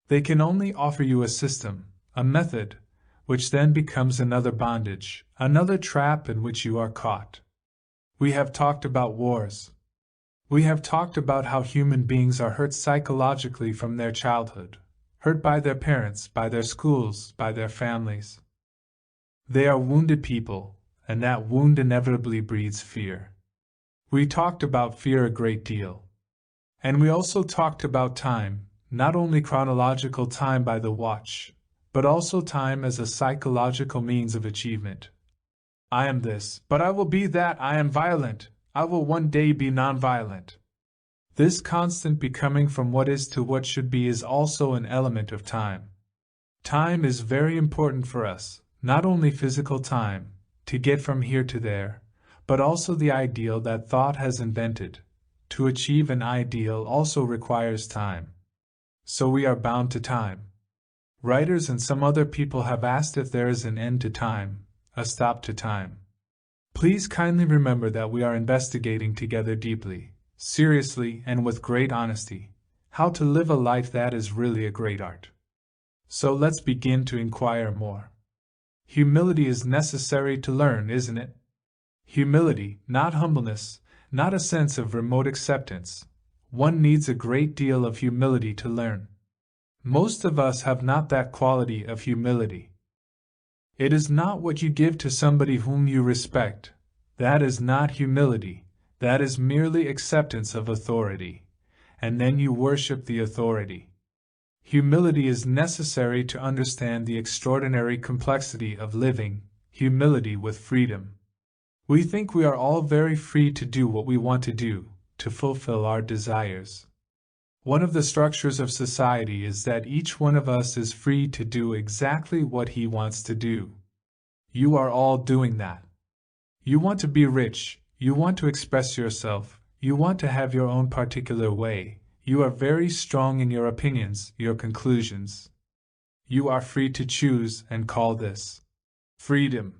A: They can only offer you a system, a method, which then becomes another bondage, another trap in which you are caught. We have talked about wars. We have talked about how human beings are hurt psychologically from their childhood, hurt by their parents, by their schools, by their families. They are wounded people, and that wound inevitably breeds fear. We talked about fear a great deal. And we also talked about time, not only chronological time by the watch, but also time as a psychological means of achievement. I am this, but I will be that. I am violent, I will one day be nonviolent. This constant becoming from what is to what should be is also an element of time. Time is very important for us, not only physical time, to get from here to there, but also the ideal that thought has invented. To achieve an ideal also requires time. So we are bound to time. Writers and some other people have asked if there is an end to time, a stop to time. Please kindly remember that we are investigating together deeply, seriously, and with great honesty, how to live a life that is really a great art. So let's begin to inquire more. Humility is necessary to learn, isn't it? Humility, not humbleness, not a sense of remote acceptance. One needs a great deal of humility to learn. Most of us have not that quality of humility. It is not what you give to somebody whom you respect. That is not humility, that is merely acceptance of authority, and then you worship the authority. Humility is necessary to understand the extraordinary complexity of living, humility with freedom. We think we are all very free to do what we want to do, to fulfill our desires. One of the structures of society is that each one of us is free to do exactly what he wants to do. You are all doing that. You want to be rich, you want to express yourself, you want to have your own particular way, you are very strong in your opinions, your conclusions. You are free to choose and call this freedom.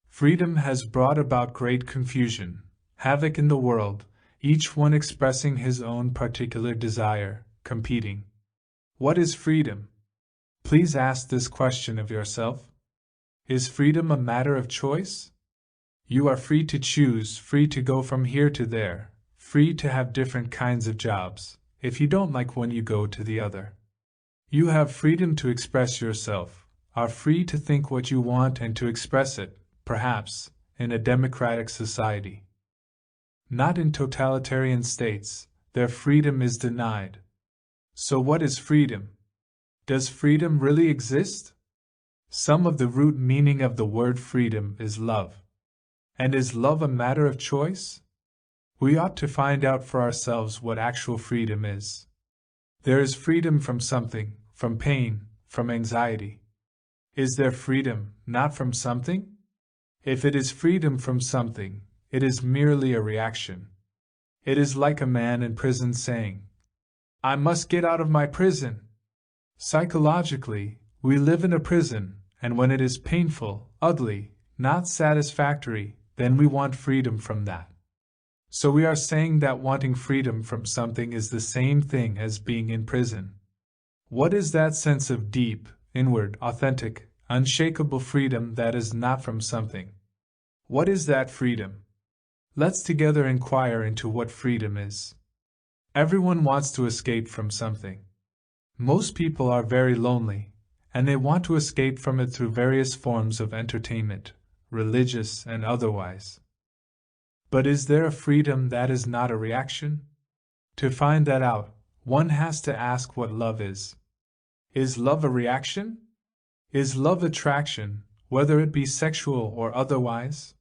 A: Freedom has brought about great confusion, havoc in the world, each one expressing his own particular desire, competing. What is freedom? Please ask this question of yourself. Is freedom a matter of choice? You are free to choose, free to go from here to there, free to have different kinds of jobs. If you don't like one, you go to the other. You have freedom to express yourself, are free to think what you want and to express it, perhaps, in a democratic society. Not in totalitarian states, their freedom is denied. So what is freedom? Does freedom really exist? Some of the root meaning of the word freedom is love. And is love a matter of choice? We ought to find out for ourselves what actual freedom is. There is freedom from something, from pain, from anxiety. Is there freedom not from something? If it is freedom from something, it is merely a reaction. It is like a man in prison saying, "I must get out of my prison." Psychologically, we live in a prison, and when it is painful, ugly, not satisfactory, then we want freedom from that. So we are saying that wanting freedom from something is the same thing as being in prison. What is that sense of deep, inward, authentic, unshakable freedom that is not from something? What is that freedom? Let's together inquire into what freedom is. Everyone wants to escape from something. Most people are very lonely, and they want to escape from it through various forms of entertainment, religious and otherwise. But is there a freedom that is not a reaction? To find that out, one has to ask what love is. Is love a reaction? Is love attraction, whether it be sexual or otherwise?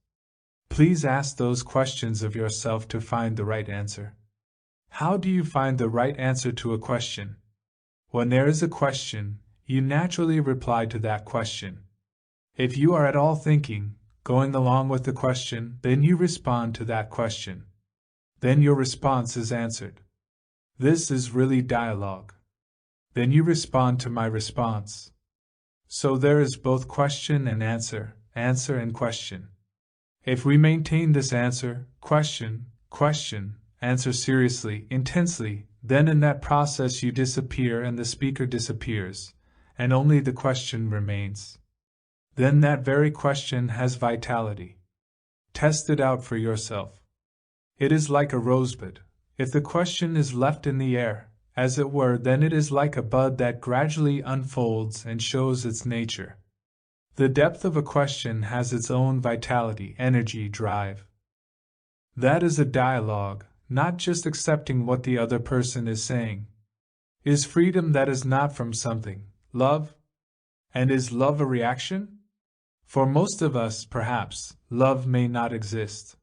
A: Please ask those questions of yourself to find the right answer. How do you find the right answer to a question? When there is a question, you naturally reply to that question. If you are at all thinking, going along with the question, then you respond to that question. Then your response is answered. This is really dialogue. Then you respond to my response. So there is both question and answer, answer and question. If we maintain this answer, question, answer seriously, intensely, then in that process you disappear and the speaker disappears, and only the question remains. Then that very question has vitality. Test it out for yourself. It is like a rosebud. If the question is left in the air, as it were, then it is like a bud that gradually unfolds and shows its nature. The depth of a question has its own vitality, energy, drive. That is a dialogue, not just accepting what the other person is saying. Is freedom that is not from something, love? And is love a reaction? For most of us, perhaps, love may not exist.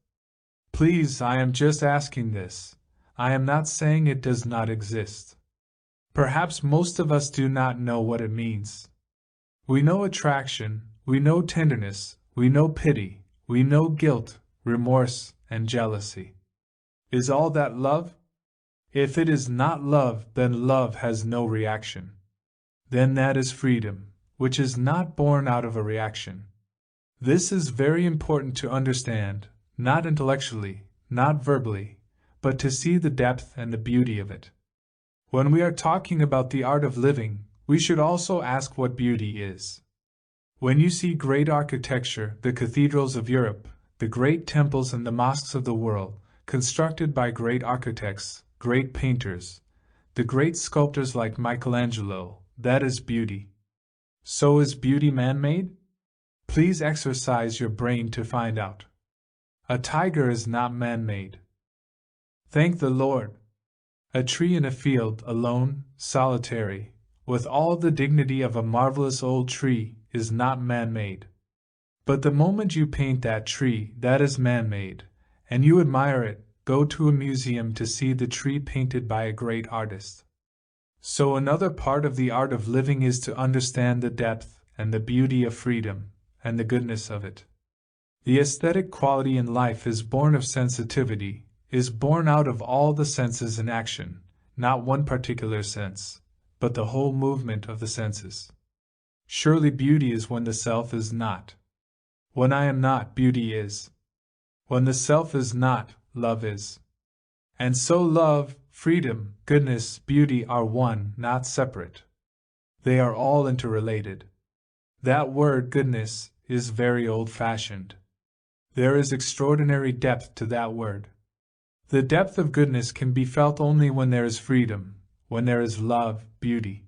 A: Please, I am just asking this. I am not saying it does not exist. Perhaps most of us do not know what it means. We know attraction, we know tenderness, we know pity, we know guilt, remorse, and jealousy. Is all that love? If it is not love, then love has no reaction. Then that is freedom, which is not born out of a reaction. This is very important to understand, not intellectually, not verbally, but to see the depth and the beauty of it. When we are talking about the art of living, we should also ask what beauty is. When you see great architecture, the cathedrals of Europe, the great temples and the mosques of the world, constructed by great architects, great painters, the great sculptors like Michelangelo, that is beauty. So is beauty man-made? Please exercise your brain to find out. A tiger is not man-made. Thank the Lord. A tree in a field, alone, solitary, with all the dignity of a marvelous old tree, is not man-made. But the moment you paint that tree, that is man-made, and you admire it, go to a museum to see the tree painted by a great artist. So another part of the art of living is to understand the depth and the beauty of freedom, and the goodness of it. The aesthetic quality in life is born of sensitivity, is born out of all the senses in action, not one particular sense, but the whole movement of the senses. Surely beauty is when the self is not. When I am not, beauty is. When the self is not, love is. And so love, freedom, goodness, beauty are one, not separate. They are all interrelated. That word, goodness, is very old-fashioned. There is extraordinary depth to that word. The depth of goodness can be felt only when there is freedom, when there is love, beauty.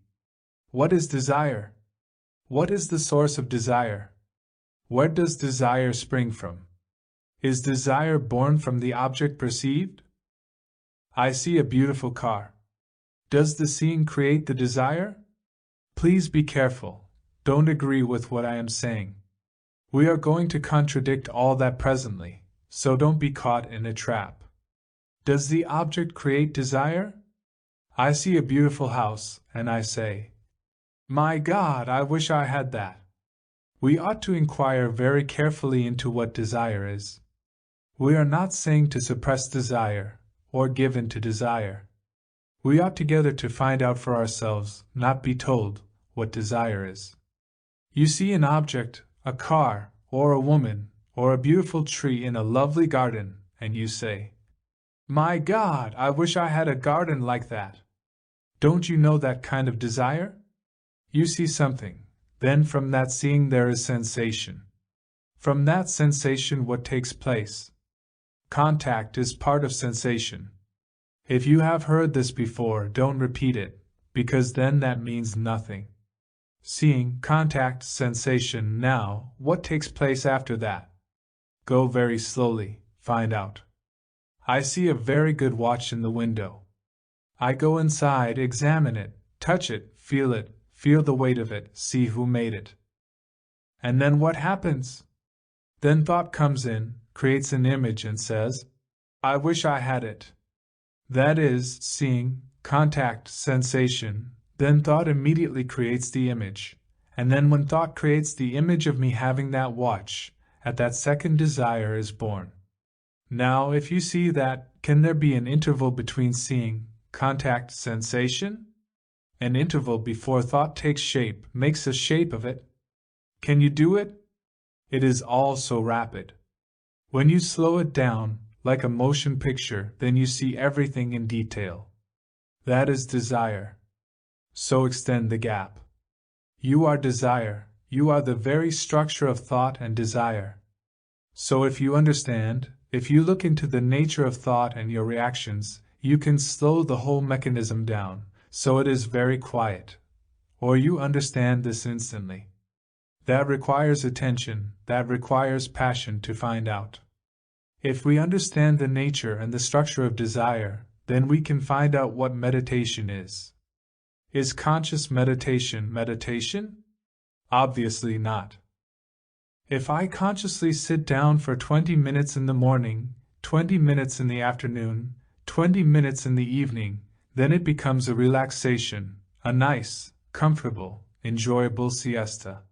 A: What is desire? What is the source of desire? Where does desire spring from? Is desire born from the object perceived? I see a beautiful car. Does the seeing create the desire? Please be careful. Don't agree with what I am saying. We are going to contradict all that presently, so don't be caught in a trap. Does the object create desire? I see a beautiful house, and I say, "My God, I wish I had that." We ought to inquire very carefully into what desire is. We are not saying to suppress desire, or give in to desire. We ought together to find out for ourselves, not be told, what desire is. You see an object, a car, or a woman, or a beautiful tree in a lovely garden, and you say, "My God, I wish I had a garden like that." Don't you know that kind of desire? You see something, then from that seeing there is sensation. From that sensation what takes place? Contact is part of sensation. If you have heard this before, don't repeat it, because then that means nothing. Seeing, contact, sensation, now, what takes place after that? Go very slowly, find out. I see a very good watch in the window. I go inside, examine it, touch it, feel the weight of it, see who made it. And then what happens? Then thought comes in, creates an image and says, "I wish I had it." That is, seeing, contact, sensation, then thought immediately creates the image, and then when thought creates the image of me having that watch, at that second desire is born. Now, if you see that, can there be an interval between seeing, contact, sensation? An interval before thought takes shape, makes a shape of it? Can you do it? It is all so rapid. When you slow it down, like a motion picture, then you see everything in detail. That is desire. So extend the gap. You are desire, you are the very structure of thought and desire. So if you understand, if you look into the nature of thought and your reactions, you can slow the whole mechanism down, so it is very quiet. Or you understand this instantly. That requires attention, that requires passion to find out. If we understand the nature and the structure of desire, then we can find out what meditation is. Is conscious meditation meditation? Obviously not. If I consciously sit down for 20 minutes in the morning, 20 minutes in the afternoon, 20 minutes in the evening, then it becomes a relaxation, a nice, comfortable, enjoyable siesta.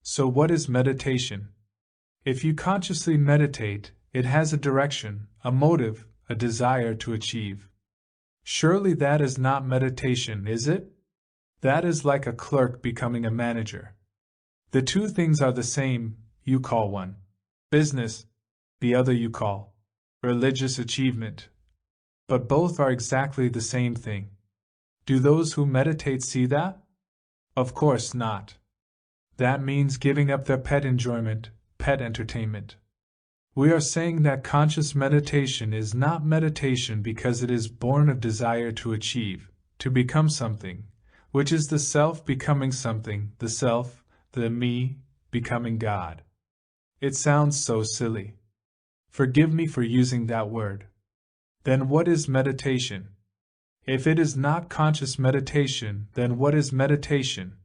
A: So what is meditation? If you consciously meditate, it has a direction, a motive, a desire to achieve. Surely that is not meditation, is it? That is like a clerk becoming a manager. The two things are the same. You call one business, the other you call religious achievement. But both are exactly the same thing. Do those who meditate see that? Of course not. That means giving up their pet enjoyment, pet entertainment. We are saying that conscious meditation is not meditation because it is born of desire to achieve, to become something, which is the self becoming something, the self, the me, becoming God. It sounds so silly. Forgive me for using that word. Then what is meditation? If it is not conscious meditation, then what is meditation?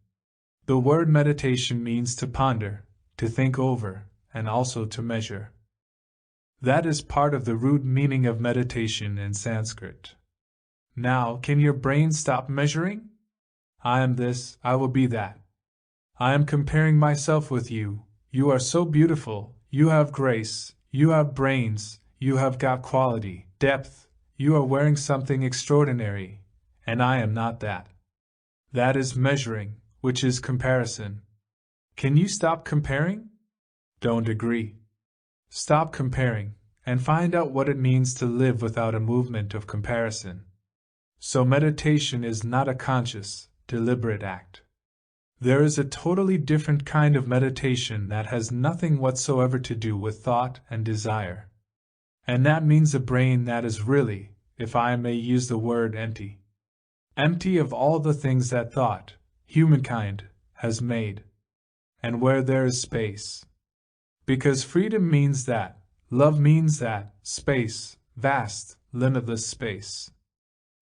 A: The word meditation means to ponder, to think over, and also to measure. That is part of the root meaning of meditation in Sanskrit. Now, can your brain stop measuring? I am this, I will be that. I am comparing myself with you. You are so beautiful, you have grace, you have brains, you have got quality, depth, you are wearing something extraordinary, and I am not that. That is measuring, which is comparison. Can you stop comparing? Don't agree. Stop comparing, and find out what it means to live without a movement of comparison. So meditation is not a conscious, deliberate act. There is a totally different kind of meditation that has nothing whatsoever to do with thought and desire. And that means a brain that is really, if I may use the word, empty. Empty of all the things that thought, humankind, has made. And where there is space. Because freedom means that, love means that, space, vast, limitless space.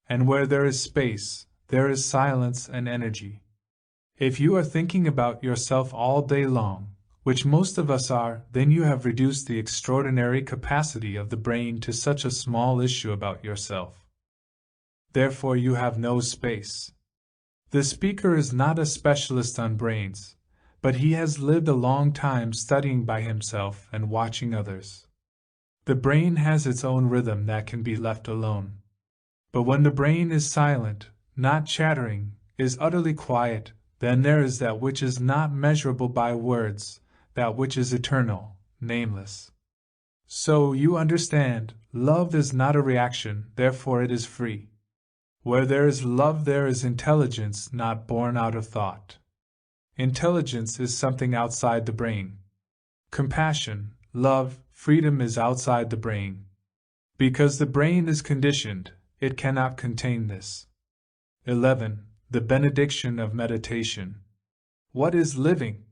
A: And where there is space, there is silence and energy. If you are thinking about yourself all day long, which most of us are, then you have reduced the extraordinary capacity of the brain to such a small issue about yourself. Therefore you have no space. The speaker is not a specialist on brains, but he has lived a long time studying by himself and watching others. The brain has its own rhythm that can be left alone. But when the brain is silent, not chattering, is utterly quiet, then there is that which is not measurable by words, that which is eternal, nameless. So, you understand, love is not a reaction, therefore it is free. Where there is love there is intelligence not born out of thought. Intelligence is something outside the brain. Compassion, love, freedom is outside the brain. Because the brain is conditioned, it cannot contain this. 11. The benediction of meditation. What is living?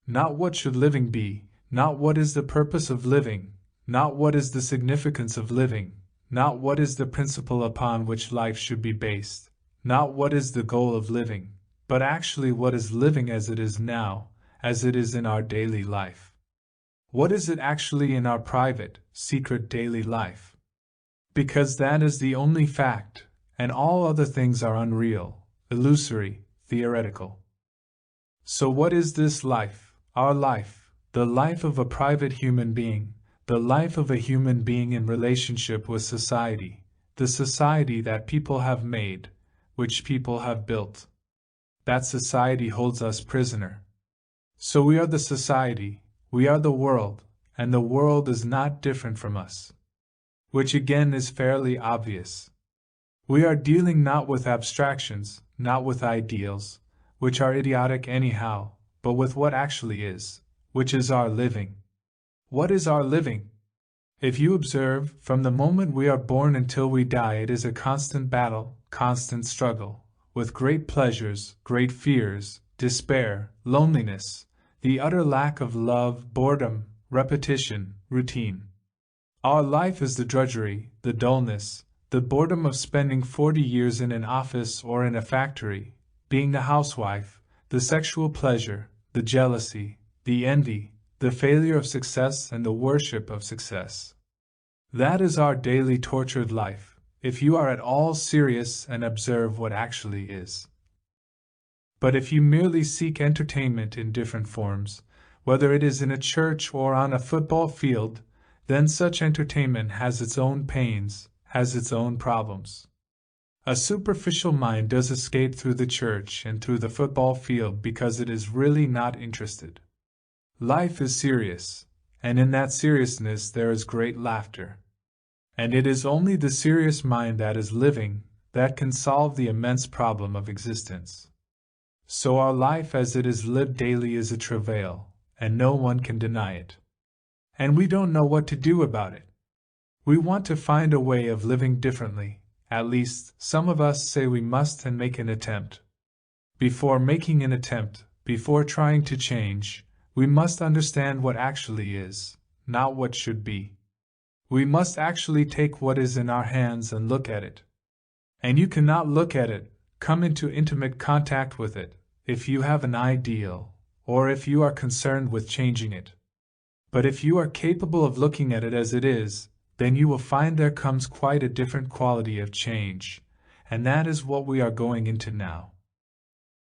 A: Not what should living be, not what is the purpose of living, not what is the significance of living, not what is the principle upon which life should be based, not what is the goal of living, but actually what is living as it is now, as it is in our daily life. What is it actually in our private, secret daily life? Because that is the only fact, and all other things are unreal, illusory, theoretical. So what is this life, our life, the life of a private human being, the life of a human being in relationship with society, the society that people have made, which people have built? That society holds us prisoner. So we are the society, we are the world, and the world is not different from us. Which again is fairly obvious. We are dealing not with abstractions, not with ideals, which are idiotic anyhow, but with what actually is, which is our living. What is our living? If you observe, from the moment we are born until we die, it is a constant battle, constant struggle, with great pleasures, great fears, despair, loneliness, the utter lack of love, boredom, repetition, routine. Our life is the drudgery, the dullness, the boredom of spending 40 years in an office or in a factory, being the housewife, the sexual pleasure, the jealousy, the envy, the failure of success and the worship of success. That is our daily tortured life, if you are at all serious and observe what actually is. But if you merely seek entertainment in different forms, whether it is in a church or on a football field, then such entertainment has its own pains, has its own problems. A superficial mind does escape through the church and through the football field because it is really not interested. Life is serious, and in that seriousness there is great laughter. And it is only the serious mind that is living that can solve the immense problem of existence. So our life as it is lived daily is a travail, and no one can deny it. And we don't know what to do about it. We want to find a way of living differently, at least some of us say we must and make an attempt. Before making an attempt, before trying to change, we must understand what actually is, not what should be. We must actually take what is in our hands and look at it. And you cannot look at it, come into intimate contact with it, if you have an ideal, or if you are concerned with changing it. But if you are capable of looking at it as it is, then you will find there comes quite a different quality of change, and that is what we are going into now.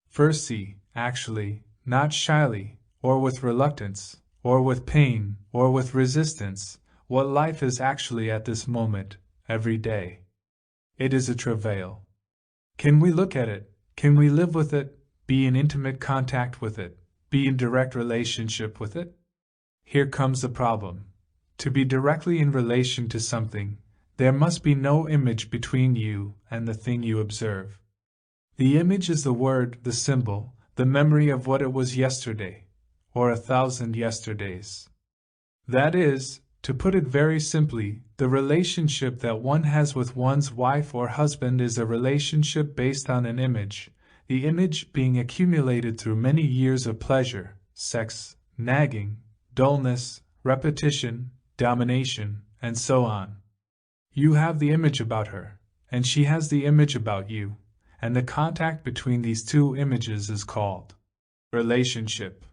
A: First see, actually, not shyly, or with reluctance, or with pain, or with resistance, what life is actually at this moment, every day. It is a travail. Can we look at it? Can we live with it, be in intimate contact with it, be in direct relationship with it? Here comes the problem. To be directly in relation to something, there must be no image between you and the thing you observe. The image is the word, the symbol, the memory of what it was yesterday, or 1,000 yesterdays. That is, to put it very simply, the relationship that one has with one's wife or husband is a relationship based on an image, the image being accumulated through many years of pleasure, sex, nagging, dullness, repetition, domination, and so on. You have the image about her, and she has the image about you, and the contact between these two images is called relationship.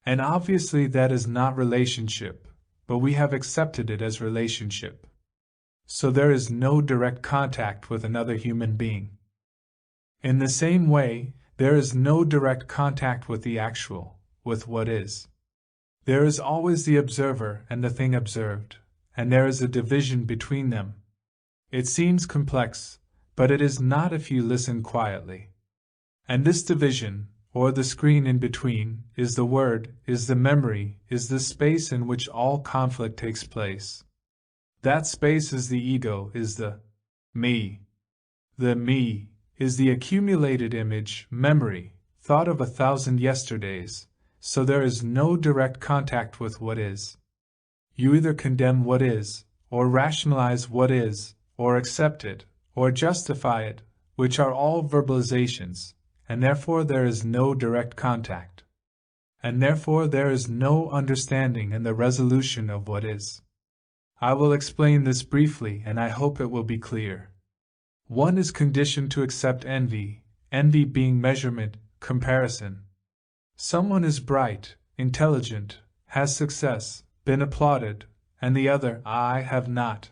A: And obviously that is not relationship, but we have accepted it as relationship. So there is no direct contact with another human being. In the same way, there is no direct contact with the actual, with what is. There is always the observer and the thing observed, and there is a division between them. It seems complex, but it is not if you listen quietly. And this division, or the screen in between, is the word, is the memory, is the space in which all conflict takes place. That space is the ego, is the me. The me is the accumulated image, memory, thought of 1,000 yesterdays, so there is no direct contact with what is. You either condemn what is, or rationalize what is, or accept it, or justify it, which are all verbalizations, and therefore there is no direct contact. And therefore there is no understanding and the resolution of what is. I will explain this briefly and I hope it will be clear. One is conditioned to accept envy, envy being measurement, comparison. Someone is bright, intelligent, has success, been applauded, and the other, I have not.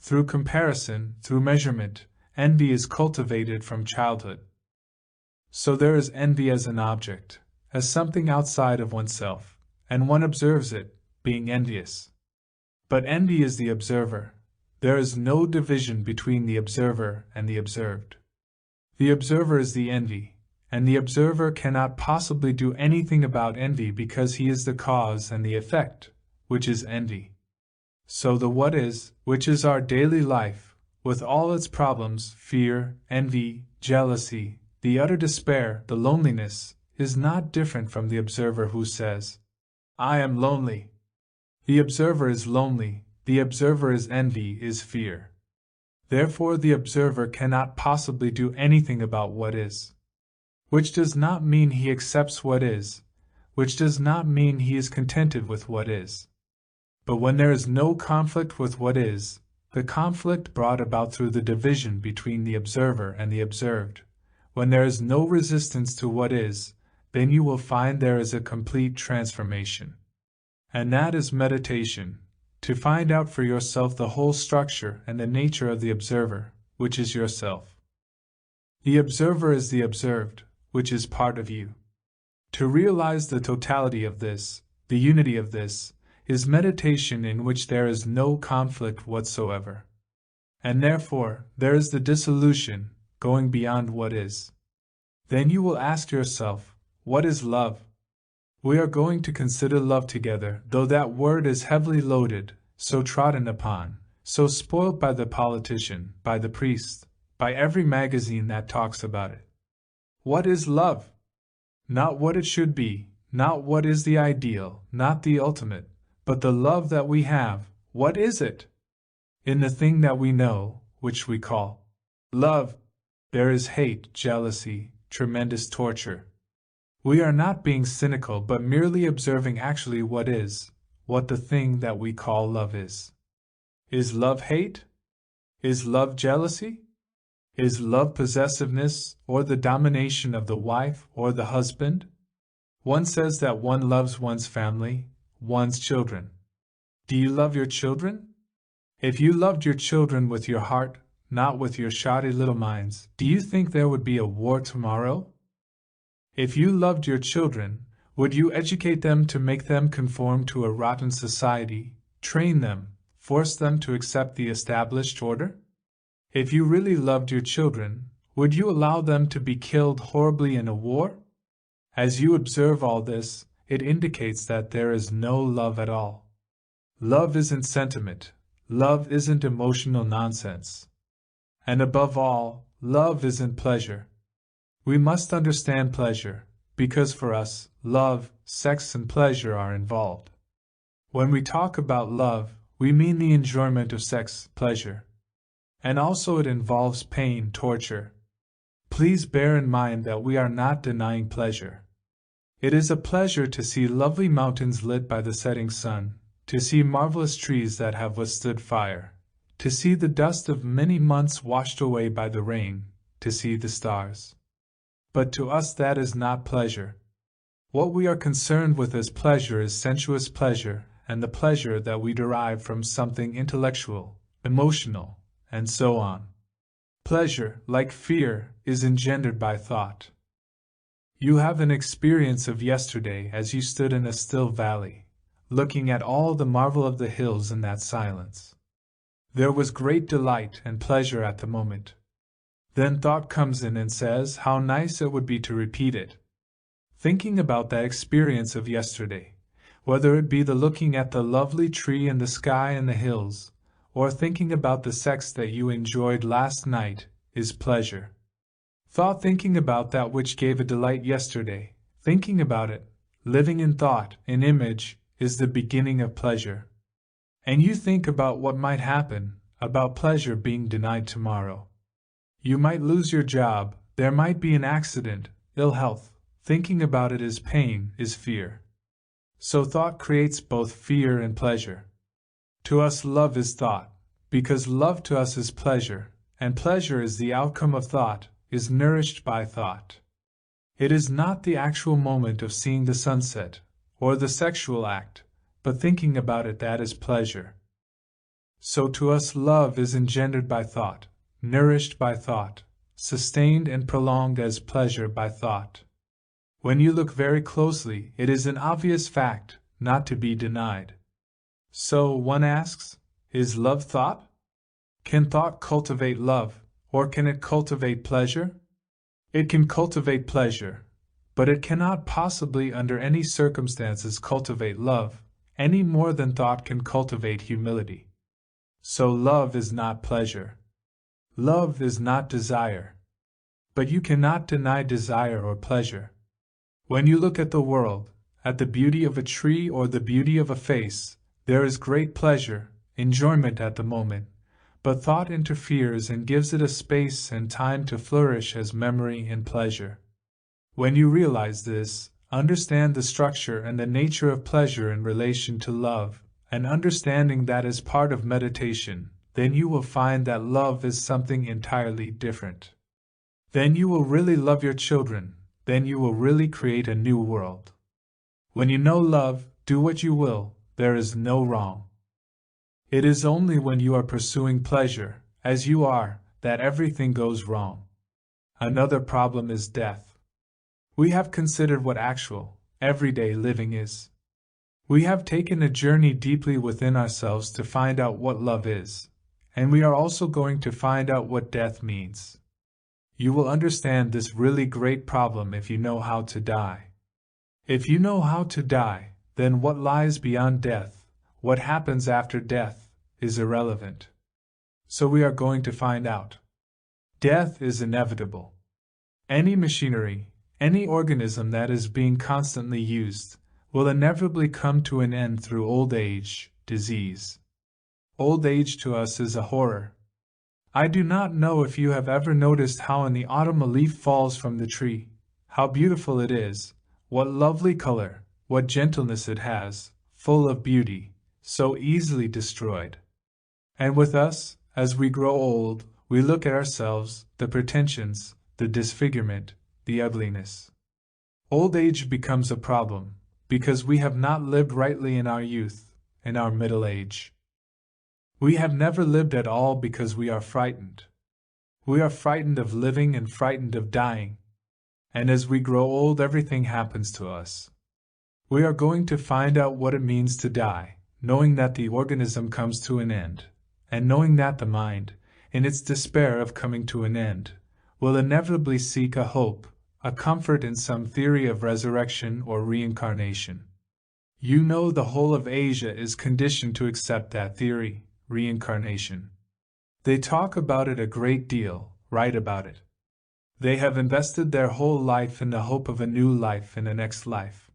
A: Through comparison, through measurement, envy is cultivated from childhood. So there is envy as an object, as something outside of oneself, and one observes it, being envious. But envy is the observer. There is no division between the observer and the observed. The observer is the envy, and the observer cannot possibly do anything about envy because he is the cause and the effect, which is envy. So the what is, which is our daily life, with all its problems, fear, envy, jealousy, the utter despair, the loneliness, is not different from the observer who says, I am lonely. The observer is lonely, The observer is envy, is fear. Therefore the observer cannot possibly do anything about what is. Which does not mean he accepts what is, which does not mean he is contented with what is. But when there is no conflict with what is, the conflict brought about through the division between the observer and the observed, when there is no resistance to what is, then you will find there is a complete transformation. And that is meditation, to find out for yourself the whole structure and the nature of the observer, which is yourself. The observer is the observed, which is part of you. To realize the totality of this, the unity of this, is meditation in which there is no conflict whatsoever. And therefore, there is the dissolution, going beyond what is. Then you will ask yourself, what is love? We are going to consider love together, though that word is heavily loaded, so trodden upon, so spoilt by the politician, by the priest, by every magazine that talks about it. What is love? Not what it should be, not what is the ideal, not the ultimate, but the love that we have. What is it? In the thing that we know, which we call love, there is hate, jealousy, tremendous torture. We are not being cynical but merely observing actually what is, what the thing that we call love is. Is love hate? Is love jealousy? Is love possessiveness or the domination of the wife or the husband? One says that one loves one's family, one's children. Do you love your children? If you loved your children with your heart, not with your shoddy little minds, do you think there would be a war tomorrow? If you loved your children, would you educate them to make them conform to a rotten society, train them, force them to accept the established order? If you really loved your children, would you allow them to be killed horribly in a war? As you observe all this, it indicates that there is no love at all. Love isn't sentiment, love isn't emotional nonsense. And above all, love isn't pleasure. We must understand pleasure, because for us, love, sex and pleasure are involved. When we talk about love, we mean the enjoyment of sex, pleasure. And also it involves pain, torture. Please bear in mind that we are not denying pleasure. It is a pleasure to see lovely mountains lit by the setting sun, to see marvelous trees that have withstood fire, to see the dust of many months washed away by the rain, to see the stars. But to us that is not pleasure. What we are concerned with as pleasure is sensuous pleasure, and the pleasure that we derive from something intellectual, emotional, and so on. Pleasure, like fear, is engendered by thought. You have an experience of yesterday as you stood in a still valley, looking at all the marvel of the hills in that silence. There was great delight and pleasure at the moment. Then thought comes in and says how nice it would be to repeat it. Thinking about that experience of yesterday, whether it be the looking at the lovely tree and the sky and the hills, or thinking about the sex that you enjoyed last night, is pleasure. Thought thinking about that which gave a delight yesterday, thinking about it, living in thought, in image, is the beginning of pleasure. And you think about what might happen, about pleasure being denied tomorrow. You might lose your job, there might be an accident, ill health. Thinking about it is pain, is fear. So thought creates both fear and pleasure. To us love is thought, because love to us is pleasure, and pleasure is the outcome of thought, is nourished by thought. It is not the actual moment of seeing the sunset, or the sexual act, but thinking about it that is pleasure. So to us love is engendered by thought, nourished by thought, sustained and prolonged as pleasure by thought. When you look very closely, it is an obvious fact, not to be denied. So, one asks, is love thought? Can thought cultivate love, or can it cultivate pleasure? It can cultivate pleasure, but it cannot possibly under any circumstances cultivate love, any more than thought can cultivate humility. So love is not pleasure. Love is not desire. But you cannot deny desire or pleasure. When you look at the world, at the beauty of a tree or the beauty of a face, there is great pleasure, enjoyment at the moment, but thought interferes and gives it a space and time to flourish as memory and pleasure. When you realize this, understand the structure and the nature of pleasure in relation to love, and understanding that is part of meditation, then you will find that love is something entirely different. Then you will really love your children, then you will really create a new world. When you know love, do what you will, there is no wrong. It is only when you are pursuing pleasure, as you are, that everything goes wrong. Another problem is death. We have considered what actual, everyday living is. We have taken a journey deeply within ourselves to find out what love is, and we are also going to find out what death means. You will understand this really great problem if you know how to die. If you know how to die, then what lies beyond death, what happens after death, is irrelevant. So we are going to find out. Death is inevitable. Any machinery, any organism that is being constantly used, will inevitably come to an end through old age, disease. Old age to us is a horror. I do not know if you have ever noticed how in the autumn a leaf falls from the tree, how beautiful it is, what lovely color, what gentleness it has, full of beauty, so easily destroyed. And with us, as we grow old, we look at ourselves, the pretensions, the disfigurement, the ugliness. Old age becomes a problem, because we have not lived rightly in our youth, in our middle age. We have never lived at all because we are frightened. We are frightened of living and frightened of dying. And as we grow old, everything happens to us. We are going to find out what it means to die, knowing that the organism comes to an end, and knowing that the mind, in its despair of coming to an end, will inevitably seek a hope, a comfort in some theory of resurrection or reincarnation. You know the whole of Asia is conditioned to accept that theory, reincarnation. They talk about it a great deal, write about it. They have invested their whole life in the hope of a new life in the next life.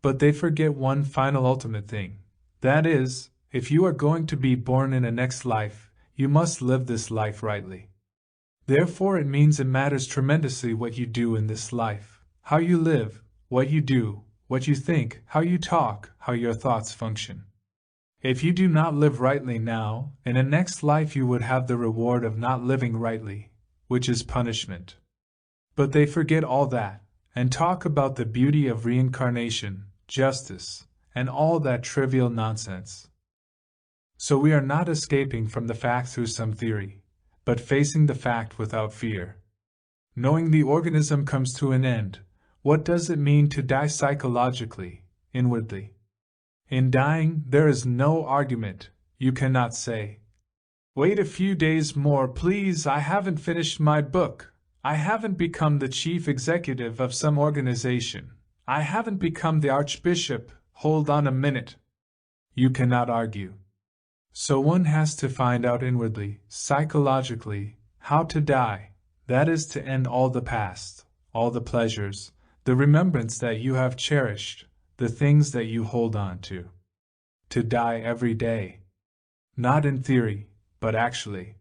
A: But they forget one final ultimate thing. That is, if you are going to be born in a next life, you must live this life rightly. Therefore it means it matters tremendously what you do in this life, how you live, what you do, what you think, how you talk, how your thoughts function. If you do not live rightly now, in a next life you would have the reward of not living rightly, which is punishment. But they forget all that, and talk about the beauty of reincarnation, justice, and all that trivial nonsense. So we are not escaping from the fact through some theory, but facing the fact without fear. Knowing the organism comes to an end, what does it mean to die psychologically, inwardly? In dying, there is no argument. You cannot say, "Wait a few days more, please, I haven't finished my book. I haven't become the chief executive of some organization. I haven't become the archbishop. Hold on a minute." You cannot argue. So one has to find out inwardly, psychologically, how to die, that is to end all the past, all the pleasures, the remembrance that you have cherished, the things that you hold on to. To die every day. Not in theory, but actually.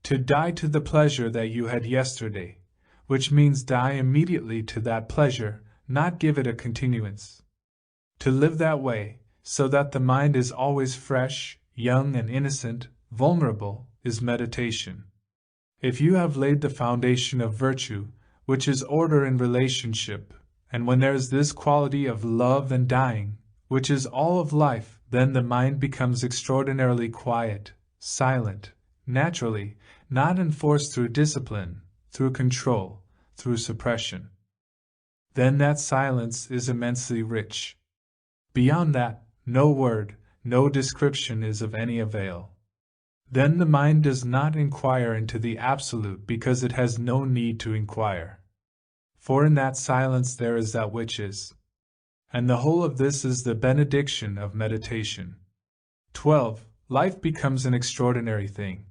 A: To die to the pleasure that you had yesterday, which means die immediately to that pleasure, not give it a continuance. To live that way, so that the mind is always fresh, young and innocent, vulnerable, is meditation. If you have laid the foundation of virtue, which is order in relationship, and when there is this quality of love and dying, which is all of life, then the mind becomes extraordinarily quiet, silent, naturally, not enforced through discipline, through control, through suppression. Then that silence is immensely rich. Beyond that, no word, no description is of any avail. Then the mind does not inquire into the absolute because it has no need to inquire. For in that silence there is that which is. And the whole of this is the benediction of meditation. 12. Life becomes an extraordinary thing.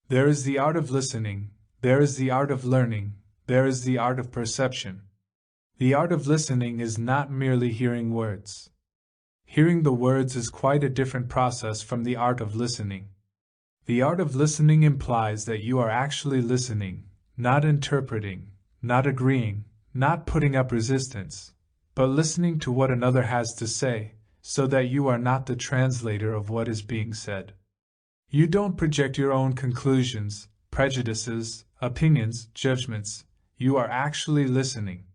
A: There is the art of listening, there is the art of learning, there is the art of perception. The art of listening is not merely hearing words. Hearing the words is quite a different process from the art of listening. The art of listening implies that you are actually listening, not interpreting, not agreeing, not putting up resistance, but listening to what another has to say, so that you are not the translator of what is being said. You don't project your own conclusions, prejudices, opinions, judgments. You are actually listening.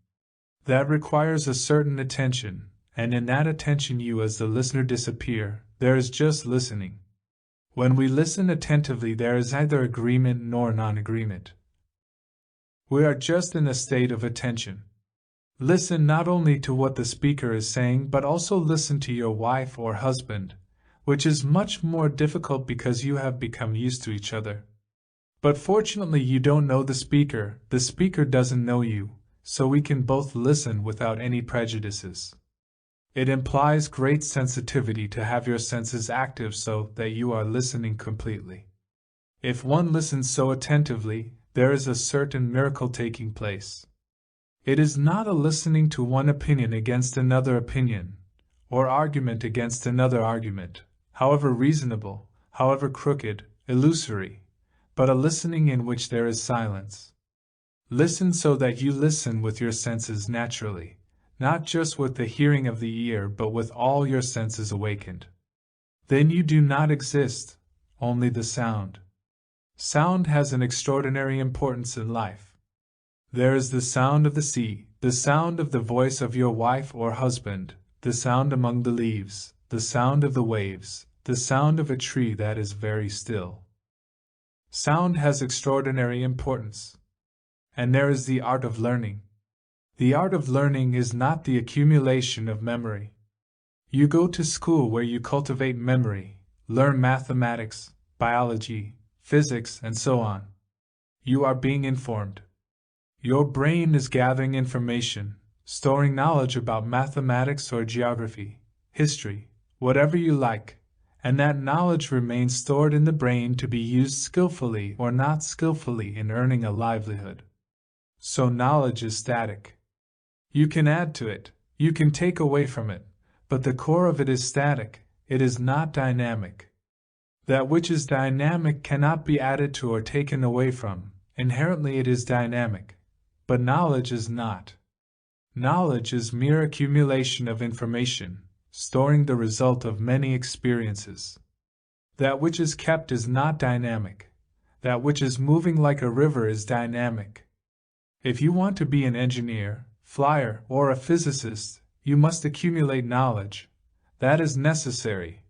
A: That requires a certain attention, and in that attention you as the listener disappear. There is just listening. When we listen attentively, there is neither agreement nor non-agreement. We are just in a state of attention. Listen not only to what the speaker is saying, but also listen to your wife or husband, which is much more difficult because you have become used to each other. But fortunately you don't know the speaker doesn't know you, so we can both listen without any prejudices. It implies great sensitivity to have your senses active so that you are listening completely. If one listens so attentively, there is a certain miracle taking place. It is not a listening to one opinion against another opinion, or argument against another argument, however reasonable, however crooked, illusory, but a listening in which there is silence. Listen so that you listen with your senses naturally, not just with the hearing of the ear but with all your senses awakened. Then you do not exist, only the sound. Sound has an extraordinary importance in life. There is the sound of the sea, the sound of the voice of your wife or husband, the sound among the leaves, the sound of the waves, the sound of a tree that is very still. Sound has extraordinary importance. And there is the art of learning. The art of learning is not the accumulation of memory. You go to school where you cultivate memory, learn mathematics, biology, physics, and so on. You are being informed. Your brain is gathering information, storing knowledge about mathematics or geography, history, whatever you like, and that knowledge remains stored in the brain to be used skillfully or not skillfully in earning a livelihood. So knowledge is static. You can add to it, you can take away from it, but the core of it is static, it is not dynamic. That which is dynamic cannot be added to or taken away from, inherently it is dynamic, but knowledge is not. Knowledge is mere accumulation of information, storing the result of many experiences. That which is kept is not dynamic, that which is moving like a river is dynamic. If you want to be an engineer, flyer, or a physicist, you must accumulate knowledge. That is necessary,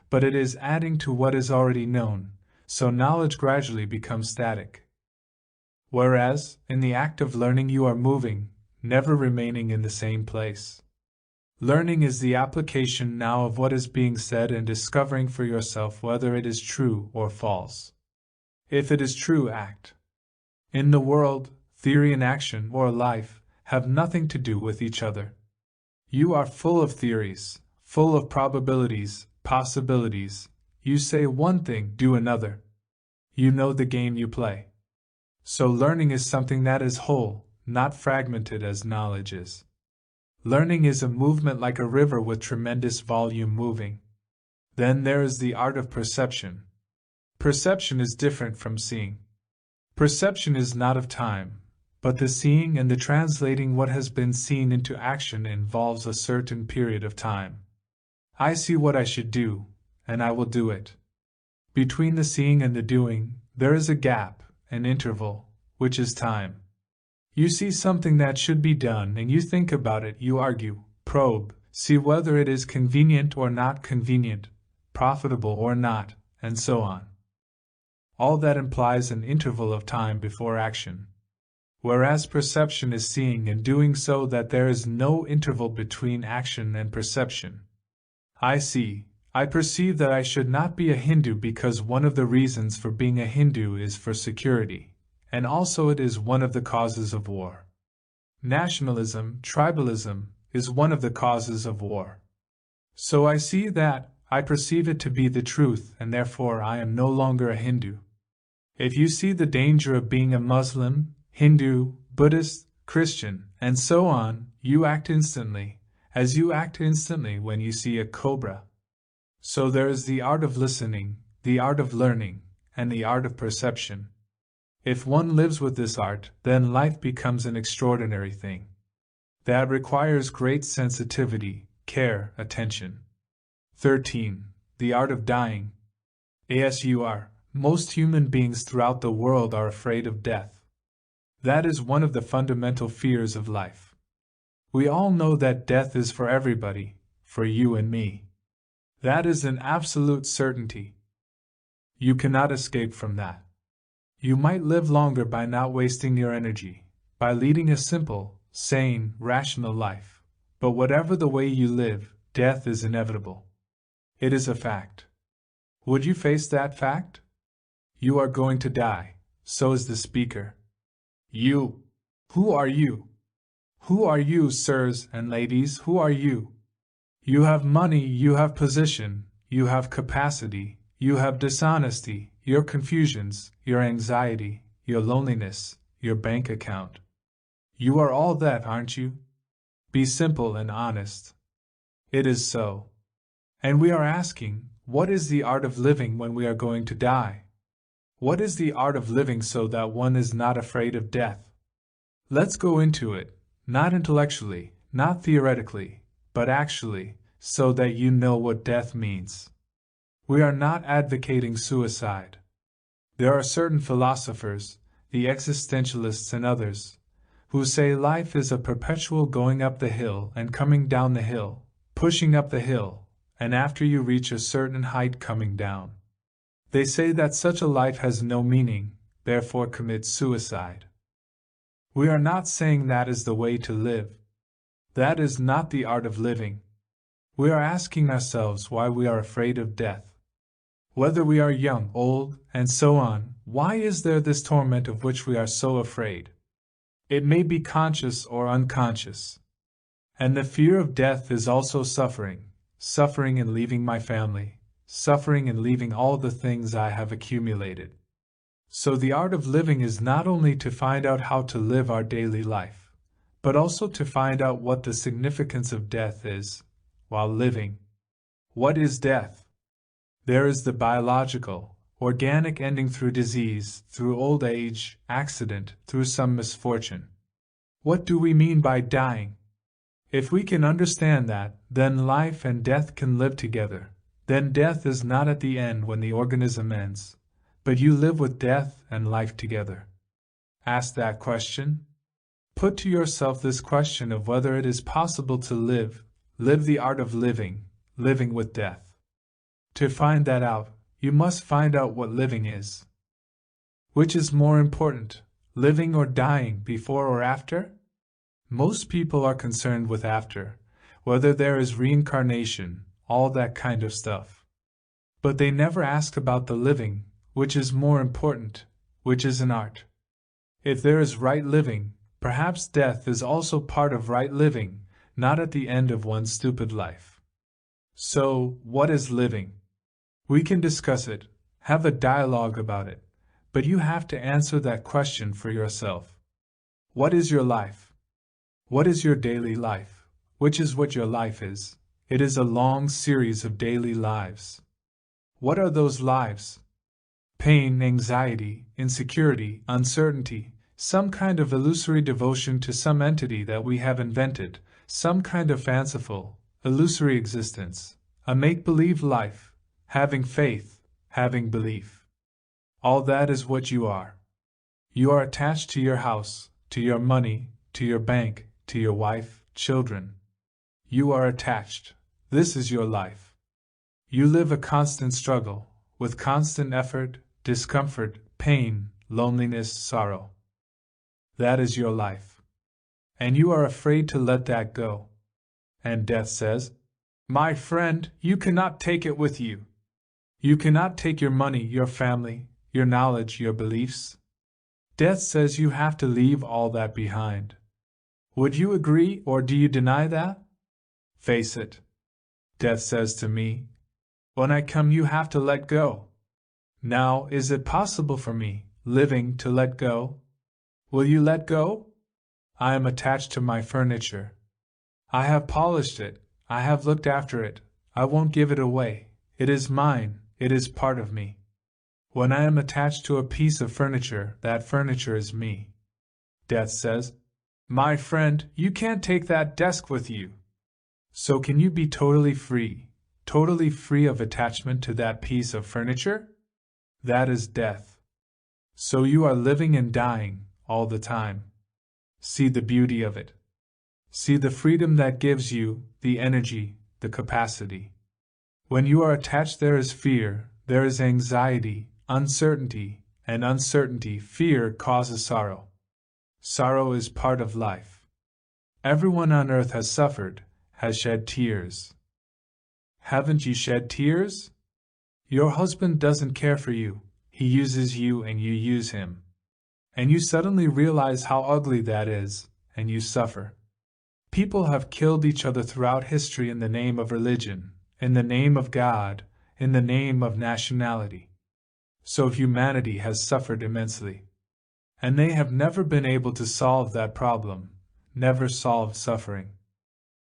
A: but it is adding to what is already known, so knowledge gradually becomes static. Whereas, in the act of learning you are moving, never remaining in the same place. Learning is the application now of what is being said and discovering for yourself whether it is true or false. If it is true, act. In the world, theory and action, or life, have nothing to do with each other. You are full of theories, full of probabilities, possibilities. You say one thing, do another. You know the game you play. So learning is something that is whole, not fragmented as knowledge is. Learning is a movement like a river with tremendous volume moving. Then there is the art of perception. Perception is different from seeing. Perception is not of time, but the seeing and the translating what has been seen into action involves a certain period of time. I see what I should do, and I will do it. Between the seeing and the doing, there is a gap, an interval, which is time. You see something that should be done and you think about it, you argue, probe, see whether it is convenient or not convenient, profitable or not, and so on. All that implies an interval of time before action. Whereas perception is seeing and doing so that there is no interval between action and perception. I see, I perceive that I should not be a Hindu because one of the reasons for being a Hindu is for security, and also it is one of the causes of war. Nationalism, tribalism, is one of the causes of war. So I see that, I perceive it to be the truth, and therefore I am no longer a Hindu. If you see the danger of being a Muslim, Hindu, Buddhist, Christian, and so on, you act instantly, as you act instantly when you see a cobra. So there is the art of listening, the art of learning, and the art of perception. If one lives with this art, then life becomes an extraordinary thing. That requires great sensitivity, care, attention. 13. The art of dying. Asur, most human beings throughout the world are afraid of death. That is one of the fundamental fears of life. We all know that death is for everybody, for you and me. That is an absolute certainty. You cannot escape from that. You might live longer by not wasting your energy, by leading a simple, sane, rational life, but whatever the way you live, death is inevitable. It is a fact. Would you face that fact? You are going to die, so is the speaker. You. Who are you? Who are you, sirs and ladies, who are you? You have money, you have position, you have capacity, you have dishonesty, your confusions, your anxiety, your loneliness, your bank account. You are all that, aren't you? Be simple and honest. It is so. And we are asking, what is the art of living when we are going to die? What is the art of living so that one is not afraid of death? Let's go into it, not intellectually, not theoretically, but actually, so that you know what death means. We are not advocating suicide. There are certain philosophers, the existentialists and others, who say life is a perpetual going up the hill and coming down the hill, pushing up the hill, and after you reach a certain height coming down. They say that such a life has no meaning, therefore commit suicide. We are not saying that is the way to live. That is not the art of living. We are asking ourselves why we are afraid of death. Whether we are young, old, and so on, why is there this torment of which we are so afraid? It may be conscious or unconscious. And the fear of death is also suffering, suffering in leaving my family, suffering in leaving all the things I have accumulated. So the art of living is not only to find out how to live our daily life, but also to find out what the significance of death is, while living. What is death? There is the biological, organic ending through disease, through old age, accident, through some misfortune. What do we mean by dying? If we can understand that, then life and death can live together. Then death is not at the end when the organism ends, but you live with death and life together. Ask that question. Put to yourself this question of whether it is possible to live the art of living with death. To find that out, you must find out what living is. Which is more important, living or dying, before or after? Most people are concerned with after, whether there is reincarnation, all that kind of stuff. But they never ask about the living, which is more important, which is an art. If there is right living, perhaps death is also part of right living, not at the end of one's stupid life. So, what is living? We can discuss it, have a dialogue about it, but you have to answer that question for yourself. What is your life? What is your daily life? Which is what your life is. It is a long series of daily lives. What are those lives? Pain, anxiety, insecurity, uncertainty, some kind of illusory devotion to some entity that we have invented, some kind of fanciful, illusory existence, a make-believe life, having faith, having belief. All that is what you are. You are attached to your house, to your money, to your bank, to your wife, children. You are attached. This is your life. You live a constant struggle, with constant effort, discomfort, pain, loneliness, sorrow. That is your life. And you are afraid to let that go. And death says, "My friend, you cannot take it with you. You cannot take your money, your family, your knowledge, your beliefs." Death says you have to leave all that behind. Would you agree, or do you deny that? Face it. Death says to me, "When I come, you have to let go." Now, is it possible for me, living, to let go? Will you let go? I am attached to my furniture. I have polished it, I have looked after it, I won't give it away, it is mine, it is part of me. When I am attached to a piece of furniture, that furniture is me. Death says, "My friend, you can't take that desk with you." So can you be totally free of attachment to that piece of furniture? That is death. So you are living and dying, all the time. See the beauty of it. See the freedom that gives you, the energy, the capacity. When you are attached, there is fear, there is anxiety, uncertainty, and uncertainty, fear causes sorrow. Sorrow is part of life. Everyone on earth has suffered, has shed tears. Haven't you shed tears? Your husband doesn't care for you, he uses you and you use him. And you suddenly realize how ugly that is, and you suffer. People have killed each other throughout history in the name of religion, in the name of God, in the name of nationality. So humanity has suffered immensely. And they have never been able to solve that problem, never solved suffering.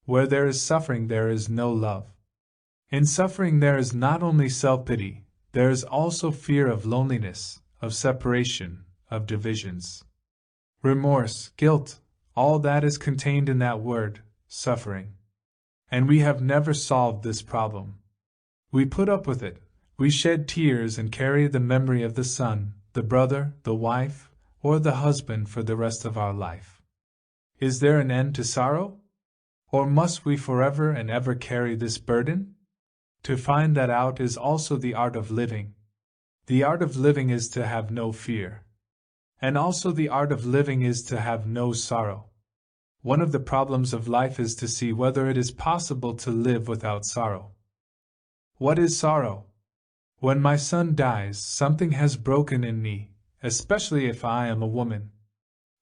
A: Where there is suffering, there is no love. In suffering, there is not only self-pity, there is also fear of loneliness, of separation, of divisions. Remorse, guilt, all that is contained in that word, suffering. And we have never solved this problem. We put up with it, we shed tears and carry the memory of the son, the brother, the wife, or the husband for the rest of our life. Is there an end to sorrow? Or must we forever and ever carry this burden? To find that out is also the art of living. The art of living is to have no fear. And also the art of living is to have no sorrow. One of the problems of life is to see whether it is possible to live without sorrow. What is sorrow? When my son dies, something has broken in me, especially if I am a woman.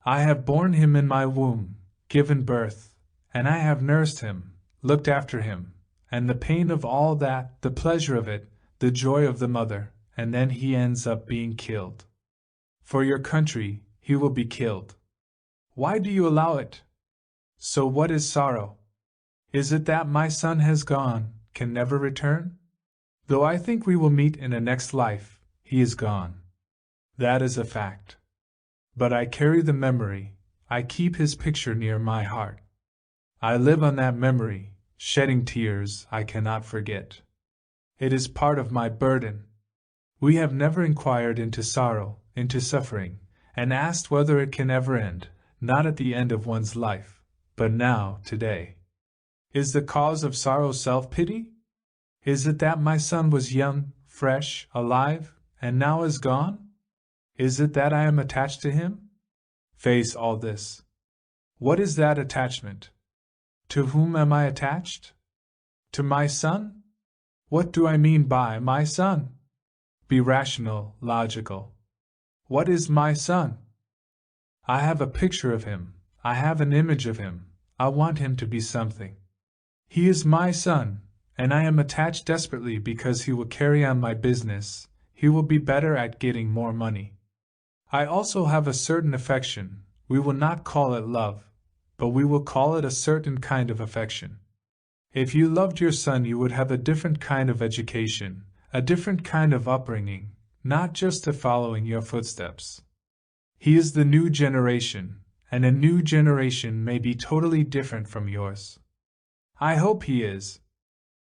A: I have borne him in my womb, given birth, and I have nursed him, looked after him, and the pain of all that, the pleasure of it, the joy of the mother, and then he ends up being killed. For your country, he will be killed. Why do you allow it? So what is sorrow? Is it that my son has gone, can never return? Though I think we will meet in a next life, he is gone. That is a fact. But I carry the memory, I keep his picture near my heart. I live on that memory, shedding tears I cannot forget. It is part of my burden. We have never inquired into sorrow, into suffering, and asked whether it can ever end, not at the end of one's life, but now, today. Is the cause of sorrow self-pity? Is it that my son was young, fresh, alive, and now is gone? Is it that I am attached to him? Face all this. What is that attachment? To whom am I attached? To my son? What do I mean by my son? Be rational, logical. What is my son? I have a picture of him, I have an image of him, I want him to be something. He is my son, and I am attached desperately because he will carry on my business, he will be better at getting more money. I also have a certain affection, we will not call it love, but we will call it a certain kind of affection. If you loved your son, you would have a different kind of education, a different kind of upbringing, not just to following your footsteps. He is the new generation, and a new generation may be totally different from yours. I hope he is.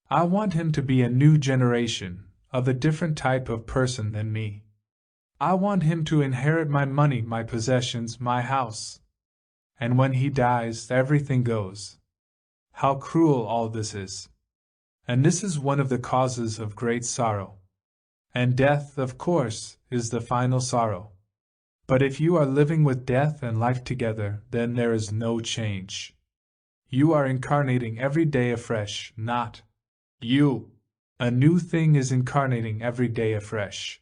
A: I want him to be a new generation, of a different type of person than me. I want him to inherit my money, my possessions, my house. And when he dies, everything goes. How cruel all this is. And this is one of the causes of great sorrow. And death, of course, is the final sorrow. But if you are living with death and life together, then there is no change. You are incarnating every day afresh, not you. A new thing is incarnating every day afresh.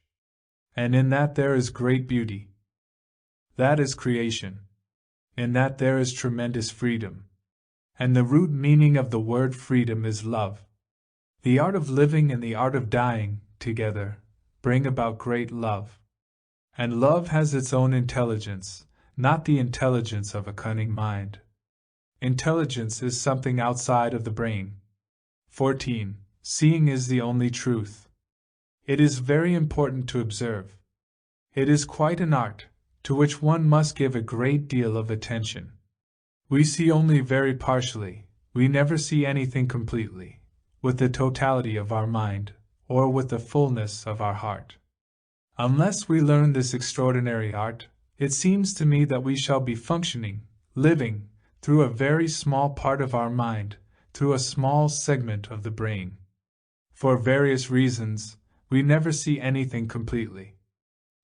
A: And in that there is great beauty. That is creation. In that there is tremendous freedom. And the root meaning of the word freedom is love. The art of living and the art of dying, together, bring about great love. And love has its own intelligence, not the intelligence of a cunning mind. Intelligence is something outside of the brain. 14. Seeing is the only truth. It is very important to observe. It is quite an art, to which one must give a great deal of attention. We see only very partially, we never see anything completely, with the totality of our mind, or with the fullness of our heart. Unless we learn this extraordinary art, it seems to me that we shall be functioning, living, through a very small part of our mind, through a small segment of the brain. For various reasons, we never see anything completely.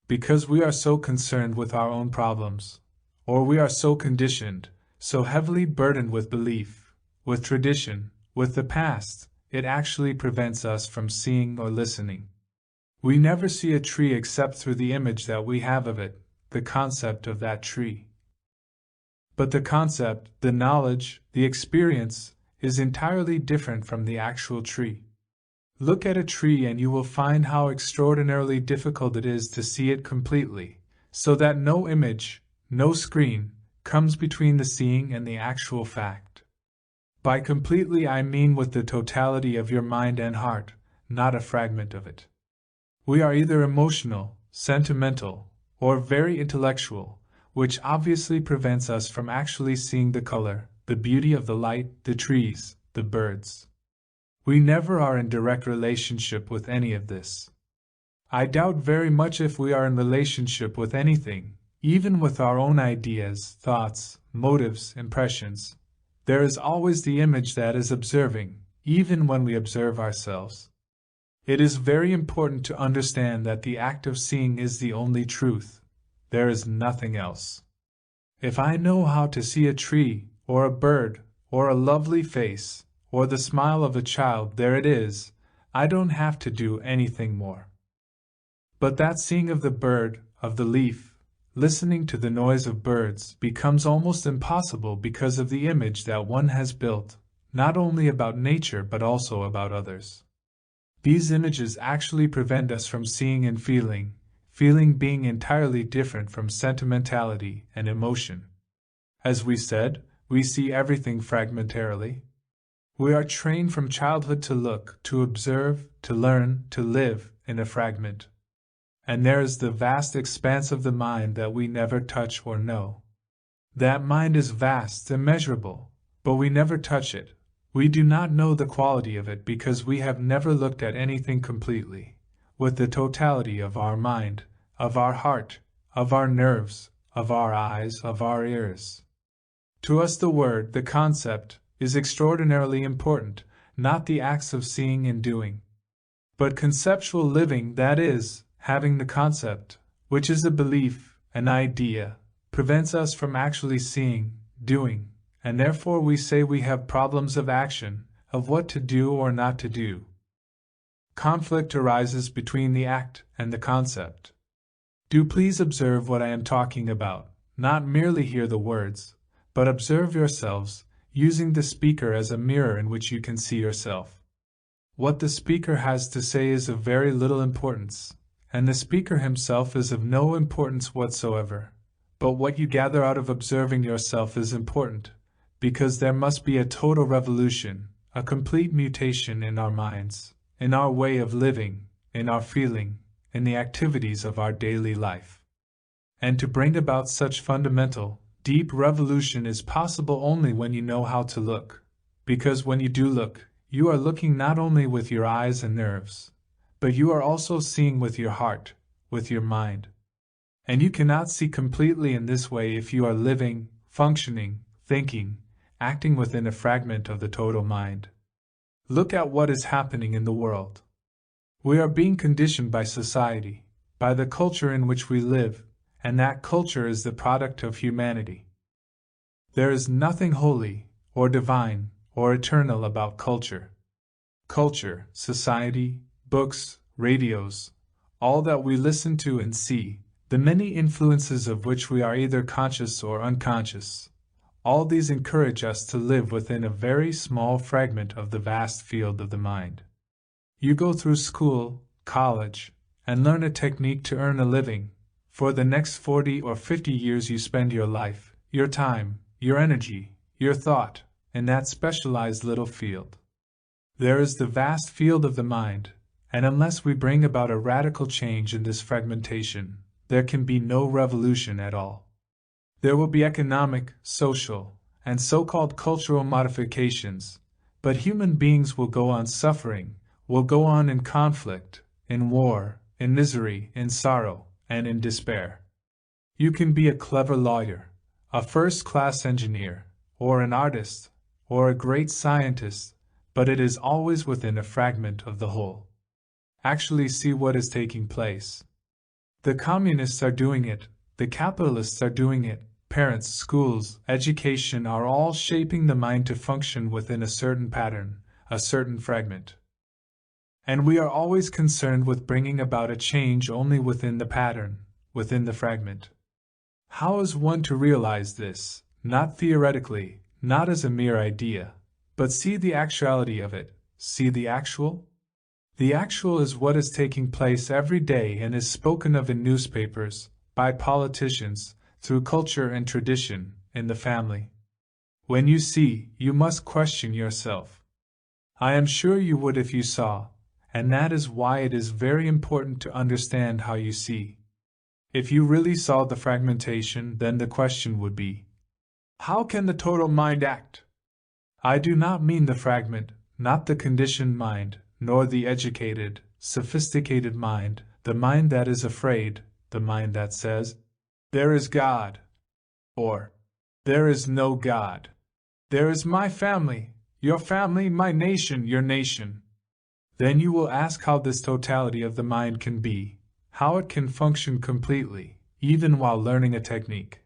A: Because we are so concerned with our own problems, or we are so conditioned, so heavily burdened with belief, with tradition, with the past, it actually prevents us from seeing or listening. We never see a tree except through the image that we have of it, the concept of that tree. But the concept, the knowledge, the experience, is entirely different from the actual tree. Look at a tree and you will find how extraordinarily difficult it is to see it completely, so that no image, no screen, comes between the seeing and the actual fact. By completely I mean with the totality of your mind and heart, not a fragment of it. We are either emotional, sentimental, or very intellectual, which obviously prevents us from actually seeing the color, the beauty of the light, the trees, the birds. We never are in direct relationship with any of this. I doubt very much if we are in relationship with anything, even with our own ideas, thoughts, motives, impressions. There is always the image that is observing, even when we observe ourselves. It is very important to understand that the act of seeing is the only truth. There is nothing else. If I know how to see a tree, or a bird, or a lovely face, or the smile of a child, there it is, I don't have to do anything more. But that seeing of the bird, of the leaf, listening to the noise of birds, becomes almost impossible because of the image that one has built, not only about nature but also about others. These images actually prevent us from seeing and feeling, feeling being entirely different from sentimentality and emotion. As we said, we see everything fragmentarily. We are trained from childhood to look, to observe, to learn, to live in a fragment. And there is the vast expanse of the mind that we never touch or know. That mind is vast, immeasurable, but we never touch it. We do not know the quality of it because we have never looked at anything completely, with the totality of our mind, of our heart, of our nerves, of our eyes, of our ears. To us the word, the concept, is extraordinarily important, not the acts of seeing and doing. But conceptual living, that is, having the concept, which is a belief, an idea, prevents us from actually seeing, doing, and therefore we say we have problems of action, of what to do or not to do. Conflict arises between the act and the concept. Do please observe what I am talking about, not merely hear the words, but observe yourselves, using the speaker as a mirror in which you can see yourself. What the speaker has to say is of very little importance, and the speaker himself is of no importance whatsoever. But what you gather out of observing yourself is important, because there must be a total revolution, a complete mutation in our minds, in our way of living, in our feeling, in the activities of our daily life. And to bring about such fundamental, deep revolution is possible only when you know how to look, because when you do look, you are looking not only with your eyes and nerves, but you are also seeing with your heart, with your mind. And you cannot see completely in this way if you are living, functioning, thinking, acting within a fragment of the total mind. Look at what is happening in the world. We are being conditioned by society, by the culture in which we live, and that culture is the product of humanity. There is nothing holy, or divine, or eternal about culture. Culture, society, books, radios, all that we listen to and see, the many influences of which we are either conscious or unconscious, all these encourage us to live within a very small fragment of the vast field of the mind. You go through school, college, and learn a technique to earn a living. For the next 40 or 50 years you spend your life, your time, your energy, your thought, in that specialized little field. There is the vast field of the mind, and unless we bring about a radical change in this fragmentation, there can be no revolution at all. There will be economic, social, and so-called cultural modifications, but human beings will go on suffering, will go on in conflict, in war, in misery, in sorrow, and in despair. You can be a clever lawyer, a first-class engineer, or an artist, or a great scientist, but it is always within a fragment of the whole. Actually see what is taking place. The communists are doing it, the capitalists are doing it, parents, schools, education are all shaping the mind to function within a certain pattern, a certain fragment. And we are always concerned with bringing about a change only within the pattern, within the fragment. How is one to realize this, not theoretically, not as a mere idea, but see the actuality of it, see the actual? The actual is what is taking place every day and is spoken of in newspapers, by politicians, through culture and tradition, in the family. When you see, you must question yourself. I am sure you would if you saw, and that is why it is very important to understand how you see. If you really saw the fragmentation, then the question would be, how can the total mind act? I do not mean the fragment, not the conditioned mind, nor the educated, sophisticated mind, the mind that is afraid, the mind that says, there is God, or there is no God. There is my family, your family, my nation, your nation. Then you will ask how this totality of the mind can be, how it can function completely, even while learning a technique.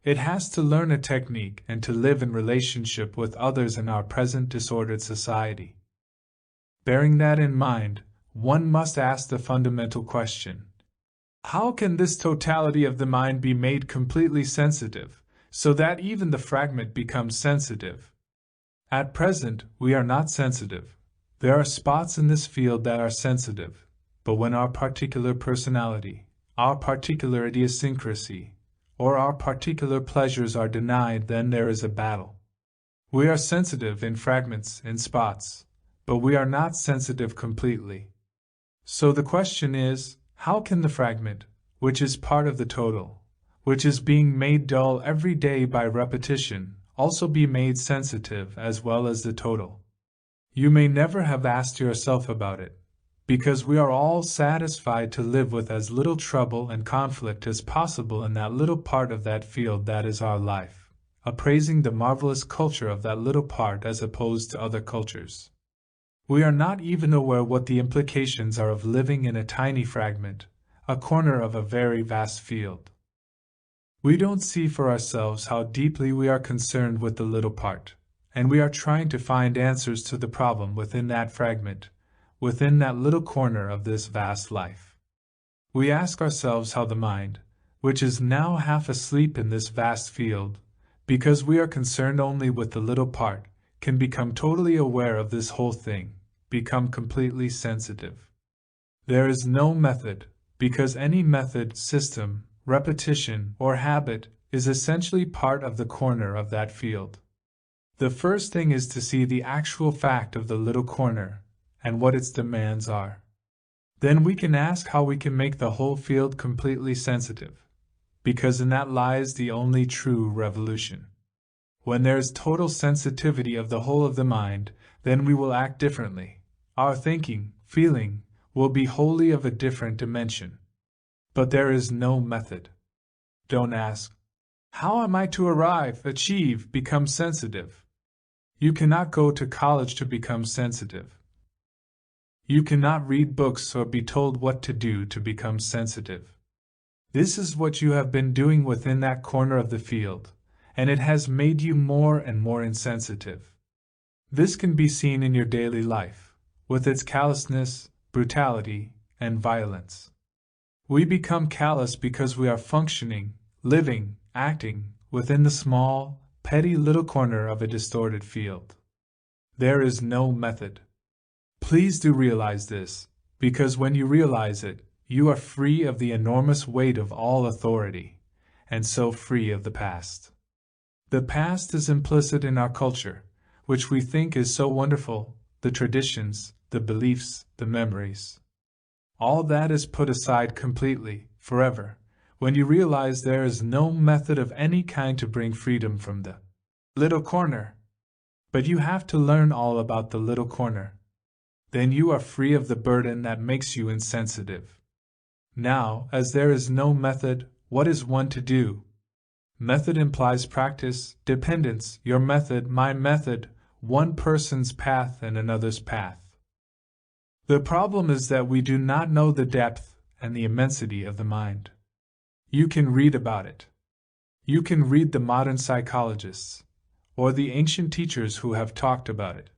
A: It has to learn a technique and to live in relationship with others in our present disordered society. Bearing that in mind, one must ask the fundamental question. How can this totality of the mind be made completely sensitive, so that even the fragment becomes sensitive? At present, we are not sensitive. There are spots in this field that are sensitive, but when our particular personality, our particular idiosyncrasy, or our particular pleasures are denied, then there is a battle. We are sensitive in fragments, in spots, but we are not sensitive completely. So the question is, how can the fragment, which is part of the total, which is being made dull every day by repetition, also be made sensitive as well as the total? You may never have asked yourself about it, because we are all satisfied to live with as little trouble and conflict as possible in that little part of that field that is our life, appraising the marvelous culture of that little part as opposed to other cultures. We are not even aware what the implications are of living in a tiny fragment, a corner of a very vast field. We don't see for ourselves how deeply we are concerned with the little part, and we are trying to find answers to the problem within that fragment, within that little corner of this vast life. We ask ourselves how the mind, which is now half asleep in this vast field, because we are concerned only with the little part, can become totally aware of this whole thing, become completely sensitive. There is no method, because any method, system, repetition, or habit is essentially part of the corner of that field. The first thing is to see the actual fact of the little corner, and what its demands are. Then we can ask how we can make the whole field completely sensitive, because in that lies the only true revolution. When there is total sensitivity of the whole of the mind, then we will act differently. Our thinking, feeling, will be wholly of a different dimension. But there is no method. Don't ask, how am I to arrive, achieve, become sensitive? You cannot go to college to become sensitive. You cannot read books or be told what to do to become sensitive. This is what you have been doing within that corner of the field, and it has made you more and more insensitive. This can be seen in your daily life, with its callousness, brutality, and violence. We become callous because we are functioning, living, acting, within the small, petty little corner of a distorted field. There is no method. Please do realize this, because when you realize it, you are free of the enormous weight of all authority, and so free of the past. The past is implicit in our culture, which we think is so wonderful, the traditions, the beliefs, the memories. All that is put aside completely, forever, when you realize there is no method of any kind to bring freedom from the little corner. But you have to learn all about the little corner. Then you are free of the burden that makes you insensitive. Now, as there is no method, what is one to do? Method implies practice, dependence, your method, my method, one person's path and another's path. The problem is that we do not know the depth and the immensity of the mind. You can read about it. You can read the modern psychologists, or the ancient teachers who have talked about it.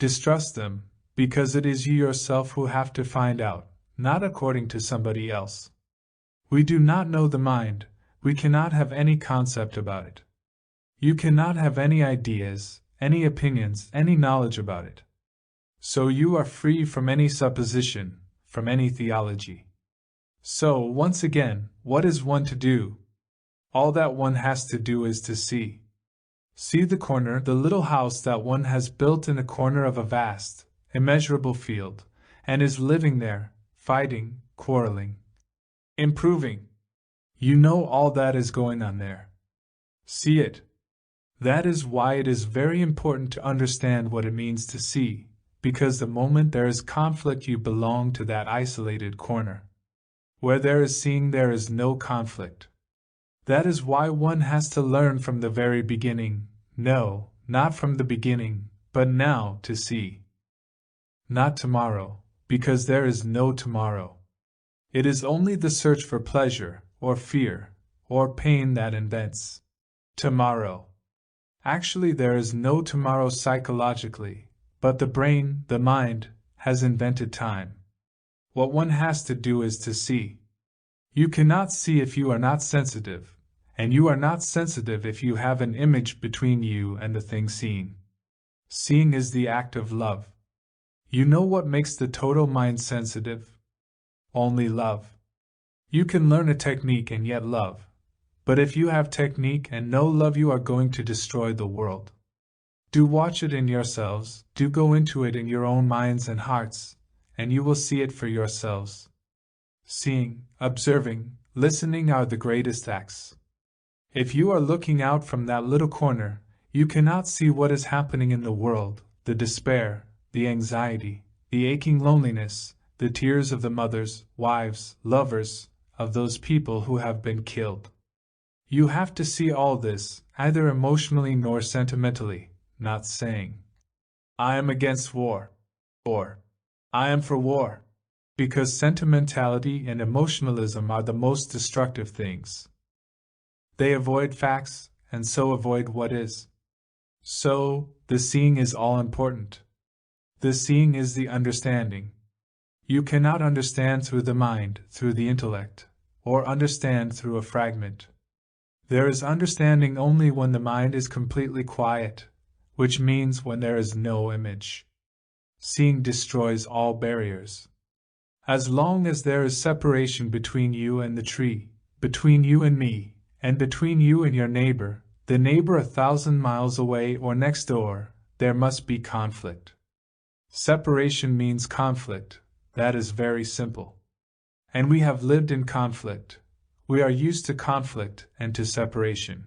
A: Distrust them, because it is you yourself who have to find out, not according to somebody else. We do not know the mind, we cannot have any concept about it. You cannot have any ideas, any opinions, any knowledge about it. So you are free from any supposition, from any theology. So, once again, what is one to do? All that one has to do is to see. See the corner, the little house that one has built in a corner of a vast, immeasurable field, and is living there, fighting, quarreling, improving. You know all that is going on there. See it. That is why it is very important to understand what it means to see, because the moment there is conflict you belong to that isolated corner. Where there is seeing there is no conflict. That is why one has to learn from the very beginning, no, not from the beginning, but now to see. Not tomorrow, because there is no tomorrow. It is only the search for pleasure, or fear, or pain that invents tomorrow. Actually, there is no tomorrow psychologically, but the brain, the mind, has invented time. What one has to do is to see. You cannot see if you are not sensitive, and you are not sensitive if you have an image between you and the thing seen. Seeing is the act of love. You know what makes the total mind sensitive? Only love. You can learn a technique and yet love. But if you have technique and no love, you are going to destroy the world. Do watch it in yourselves, do go into it in your own minds and hearts, and you will see it for yourselves. Seeing, observing, listening are the greatest acts. If you are looking out from that little corner, you cannot see what is happening in the world, the despair, the anxiety, the aching loneliness, the tears of the mothers, wives, lovers, of those people who have been killed. You have to see all this, either emotionally nor sentimentally, not saying, I am against war, or I am for war, because sentimentality and emotionalism are the most destructive things. They avoid facts, and so avoid what is. So, the seeing is all important. The seeing is the understanding. You cannot understand through the mind, through the intellect, or understand through a fragment. There is understanding only when the mind is completely quiet, which means when there is no image. Seeing destroys all barriers. As long as there is separation between you and the tree, between you and me, and between you and your neighbor, the neighbor 1,000 miles away or next door, there must be conflict. Separation means conflict, that is very simple. And we have lived in conflict. We are used to conflict and to separation.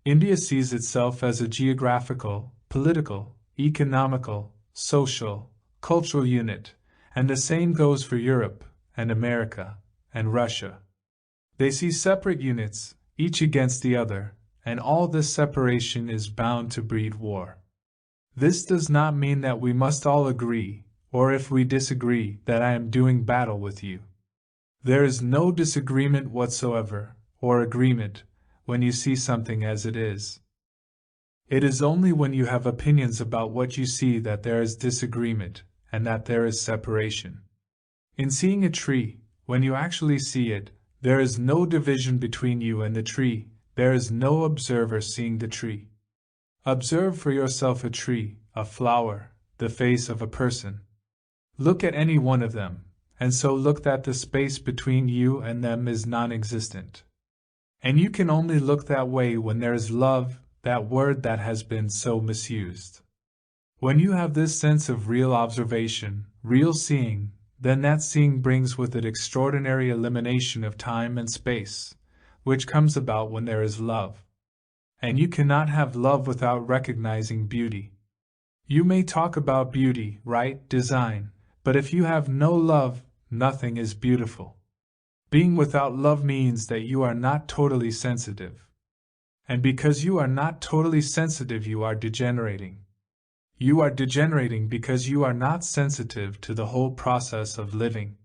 A: India sees itself as a geographical, political, economical, social, cultural unit, and the same goes for Europe, and America, and Russia. They see separate units, each against the other, and all this separation is bound to breed war. This does not mean that we must all agree, or if we disagree, that I am doing battle with you. There is no disagreement whatsoever, or agreement, when you see something as it is. It is only when you have opinions about what you see that there is disagreement, and that there is separation. In seeing a tree, when you actually see it, there is no division between you and the tree, there is no observer seeing the tree. Observe for yourself a tree, a flower, the face of a person. Look at any one of them, and so look that the space between you and them is non-existent. And you can only look that way when there is love, that word that has been so misused. When you have this sense of real observation, real seeing, then that seeing brings with it extraordinary elimination of time and space, which comes about when there is love. And you cannot have love without recognizing beauty. You may talk about beauty, right, design, but if you have no love, nothing is beautiful. Being without love means that you are not totally sensitive. And because you are not totally sensitive, you are degenerating. You are degenerating because you are not sensitive to the whole process of living.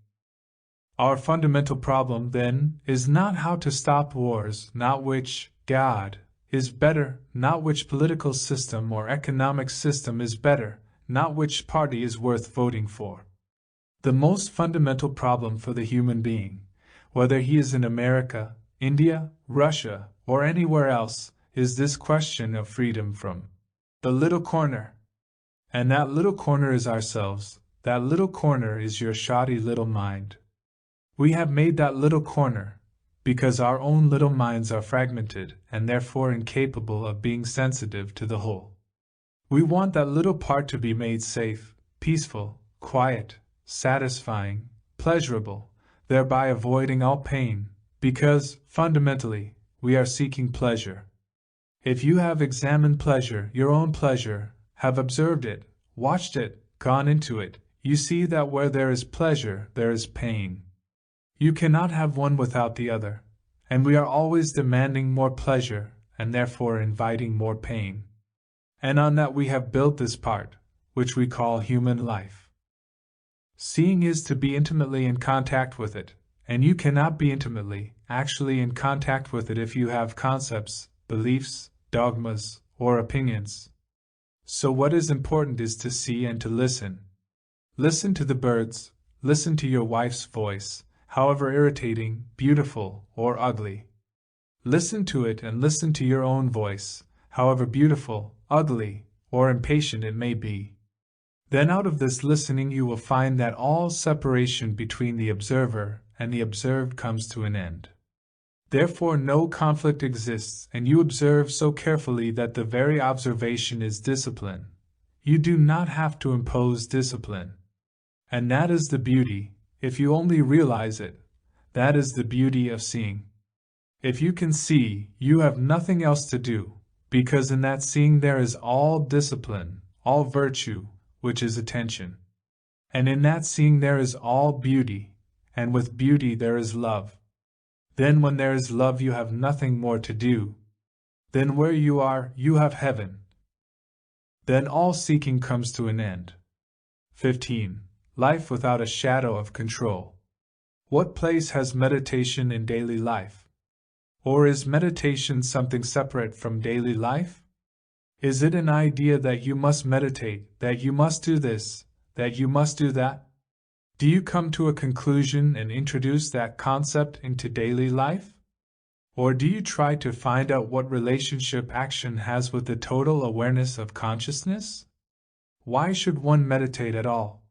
A: Our fundamental problem, then, is not how to stop wars, not which God is better, not which political system or economic system is better, not which party is worth voting for. The most fundamental problem for the human being, whether he is in America, India, Russia, or anywhere else, is this question of freedom from the little corner. And that little corner is ourselves, that little corner is your shoddy little mind. We have made that little corner, because our own little minds are fragmented and therefore incapable of being sensitive to the whole. We want that little part to be made safe, peaceful, quiet, satisfying, pleasurable, thereby avoiding all pain, because, fundamentally, we are seeking pleasure. If you have examined pleasure, your own pleasure, have observed it, watched it, gone into it, you see that where there is pleasure, there is pain. You cannot have one without the other, and we are always demanding more pleasure, and therefore inviting more pain. And on that we have built this part, which we call human life. Seeing is to be intimately in contact with it, and you cannot be intimately, actually in contact with it if you have concepts, beliefs, dogmas, or opinions. So what is important is to see and to listen. Listen to the birds, listen to your wife's voice, however irritating, beautiful, or ugly. Listen to it and listen to your own voice, however beautiful, ugly, or impatient it may be. Then out of this listening you will find that all separation between the observer and the observed comes to an end. Therefore no conflict exists, and you observe so carefully that the very observation is discipline. You do not have to impose discipline. And that is the beauty, if you only realize it, that is the beauty of seeing. If you can see, you have nothing else to do, because in that seeing there is all discipline, all virtue, which is attention. And in that seeing there is all beauty, and with beauty there is love. Then when there is love you have nothing more to do. Then where you are, you have heaven. Then all seeking comes to an end. 15. Life without a shadow of control. What place has meditation in daily life? Or is meditation something separate from daily life? Is it an idea that you must meditate, that you must do this, that you must do that? Do you come to a conclusion and introduce that concept into daily life? Or do you try to find out what relationship action has with the total awareness of consciousness? Why should one meditate at all?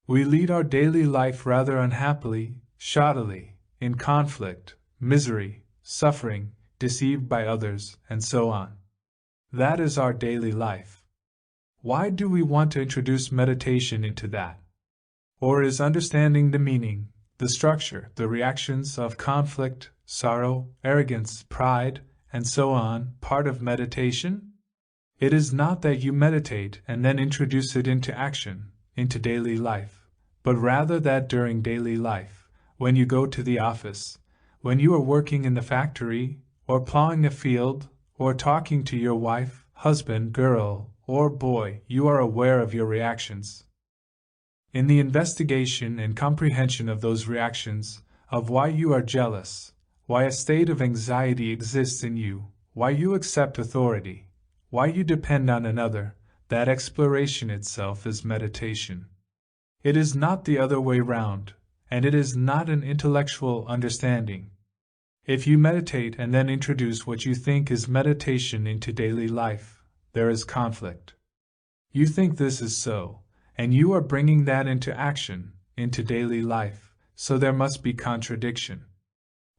A: We lead our daily life rather unhappily, shoddily, in conflict, misery, suffering, deceived by others, and so on. That is our daily life. Why do we want to introduce meditation into that? Or is understanding the meaning, the structure, the reactions of conflict, sorrow, arrogance, pride, and so on part of meditation? It is not that you meditate and then introduce it into action, into daily life, but rather that during daily life, when you go to the office, when you are working in the factory, or plowing a field, or talking to your wife, husband, girl, or boy, you are aware of your reactions. In the investigation and comprehension of those reactions, of why you are jealous, why a state of anxiety exists in you, why you accept authority, why you depend on another, that exploration itself is meditation. It is not the other way round, and it is not an intellectual understanding. If you meditate and then introduce what you think is meditation into daily life, there is conflict. You think this is so, and you are bringing that into action, into daily life, so there must be contradiction.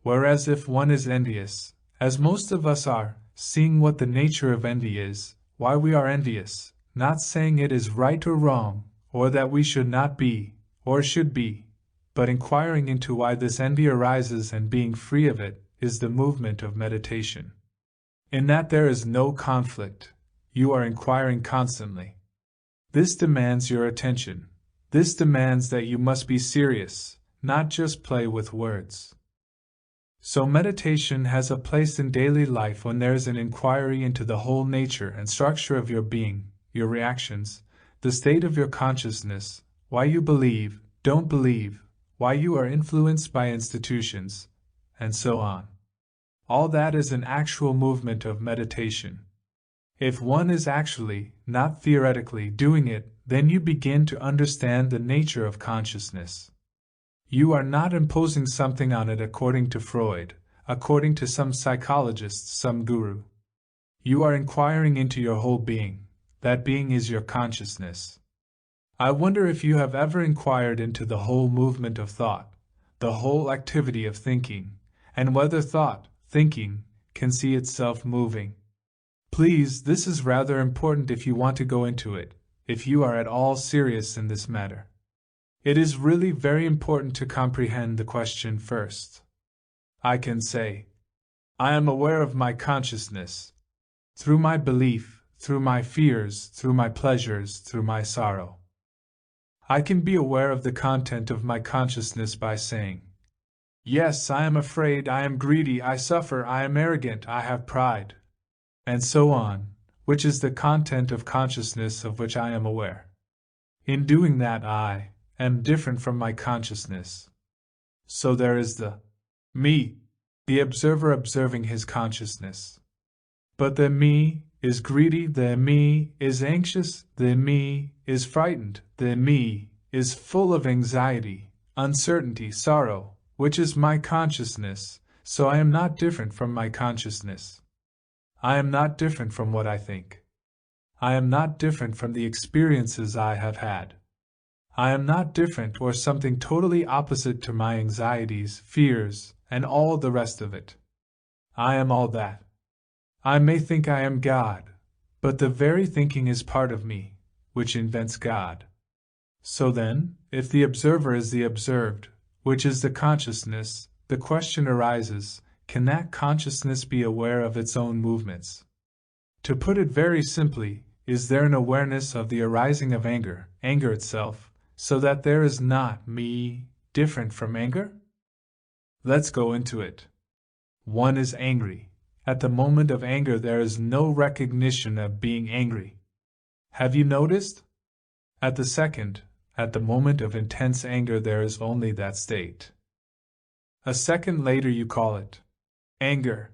A: Whereas if one is envious, as most of us are, seeing what the nature of envy is, why we are envious, not saying it is right or wrong, or that we should not be, or should be, but inquiring into why this envy arises and being free of it, is the movement of meditation. In that there is no conflict, you are inquiring constantly. This demands your attention. This demands that you must be serious, not just play with words. So meditation has a place in daily life when there is an inquiry into the whole nature and structure of your being, your reactions, the state of your consciousness, why you believe, don't believe, why you are influenced by institutions, and so on. All that is an actual movement of meditation. If one is actually, not theoretically, doing it, then you begin to understand the nature of consciousness. You are not imposing something on it according to Freud, according to some psychologist, some guru. You are inquiring into your whole being. That being is your consciousness. I wonder if you have ever inquired into the whole movement of thought, the whole activity of thinking, and whether thought, thinking, can see itself moving. Please, this is rather important if you want to go into it, if you are at all serious in this matter. It is really very important to comprehend the question first. I can say, I am aware of my consciousness. Through my belief, through my fears, through my pleasures, through my sorrow. I can be aware of the content of my consciousness by saying, yes, I am afraid, I am greedy, I suffer, I am arrogant, I have pride, and so on, which is the content of consciousness of which I am aware. In doing that, I am different from my consciousness. So there is the me, the observer observing his consciousness. But the me is greedy, the me is anxious, the me is frightened, the me is full of anxiety, uncertainty, sorrow, which is my consciousness, so I am not different from my consciousness. I am not different from what I think. I am not different from the experiences I have had. I am not different or something totally opposite to my anxieties, fears, and all the rest of it. I am all that. I may think I am God, but the very thinking is part of me, which invents God. So then, if the observer is the observed, which is the consciousness, the question arises, can that consciousness be aware of its own movements? To put it very simply, is there an awareness of the arising of anger, anger itself, so that there is not me different from anger? Let's go into it. One is angry. At the moment of anger there is no recognition of being angry. Have you noticed? At the second, at the moment of intense anger there is only that state. A second later you call it anger,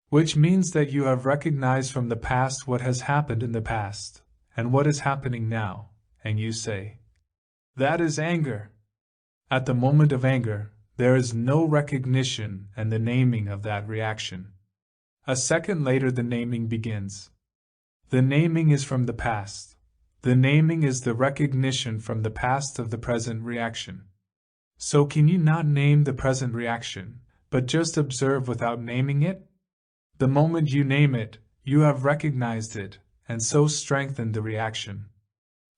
A: which means that you have recognized from the past what has happened in the past, and what is happening now, and you say, that is anger. At the moment of anger, there is no recognition and the naming of that reaction. A second later the naming begins. The naming is from the past. The naming is the recognition from the past of the present reaction. So can you not name the present reaction, but just observe without naming it? The moment you name it, you have recognized it, and so strengthened the reaction.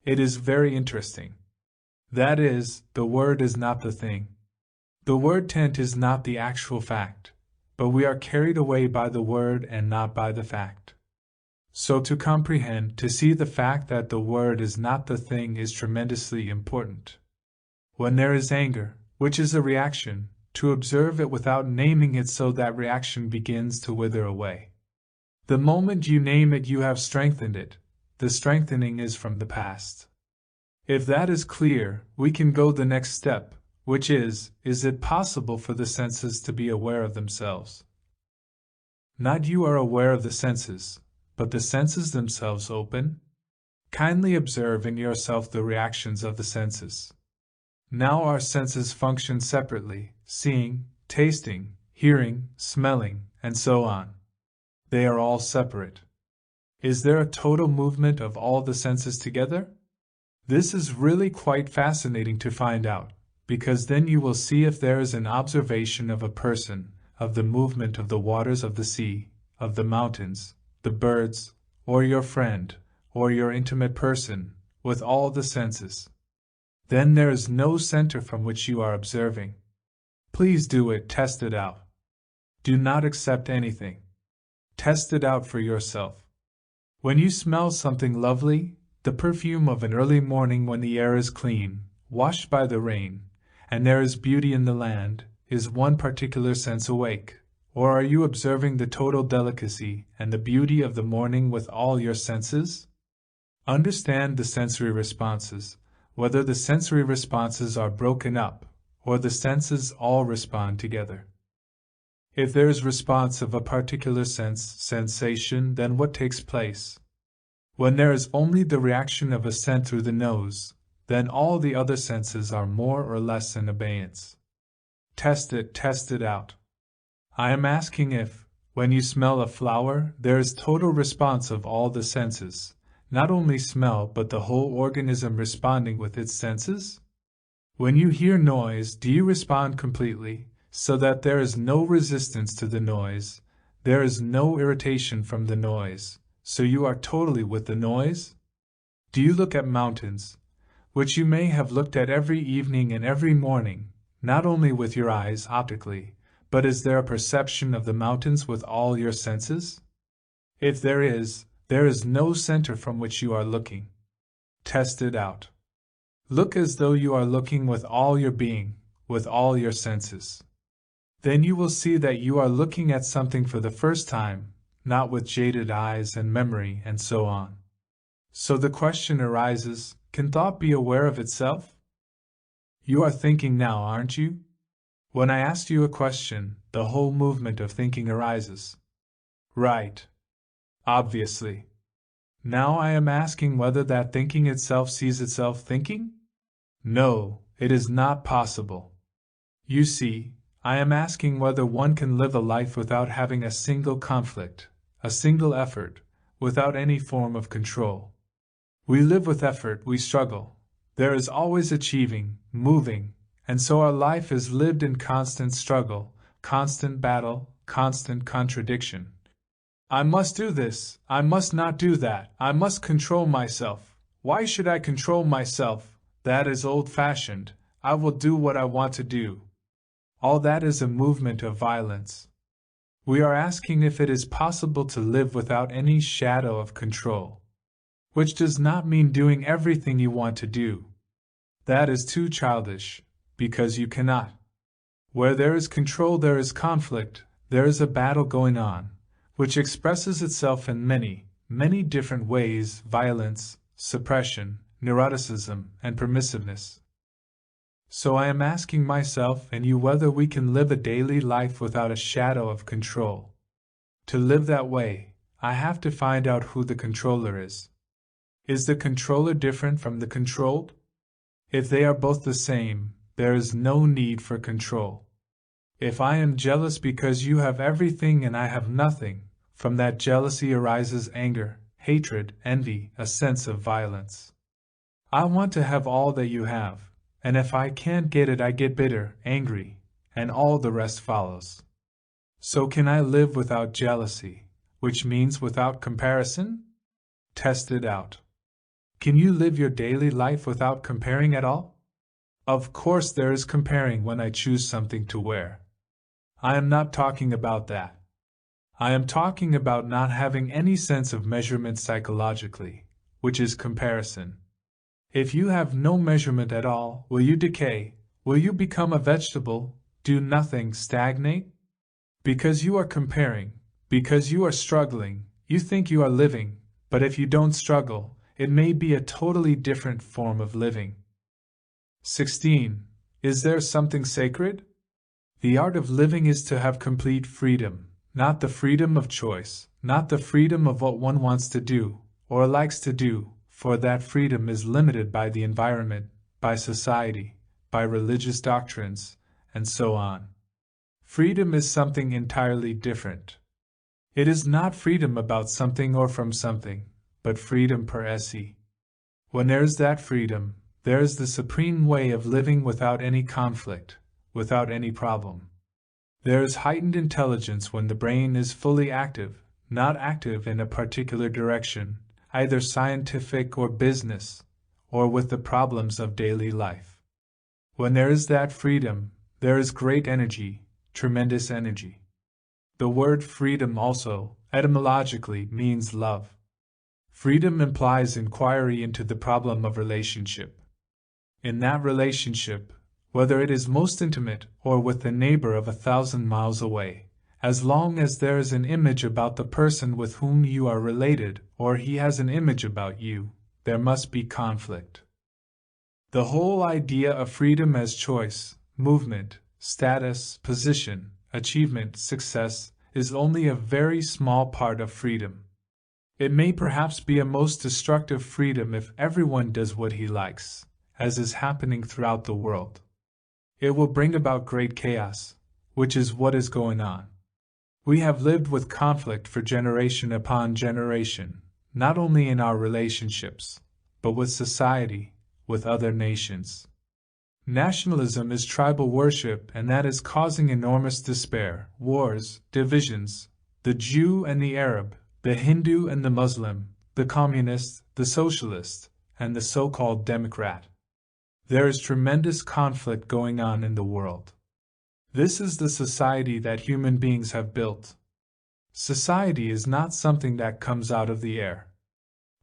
A: It is very interesting. That is, the word is not the thing. The word tent is not the actual fact, but we are carried away by the word and not by the fact. So to comprehend, to see the fact that the word is not the thing is tremendously important. When there is anger, which is a reaction, to observe it without naming it so that reaction begins to wither away. The moment you name it you have strengthened it. The strengthening is from the past. If that is clear, we can go the next step, which is it possible for the senses to be aware of themselves? Not you are aware of the senses, but the senses themselves open? Kindly observe in yourself the reactions of the senses. Now our senses function separately, seeing, tasting, hearing, smelling, and so on. They are all separate. Is there a total movement of all the senses together? This is really quite fascinating to find out, because then you will see if there is an observation of a person, of the movement of the waters of the sea, of the mountains, the birds, or your friend, or your intimate person, with all the senses. Then there is no center from which you are observing. Please do it, test it out. Do not accept anything. Test it out for yourself. When you smell something lovely, the perfume of an early morning when the air is clean, washed by the rain, and there is beauty in the land, is one particular sense awake? Or are you observing the total delicacy and the beauty of the morning with all your senses? Understand the sensory responses, whether the sensory responses are broken up, or the senses all respond together. If there is response of a particular sensation, then what takes place? When there is only the reaction of a scent through the nose, then all the other senses are more or less in abeyance. Test it out. I am asking if, when you smell a flower, there is total response of all the senses, not only smell but the whole organism responding with its senses? When you hear noise, do you respond completely, so that there is no resistance to the noise, there is no irritation from the noise, so you are totally with the noise? Do you look at mountains, which you may have looked at every evening and every morning, not only with your eyes optically, but is there a perception of the mountains with all your senses? If there is no center from which you are looking. Test it out. Look as though you are looking with all your being, with all your senses. Then you will see that you are looking at something for the first time, not with jaded eyes and memory and so on. So the question arises, can thought be aware of itself? You are thinking now, aren't you? When I asked you a question, the whole movement of thinking arises. Right. Obviously. Now I am asking whether that thinking itself sees itself thinking? No, it is not possible. You see, I am asking whether one can live a life without having a single conflict, a single effort, without any form of control. We live with effort, we struggle. There is always achieving, moving, and so our life is lived in constant struggle, constant battle, constant contradiction. I must do this, I must not do that, I must control myself. Why should I control myself? That is old-fashioned. I will do what I want to do. All that is a movement of violence. We are asking if it is possible to live without any shadow of control. Which does not mean doing everything you want to do. That is too childish, because you cannot. Where there is control there is conflict, there is a battle going on, which expresses itself in many, many different ways: violence, suppression, neuroticism, and permissiveness. So I am asking myself and you whether we can live a daily life without a shadow of control. To live that way, I have to find out who the controller is. Is the controller different from the controlled? If they are both the same, there is no need for control. If I am jealous because you have everything and I have nothing, from that jealousy arises anger, hatred, envy, a sense of violence. I want to have all that you have, and if I can't get it I get bitter, angry, and all the rest follows. So can I live without jealousy, which means without comparison? Test it out. Can you live your daily life without comparing at all? Of course there is comparing when I choose something to wear. I am not talking about that. I am talking about not having any sense of measurement psychologically, which is comparison. If you have no measurement at all, will you decay? Will you become a vegetable, do nothing, stagnate? Because you are comparing, because you are struggling, you think you are living, but if you don't struggle, it may be a totally different form of living. 16. Is there something sacred? The art of living is to have complete freedom, not the freedom of choice, not the freedom of what one wants to do, or likes to do, for that freedom is limited by the environment, by society, by religious doctrines, and so on. Freedom is something entirely different. It is not freedom about something or from something, but freedom per se. When there is that freedom, there is the supreme way of living without any conflict, without any problem. There is heightened intelligence when the brain is fully active, not active in a particular direction, either scientific or business, or with the problems of daily life. When there is that freedom, there is great energy, tremendous energy. The word freedom also, etymologically, means love. Freedom implies inquiry into the problem of relationship. In that relationship, whether it is most intimate or with the neighbor of 1,000 miles away, as long as there is an image about the person with whom you are related, or he has an image about you, there must be conflict. The whole idea of freedom as choice, movement, status, position, achievement, success, is only a very small part of freedom. It may perhaps be a most destructive freedom if everyone does what he likes, as is happening throughout the world. It will bring about great chaos, which is what is going on. We have lived with conflict for generation upon generation, not only in our relationships, but with society, with other nations. Nationalism is tribal worship, and that is causing enormous despair, wars, divisions, the Jew and the Arab, the Hindu and the Muslim, the communist, the socialist, and the so-called Democrat. There is tremendous conflict going on in the world. This is the society that human beings have built. Society is not something that comes out of the air.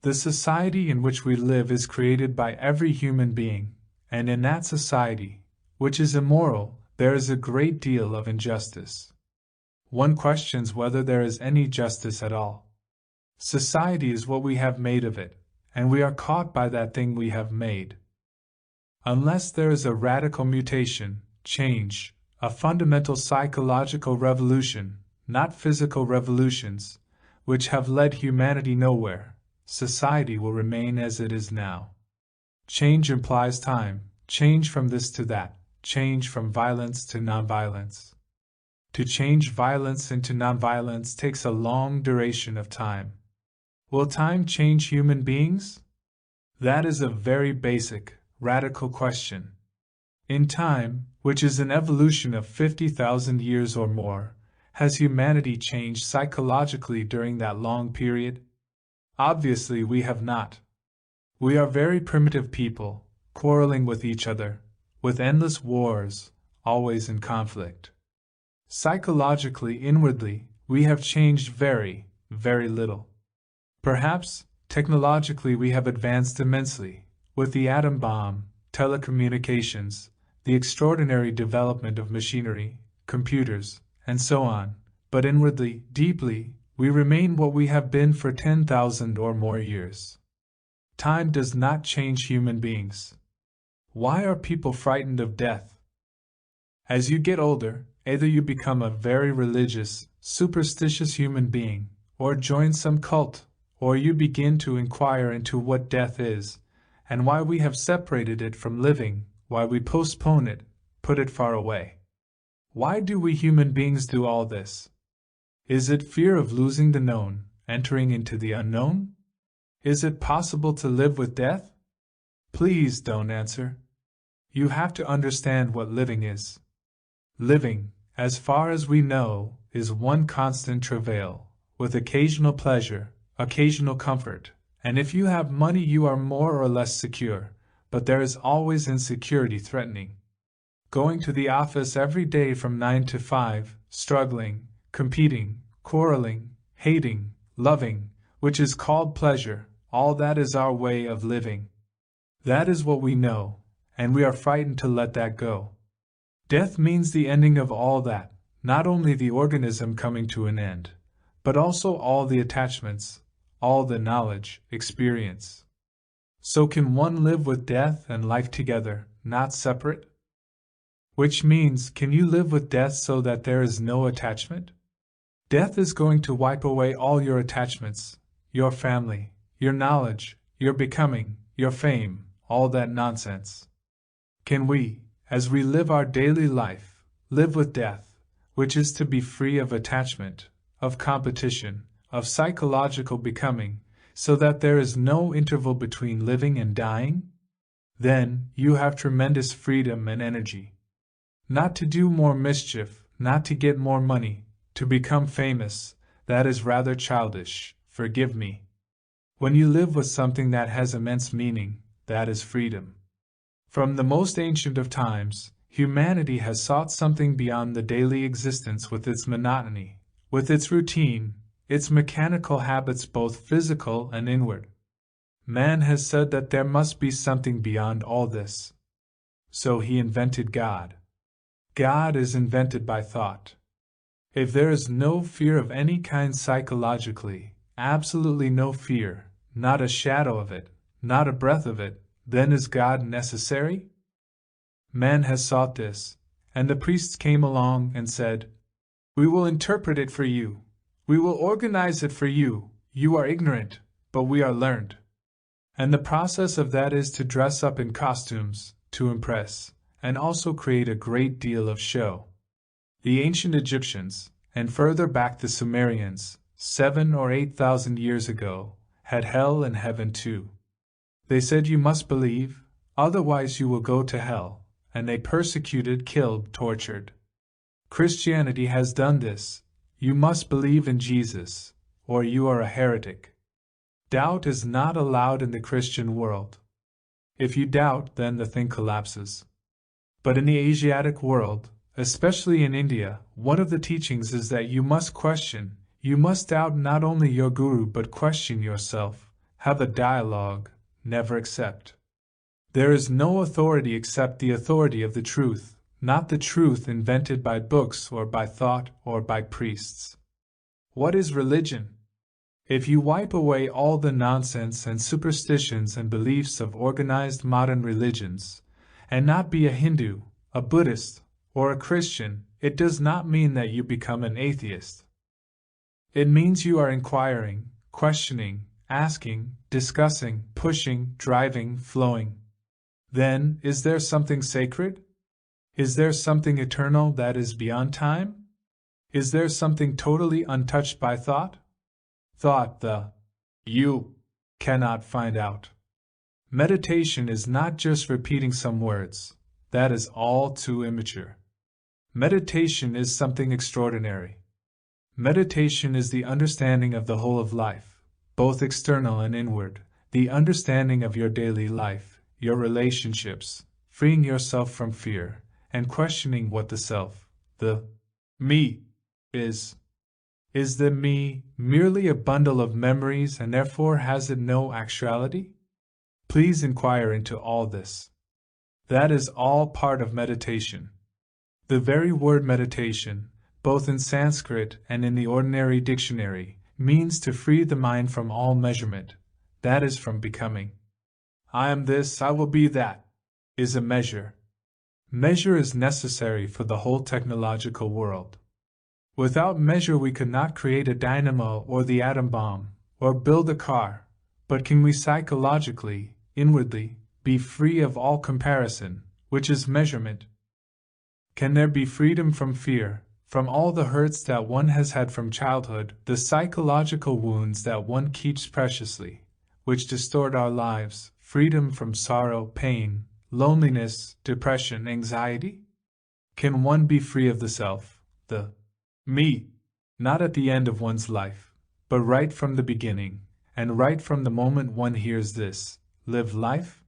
A: The society in which we live is created by every human being, and in that society, which is immoral, there is a great deal of injustice. One questions whether there is any justice at all. Society is what we have made of it, and we are caught by that thing we have made. Unless there is a radical mutation, change, a fundamental psychological revolution, not physical revolutions, which have led humanity nowhere, society will remain as it is now. Change implies time, change from this to that, change from violence to nonviolence. To change violence into nonviolence takes a long duration of time. Will time change human beings? That is a very basic, radical question. In time, which is an evolution of 50,000 years or more, has humanity changed psychologically during that long period? Obviously, we have not. We are very primitive people, quarreling with each other, with endless wars, always in conflict. Psychologically, inwardly, we have changed very, very little. Perhaps, technologically, we have advanced immensely, with the atom bomb, telecommunications, the extraordinary development of machinery, computers, and so on, but inwardly, deeply, we remain what we have been for 10,000 or more years. Time does not change human beings. Why are people frightened of death? As you get older, either you become a very religious, superstitious human being, or join some cult, or you begin to inquire into what death is, and why we have separated it from living, why we postpone it, put it far away. Why do we human beings do all this? Is it fear of losing the known, entering into the unknown? Is it possible to live with death? Please don't answer. You have to understand what living is. Living, as far as we know, is one constant travail, with occasional pleasure, occasional comfort, and if you have money you are more or less secure, but there is always insecurity threatening. Going to the office every day from 9 to 5, struggling, competing, quarreling, hating, loving, which is called pleasure, all that is our way of living. That is what we know, and we are frightened to let that go. Death means the ending of all that, not only the organism coming to an end, but also all the attachments, all the knowledge, experience. So can one live with death and life together, not separate? Which means, can you live with death so that there is no attachment? Death is going to wipe away all your attachments, your family, your knowledge, your becoming, your fame, all that nonsense. Can we, as we live our daily life, live with death, which is to be free of attachment, of competition, of psychological becoming, so that there is no interval between living and dying? Then, you have tremendous freedom and energy. Not to do more mischief, not to get more money, to become famous, That is rather childish, forgive me. When you live with something that has immense meaning, that is freedom. From the most ancient of times, humanity has sought something beyond the daily existence with its monotony, with its routine, its mechanical habits both physical and inward. Man has said that there must be something beyond all this. So he invented God. God is invented by thought. If there is no fear of any kind psychologically, absolutely no fear, not a shadow of it, not a breath of it, then is God necessary? Man has sought this, and the priests came along and said, "We will interpret it for you. We will organize it for you. You are ignorant, but we are learned." And the process of that is to dress up in costumes, to impress, and also create a great deal of show. The ancient Egyptians, and further back the Sumerians, 7,000 or 8,000 years ago, had hell and heaven too. They said you must believe, otherwise you will go to hell, and they persecuted, killed, tortured. Christianity has done this. You must believe in Jesus, or you are a heretic. Doubt is not allowed in the Christian world. If you doubt, then the thing collapses. But in the Asiatic world, especially in India, one of the teachings is that you must question, you must doubt not only your guru but question yourself, have a dialogue, never accept. There is no authority except the authority of the truth, not the truth invented by books or by thought or by priests. What is religion? If you wipe away all the nonsense and superstitions and beliefs of organized modern religions, and not be a Hindu, a Buddhist, or a Christian, it does not mean that you become an atheist. It means you are inquiring, questioning, asking, discussing, pushing, driving, flowing. Then, is there something sacred? Is there something eternal that is beyond time? Is there something totally untouched by thought? Thought you cannot find out. Meditation is not just repeating some words. That is all too immature. Meditation is something extraordinary. Meditation is the understanding of the whole of life, both external and inward, the understanding of your daily life, your relationships, freeing yourself from fear, and questioning what the self, the me, is. Is the me merely a bundle of memories and therefore has it no actuality? Please inquire into all this. That is all part of meditation. The very word meditation, both in Sanskrit and in the ordinary dictionary, means to free the mind from all measurement, that is from becoming. I am this, I will be that, is a measure. Measure is necessary for the whole technological world. Without measure we could not create a dynamo or the atom bomb, or build a car, but can we psychologically, inwardly, be free of all comparison, which is measurement? Can there be freedom from fear, from all the hurts that one has had from childhood, the psychological wounds that one keeps preciously, which distort our lives, freedom from sorrow, pain, loneliness, depression, anxiety? Can one be free of the self, the me, not at the end of one's life, but right from the beginning, and right from the moment one hears this, live life?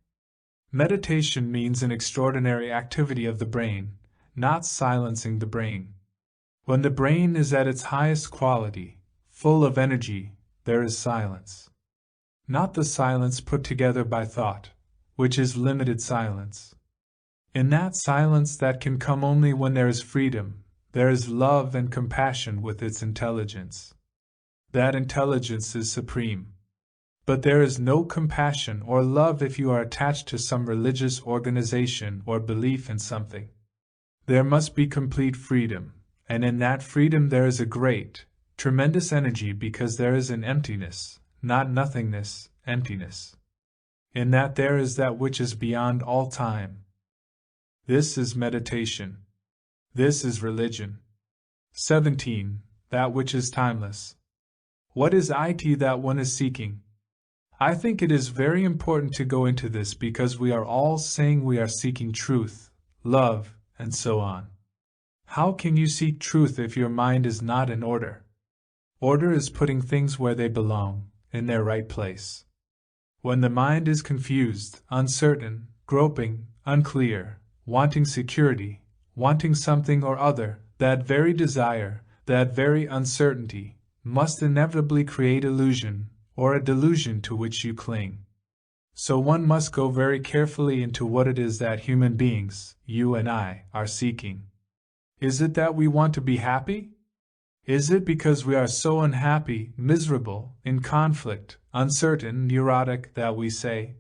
A: Meditation means an extraordinary activity of the brain, not silencing the brain. When the brain is at its highest quality, full of energy, there is silence. Not the silence put together by thought, which is limited silence. In that silence that can come only when there is freedom, there is love and compassion with its intelligence. That intelligence is supreme. But there is no compassion or love if you are attached to some religious organization or belief in something. There must be complete freedom, and in that freedom there is a great, tremendous energy because there is an emptiness, not nothingness, emptiness. In that there is that which is beyond all time. This is meditation. This is religion. 17. That which is timeless. What is it that one is seeking? I think it is very important to go into this because we are all saying we are seeking truth, love, and so on. How can you seek truth if your mind is not in order? Order is putting things where they belong, in their right place. When the mind is confused, uncertain, groping, unclear, wanting security, wanting something or other, that very desire, that very uncertainty, must inevitably create illusion, or a delusion to which you cling. So one must go very carefully into what it is that human beings, you and I, are seeking. Is it that we want to be happy? Is it because we are so unhappy, miserable, in conflict, uncertain, neurotic, that we say,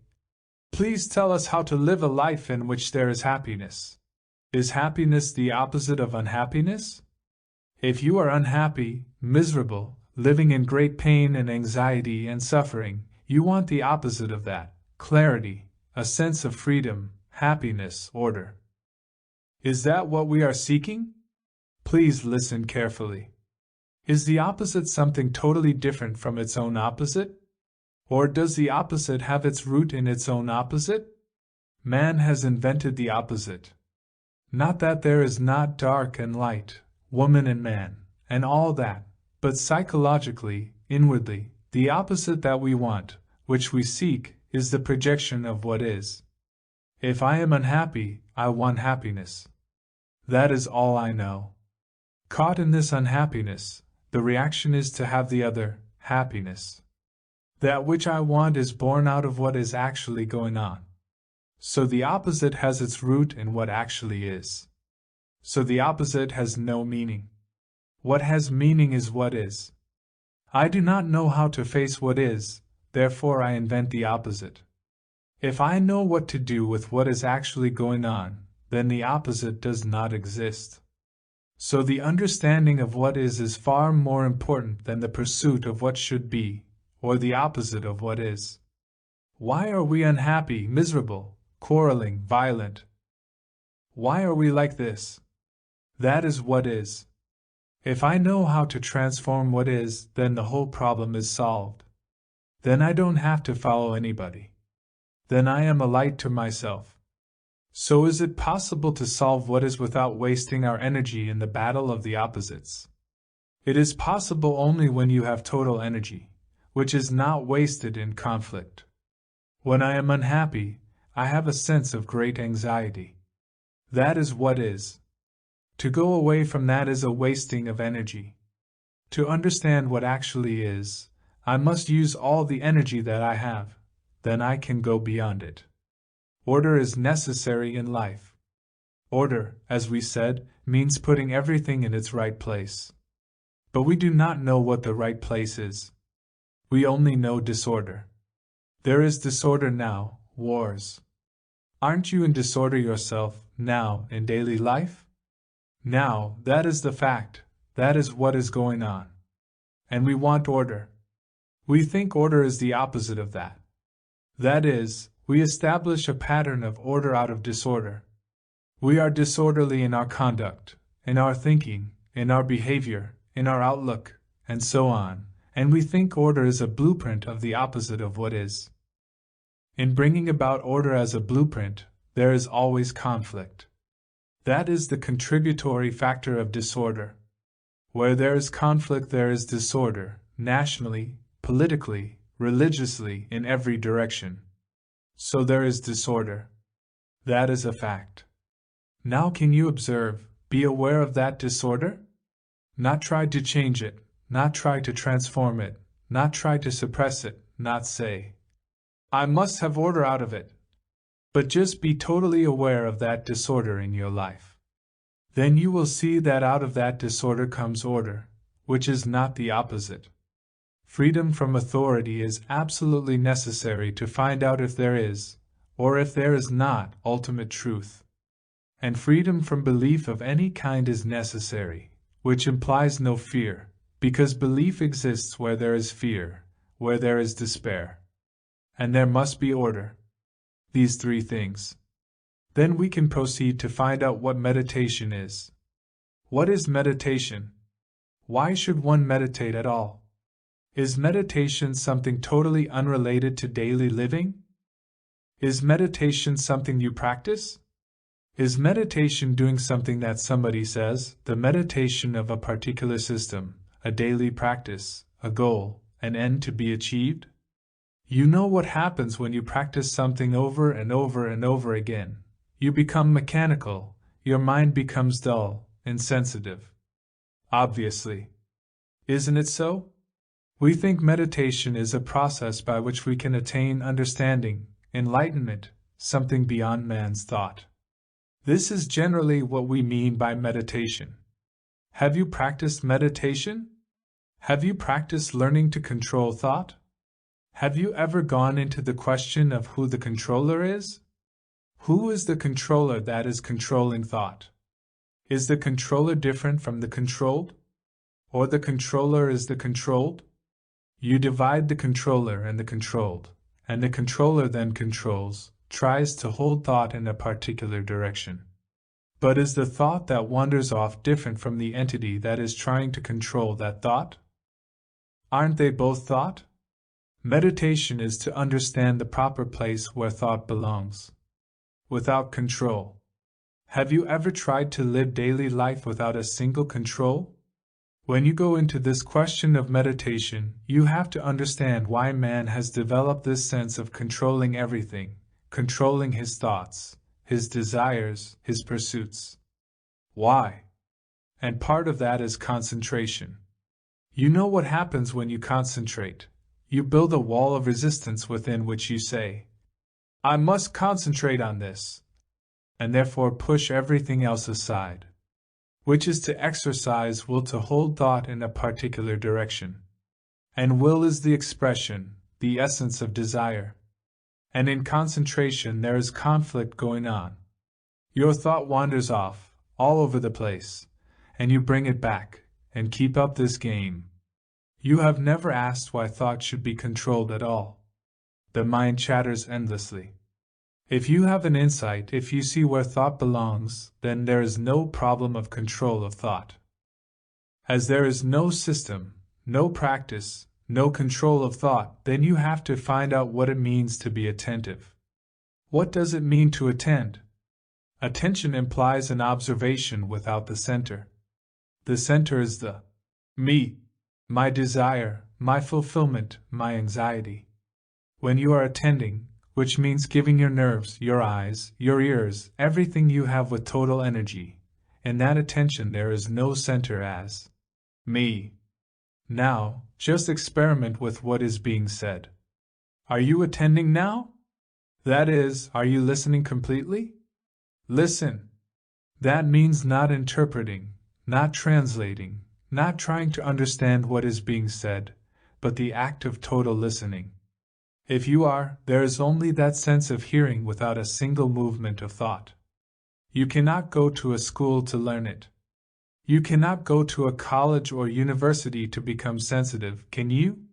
A: "Please tell us how to live a life in which there is happiness"? Is happiness the opposite of unhappiness? If you are unhappy, miserable, living in great pain and anxiety and suffering, you want the opposite of that: clarity, a sense of freedom, happiness, order. Is that what we are seeking? Please listen carefully. Is the opposite something totally different from its own opposite? Or does the opposite have its root in its own opposite? Man has invented the opposite. Not that there is not dark and light, woman and man, and all that, but psychologically, inwardly, the opposite that we want, which we seek, is the projection of what is. If I am unhappy, I want happiness. That is all I know. Caught in this unhappiness, the reaction is to have the other, happiness. That which I want is born out of what is actually going on. So the opposite has its root in what actually is. So the opposite has no meaning. What has meaning is what is. I do not know how to face what is, therefore I invent the opposite. If I know what to do with what is actually going on, then the opposite does not exist. So the understanding of what is far more important than the pursuit of what should be, or the opposite of what is. Why are we unhappy, miserable, quarreling, violent? Why are we like this? That is what is. If I know how to transform what is, then the whole problem is solved. Then I don't have to follow anybody. Then I am a light to myself. So is it possible to solve what is without wasting our energy in the battle of the opposites? It is possible only when you have total energy, which is not wasted in conflict. When I am unhappy, I have a sense of great anxiety. That is what is. To go away from that is a wasting of energy. To understand what actually is, I must use all the energy that I have, then I can go beyond it. Order is necessary in life. Order, as we said, means putting everything in its right place. But we do not know what the right place is. We only know disorder. There is disorder now, wars. Aren't you in disorder yourself, now, in daily life? Now, that is the fact, that is what is going on. And we want order. We think order is the opposite of that. That is, we establish a pattern of order out of disorder. We are disorderly in our conduct, in our thinking, in our behavior, in our outlook, and so on, and we think order is a blueprint of the opposite of what is. In bringing about order as a blueprint, there is always conflict. That is the contributory factor of disorder. Where there is conflict, there is disorder, nationally, politically, religiously, in every direction. So there is disorder. That is a fact. Now can you observe, be aware of that disorder? Not try to change it, not try to transform it, not try to suppress it, not say, "I must have order out of it." But just be totally aware of that disorder in your life. Then you will see that out of that disorder comes order, which is not the opposite. Freedom from authority is absolutely necessary to find out if there is, or if there is not, ultimate truth. And freedom from belief of any kind is necessary, which implies no fear, because belief exists where there is fear, where there is despair. And there must be order. These three things. Then we can proceed to find out what meditation is. What is meditation? Why should one meditate at all? Is meditation something totally unrelated to daily living? Is meditation something you practice? Is meditation doing something that somebody says, the meditation of a particular system, a daily practice, a goal, an end to be achieved? You know what happens when you practice something over and over and over again. You become mechanical, your mind becomes dull, insensitive. Obviously. Isn't it so? We think meditation is a process by which we can attain understanding, enlightenment, something beyond man's thought. This is generally what we mean by meditation. Have you practiced meditation? Have you practiced learning to control thought? Have you ever gone into the question of who the controller is? Who is the controller that is controlling thought? Is the controller different from the controlled? Or the controller is the controlled? You divide the controller and the controlled, and the controller then controls, tries to hold thought in a particular direction. But is the thought that wanders off different from the entity that is trying to control that thought? Aren't they both thought? Meditation is to understand the proper place where thought belongs. Without control. Have you ever tried to live daily life without a single control? When you go into this question of meditation, you have to understand why man has developed this sense of controlling everything, controlling his thoughts, his desires, his pursuits. Why? And part of that is concentration. You know what happens when you concentrate. You build a wall of resistance within which you say, I must concentrate on this, and therefore push everything else aside. Which is to exercise will to hold thought in a particular direction. And will is the expression, the essence of desire. And in concentration there is conflict going on. Your thought wanders off, all over the place, and you bring it back, and keep up this game. You have never asked why thought should be controlled at all. The mind chatters endlessly. If you have an insight, if you see where thought belongs, then there is no problem of control of thought. As there is no system, no practice, no control of thought, then you have to find out what it means to be attentive. What does it mean to attend? Attention implies an observation without the center. The center is the me, my desire, my fulfillment, my anxiety. When you are attending, which means giving your nerves, your eyes, your ears, everything you have with total energy, in that attention there is no center as me. Now, just experiment with what is being said. Are you attending now? That is, are you listening completely? Listen. That means not interpreting, not translating, not trying to understand what is being said, but the act of total listening. If you are, there is only that sense of hearing without a single movement of thought. You cannot go to a school to learn it. You cannot go to a college or university to become sensitive, can you?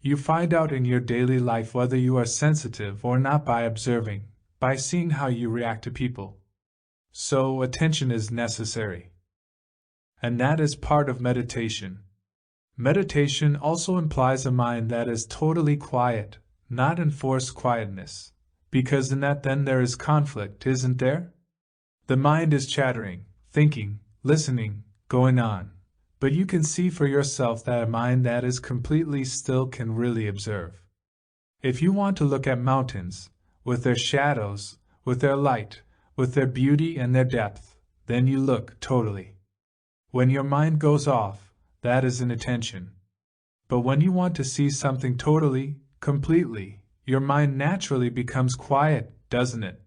A: You find out in your daily life whether you are sensitive or not by observing, by seeing how you react to people. So, attention is necessary. And that is part of meditation. Meditation also implies a mind that is totally quiet, not enforced quietness, because in that then there is conflict, isn't there? The mind is chattering, thinking, listening, going on, but you can see for yourself that a mind that is completely still can really observe. If you want to look at mountains, with their shadows, with their light, with their beauty and their depth, then you look totally. When your mind goes off, that is inattention. But when you want to see something totally, completely, your mind naturally becomes quiet, doesn't it?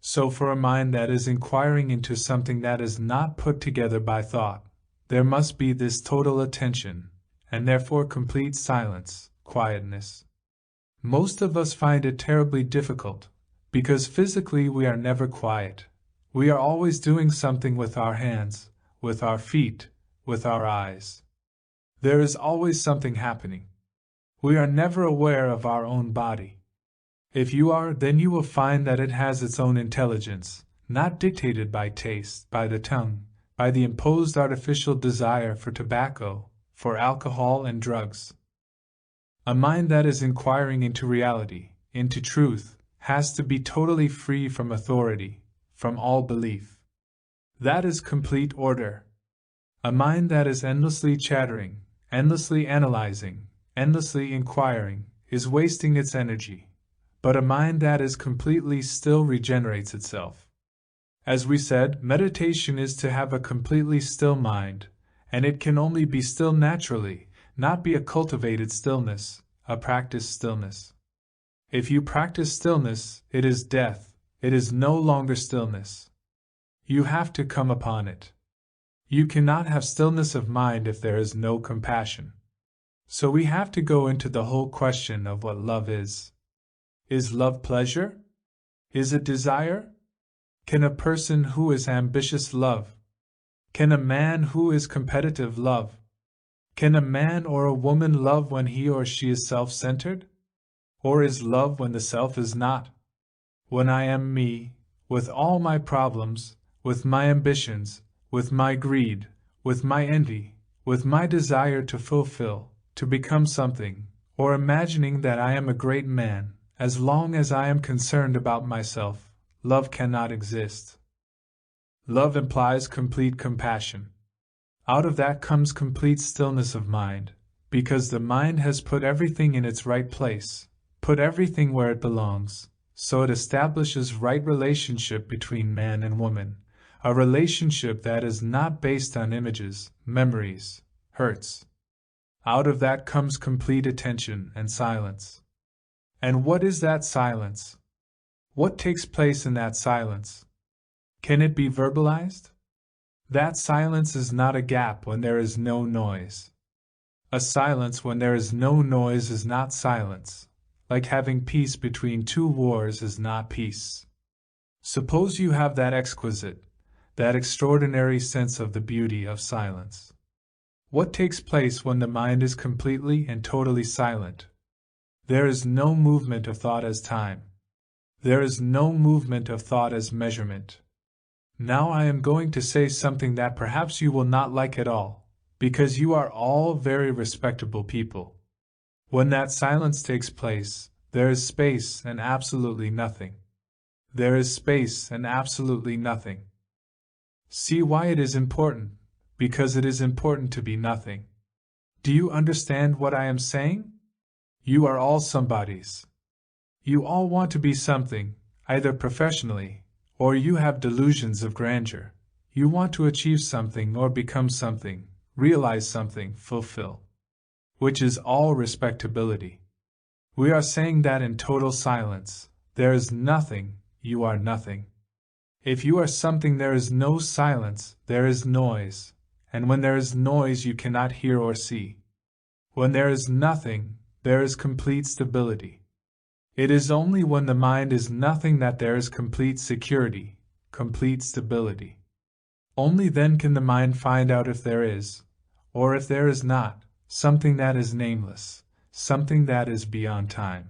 A: So for a mind that is inquiring into something that is not put together by thought, there must be this total attention, and therefore complete silence, quietness. Most of us find it terribly difficult, because physically we are never quiet. We are always doing something with our hands, with our feet, with our eyes. There is always something happening. We are never aware of our own body. If you are, then you will find that it has its own intelligence, not dictated by taste, by the tongue, by the imposed artificial desire for tobacco, for alcohol and drugs. A mind that is inquiring into reality, into truth, has to be totally free from authority, from all belief. That is complete order. A mind that is endlessly chattering, endlessly analyzing, endlessly inquiring, is wasting its energy, but a mind that is completely still regenerates itself. As we said, meditation is to have a completely still mind, and it can only be still naturally, not be a cultivated stillness, a practiced stillness. If you practice stillness, it is death, it is no longer stillness. You have to come upon it. You cannot have stillness of mind if there is no compassion. So we have to go into the whole question of what love is. Is love pleasure? Is it desire? Can a person who is ambitious love? Can a man who is competitive love? Can a man or a woman love when he or she is self-centered? Or is love when the self is not? When I am me, with all my problems, with my ambitions, with my greed, with my envy, with my desire to fulfill, to become something, or imagining that I am a great man, as long as I am concerned about myself, love cannot exist. Love implies complete compassion. Out of that comes complete stillness of mind, because the mind has put everything in its right place, put everything where it belongs, so it establishes right relationship between man and woman, a relationship that is not based on images, memories, hurts. Out of that comes complete attention and silence. And what is that silence? What takes place in that silence? Can it be verbalized? That silence is not a gap when there is no noise. A silence when there is no noise is not silence, like having peace between two wars is not peace. Suppose you have that exquisite, that extraordinary sense of the beauty of silence. What takes place when the mind is completely and totally silent? There is no movement of thought as time. There is no movement of thought as measurement. Now I am going to say something that perhaps you will not like at all, because you are all very respectable people. When that silence takes place, there is space and absolutely nothing. There is space and absolutely nothing. See why it is important, because it is important to be nothing. Do you understand what I am saying? You are all somebodies. You all want to be something, either professionally, or you have delusions of grandeur. You want to achieve something or become something, realize something, fulfill. Which is all respectability. We are saying that in total silence, there is nothing, you are nothing. If you are something, there is no silence, there is noise, and when there is noise you cannot hear or see. When there is nothing, there is complete stability. It is only when the mind is nothing that there is complete security, complete stability. Only then can the mind find out if there is, or if there is not, something that is nameless, something that is beyond time.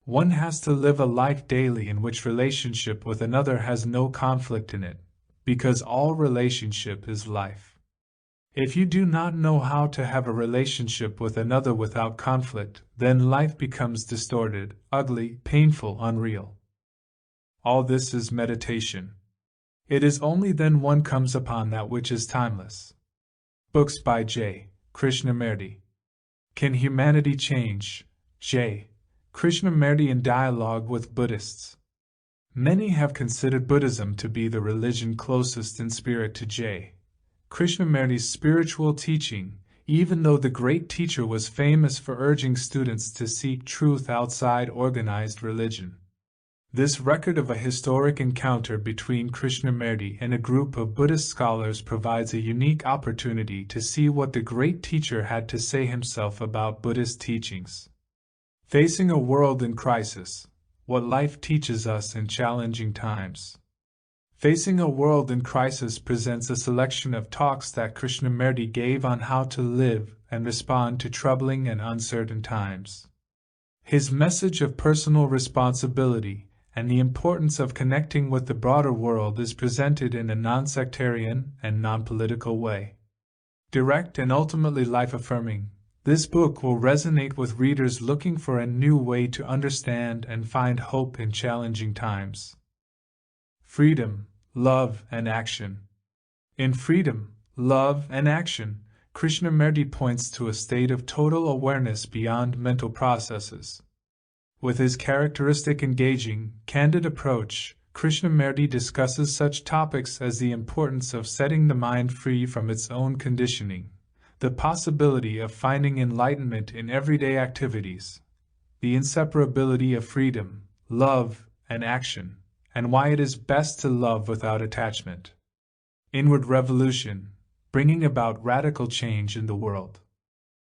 A: One has to live a life daily in which relationship with another has no conflict in it, because all relationship is life. If you do not know how to have a relationship with another without conflict, then life becomes distorted, ugly, painful, unreal. All this is meditation. It is only then one comes upon that which is timeless. Books by J. Krishnamurti. Can Humanity Change? J. Krishnamurti in dialogue with Buddhists. Many have considered Buddhism to be the religion closest in spirit to J. Krishnamurti's spiritual teaching, even though the great teacher was famous for urging students to seek truth outside organized religion. This record of a historic encounter between Krishnamurti and a group of Buddhist scholars provides a unique opportunity to see what the great teacher had to say himself about Buddhist teachings. Facing a world in crisis, what life teaches us in challenging times. Facing a world in crisis presents a selection of talks that Krishnamurti gave on how to live and respond to troubling and uncertain times. His message of personal responsibility and the importance of connecting with the broader world is presented in a non-sectarian and non-political way. Direct and ultimately life-affirming, this book will resonate with readers looking for a new way to understand and find hope in challenging times. Freedom, love, and action. In freedom, love, and action, Krishnamurti points to a state of total awareness beyond mental processes. With his characteristic engaging, candid approach, Krishnamurti discusses such topics as the importance of setting the mind free from its own conditioning, the possibility of finding enlightenment in everyday activities, the inseparability of freedom, love, and action, and why it is best to love without attachment. Inward revolution, bringing about radical change in the world.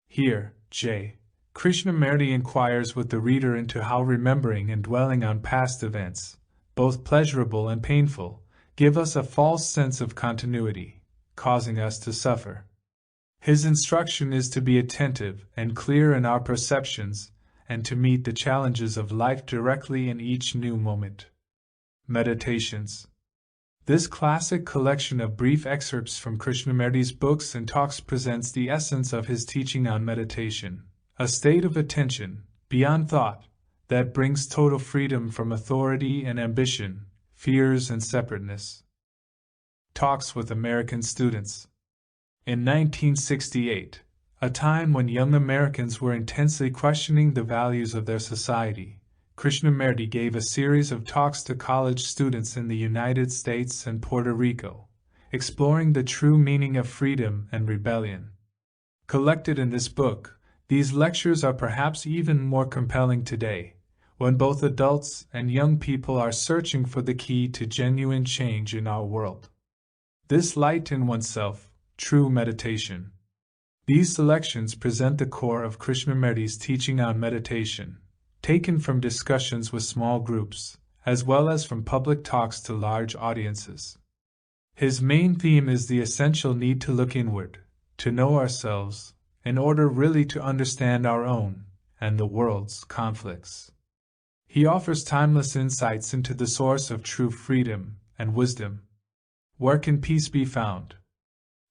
A: Here, J. Krishnamurti inquires with the reader into how remembering and dwelling on past events, both pleasurable and painful, give us a false sense of continuity, causing us to suffer. His instruction is to be attentive and clear in our perceptions, and to meet the challenges of life directly in each new moment. Meditations. This classic collection of brief excerpts from Krishnamurti's books and talks presents the essence of his teaching on meditation, a state of attention, beyond thought, that brings total freedom from authority and ambition, fears and separateness. Talks with American students. In 1968, a time when young Americans were intensely questioning the values of their society, Krishnamurti gave a series of talks to college students in the United States and Puerto Rico, exploring the true meaning of freedom and rebellion. Collected in this book, these lectures are perhaps even more compelling today, when both adults and young people are searching for the key to genuine change in our world. This light in oneself, true meditation. These selections present the core of Krishnamurti's teaching on meditation, taken from discussions with small groups, as well as from public talks to large audiences. His main theme is the essential need to look inward, to know ourselves, in order really to understand our own, and the world's, conflicts. He offers timeless insights into the source of true freedom and wisdom. Where can peace be found?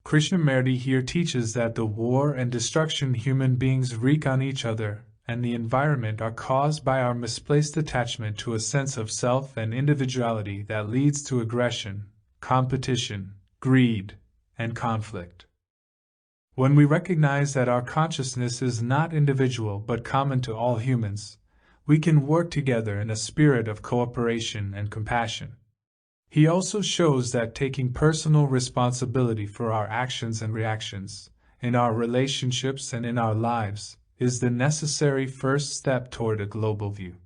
A: Krishnamurti here teaches that the war and destruction human beings wreak on each other and the environment are caused by our misplaced attachment to a sense of self and individuality that leads to aggression, competition, greed, and conflict. When we recognize that our consciousness is not individual but common to all humans, we can work together in a spirit of cooperation and compassion. He also shows that taking personal responsibility for our actions and reactions, in our relationships and in our lives, is the necessary first step toward a global view.